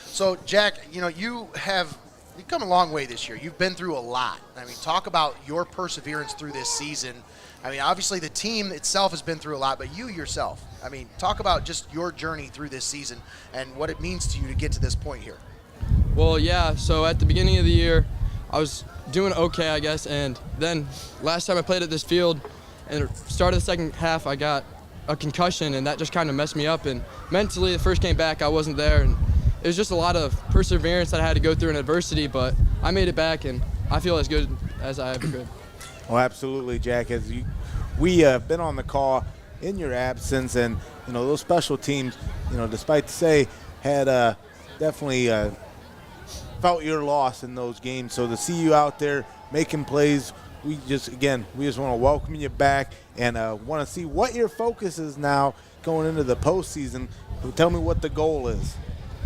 So Jack, you've come a long way this year. You've been through a lot. I mean, talk about your perseverance through this season. I mean, obviously the team itself has been through a lot, but you yourself, I mean, talk about just your journey through this season and what it means to you to get to this point here. Well, yeah, so at the beginning of the year, I was doing okay, I guess, and then last time I played at this field, and at the start of the second half, I got a concussion, and that just kind of messed me up, and mentally, the first game back, I wasn't there, and it was just a lot of perseverance that I had to go through in adversity, but I made it back, and I feel as good as I ever could. Well, absolutely, Jack. We have been on the call in your absence, and those special teams, despite to say, had definitely felt your loss in those games. So to see you out there making plays, we just want to welcome you back and want to see what your focus is now going into the postseason. So tell me what the goal is.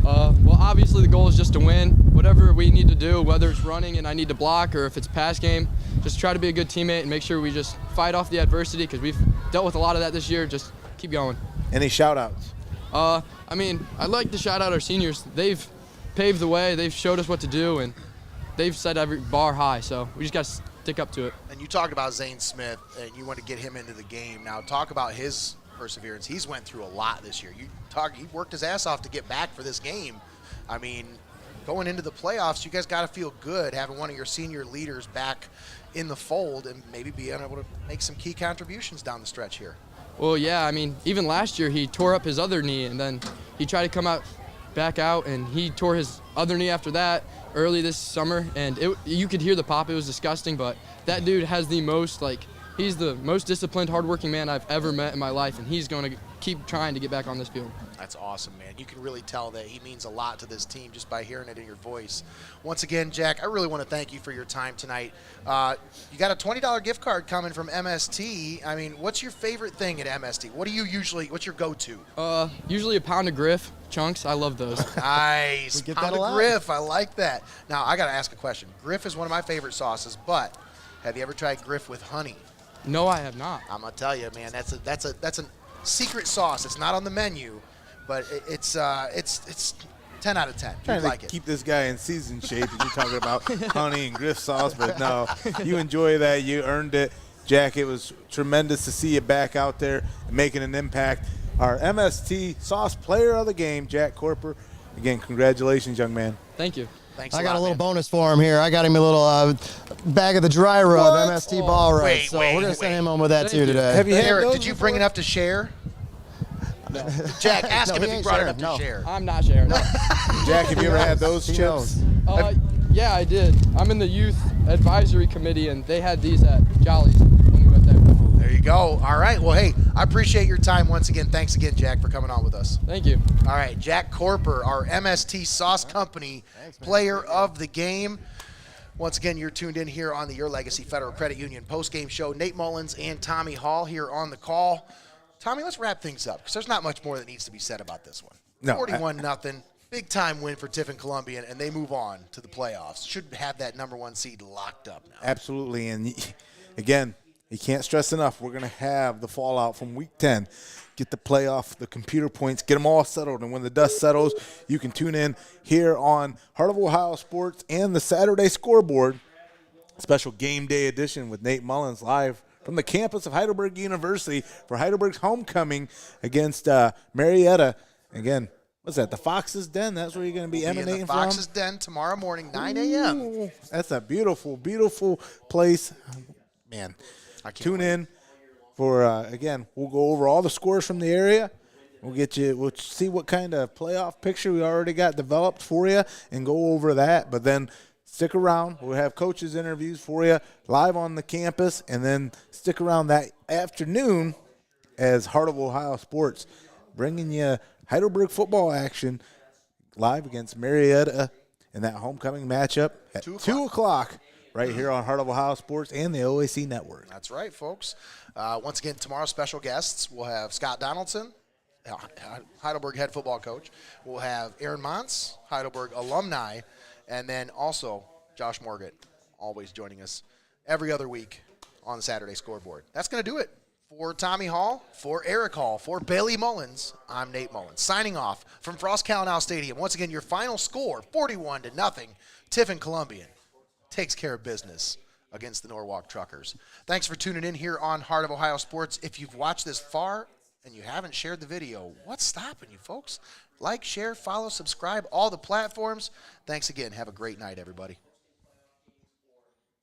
Well, obviously the goal is just to win. Whatever we need to do, whether it's running and I need to block or if it's pass game, just try to be a good teammate and make sure we just fight off the adversity, because we've dealt with a lot of that this year. Just keep going. Any shout-outs? I mean, I'd like to shout out our seniors. They've paved the way. They've showed us what to do, and they've set every bar high, so we just got to stick up to it. And you talked about Zane Smith, and you want to get him into the game. Now talk about his perseverance. He's went through a lot this year. He worked his ass off to get back for this game. I mean, going into the playoffs, you guys got to feel good having one of your senior leaders back in the fold and maybe being able to make some key contributions down the stretch here. Well, yeah, I mean, even last year he tore up his other knee, and then he tried to come back out, and he tore his other knee after that early this summer, and you could hear the pop. It was disgusting, but that dude has he's the most disciplined, hardworking man I've ever met in my life, and he's going to keep trying to get back on this field. That's awesome, man. You can really tell that he means a lot to this team just by hearing it in your voice. Once again, Jack, I really want to thank you for your time tonight. You got a $20 gift card coming from MST. I mean, what's your favorite thing at MST? What's your go-to? Usually a pound of Griff chunks. I love those. Nice. We get Pound that a of lot. Griff. I like that. Now, I got to ask a question. Griff is one of my favorite sauces, but have you ever tried Griff with honey? No, I have not. I'm gonna tell you, man. That's a secret sauce. It's not on the menu, but it's 10 out of 10. Trying to keep this guy in season shape, and you're talking about honey and Griff sauce, but no, you enjoy that. You earned it, Jack. It was tremendous to see you back out there and making an impact. Our MST Sauce Player of the Game, Jack Corper. Again, congratulations, young man. Thank you. Thanks I a got lot, a little man. bonus for him here. I got him a little bag of the dry rub MST ball rice. Wait, so we're going to send him home with that too today. Have you had Eric, those did you bring enough to share? No. Jack, ask No, him he if he ain't brought sharing. enough to share. I'm not sharing. Jack, have you ever had those He chips? knows. Yeah, I did. I'm in the youth advisory committee, and they had these at Jolly's when we went there. There you go. All right. Well, hey, I appreciate your time once again. Thanks again, Jack, for coming on with us. Thank you. All right, Jack Corper, our MST Sauce Company player of the game. Once again, you're tuned in here on the Your Legacy Federal Credit Union postgame show. Nate Mullins and Tommy Hall here on the call. Tommy, let's wrap things up because there's not much more that needs to be said about this one. No, 41-0, big time win for Tiffin Columbian, and they move on to the playoffs. Should have that #1 seed locked up now. Absolutely, and again, you can't stress enough. We're going to have the fallout from Week 10. Get the playoff, the computer points, get them all settled. And when the dust settles, you can tune in here on Heart of Ohio Sports and the Saturday Scoreboard. Special game day edition with Nate Mullins live from the campus of Heidelberg University for Heidelberg's homecoming against Marietta. Again, what's that, the Fox's Den? That's where you're going to be emanating from? The Fox's Den tomorrow morning, 9 a.m. Ooh, that's a beautiful, beautiful place. Man, tune in for, again, we'll go over all the scores from the area. We'll see what kind of playoff picture we already got developed for you and go over that. But then stick around. We'll have coaches' interviews for you live on the campus, and then stick around that afternoon as Heart of Ohio Sports bringing you Heidelberg football action live against Marietta in that homecoming matchup at 2 o'clock right here on Heart of Ohio Sports and the OAC Network. That's right, folks. Once again, tomorrow, special guests. We'll have Scott Donaldson, Heidelberg head football coach. We'll have Aaron Montz, Heidelberg alumni, and then also Josh Morgett, always joining us every other week on the Saturday scoreboard. That's going to do it. For Tommy Hall, for Eric Hall, for Bailey Mullins, I'm Nate Mullins. Signing off from Frost-Kalnow Stadium. Once again, your final score, 41-0. Tiffin Columbian takes care of business against the Norwalk Truckers. Thanks for tuning in here on Heart of Ohio Sports. If you've watched this far and you haven't shared the video, what's stopping you, folks? Like, share, follow, subscribe, all the platforms. Thanks again. Have a great night, everybody.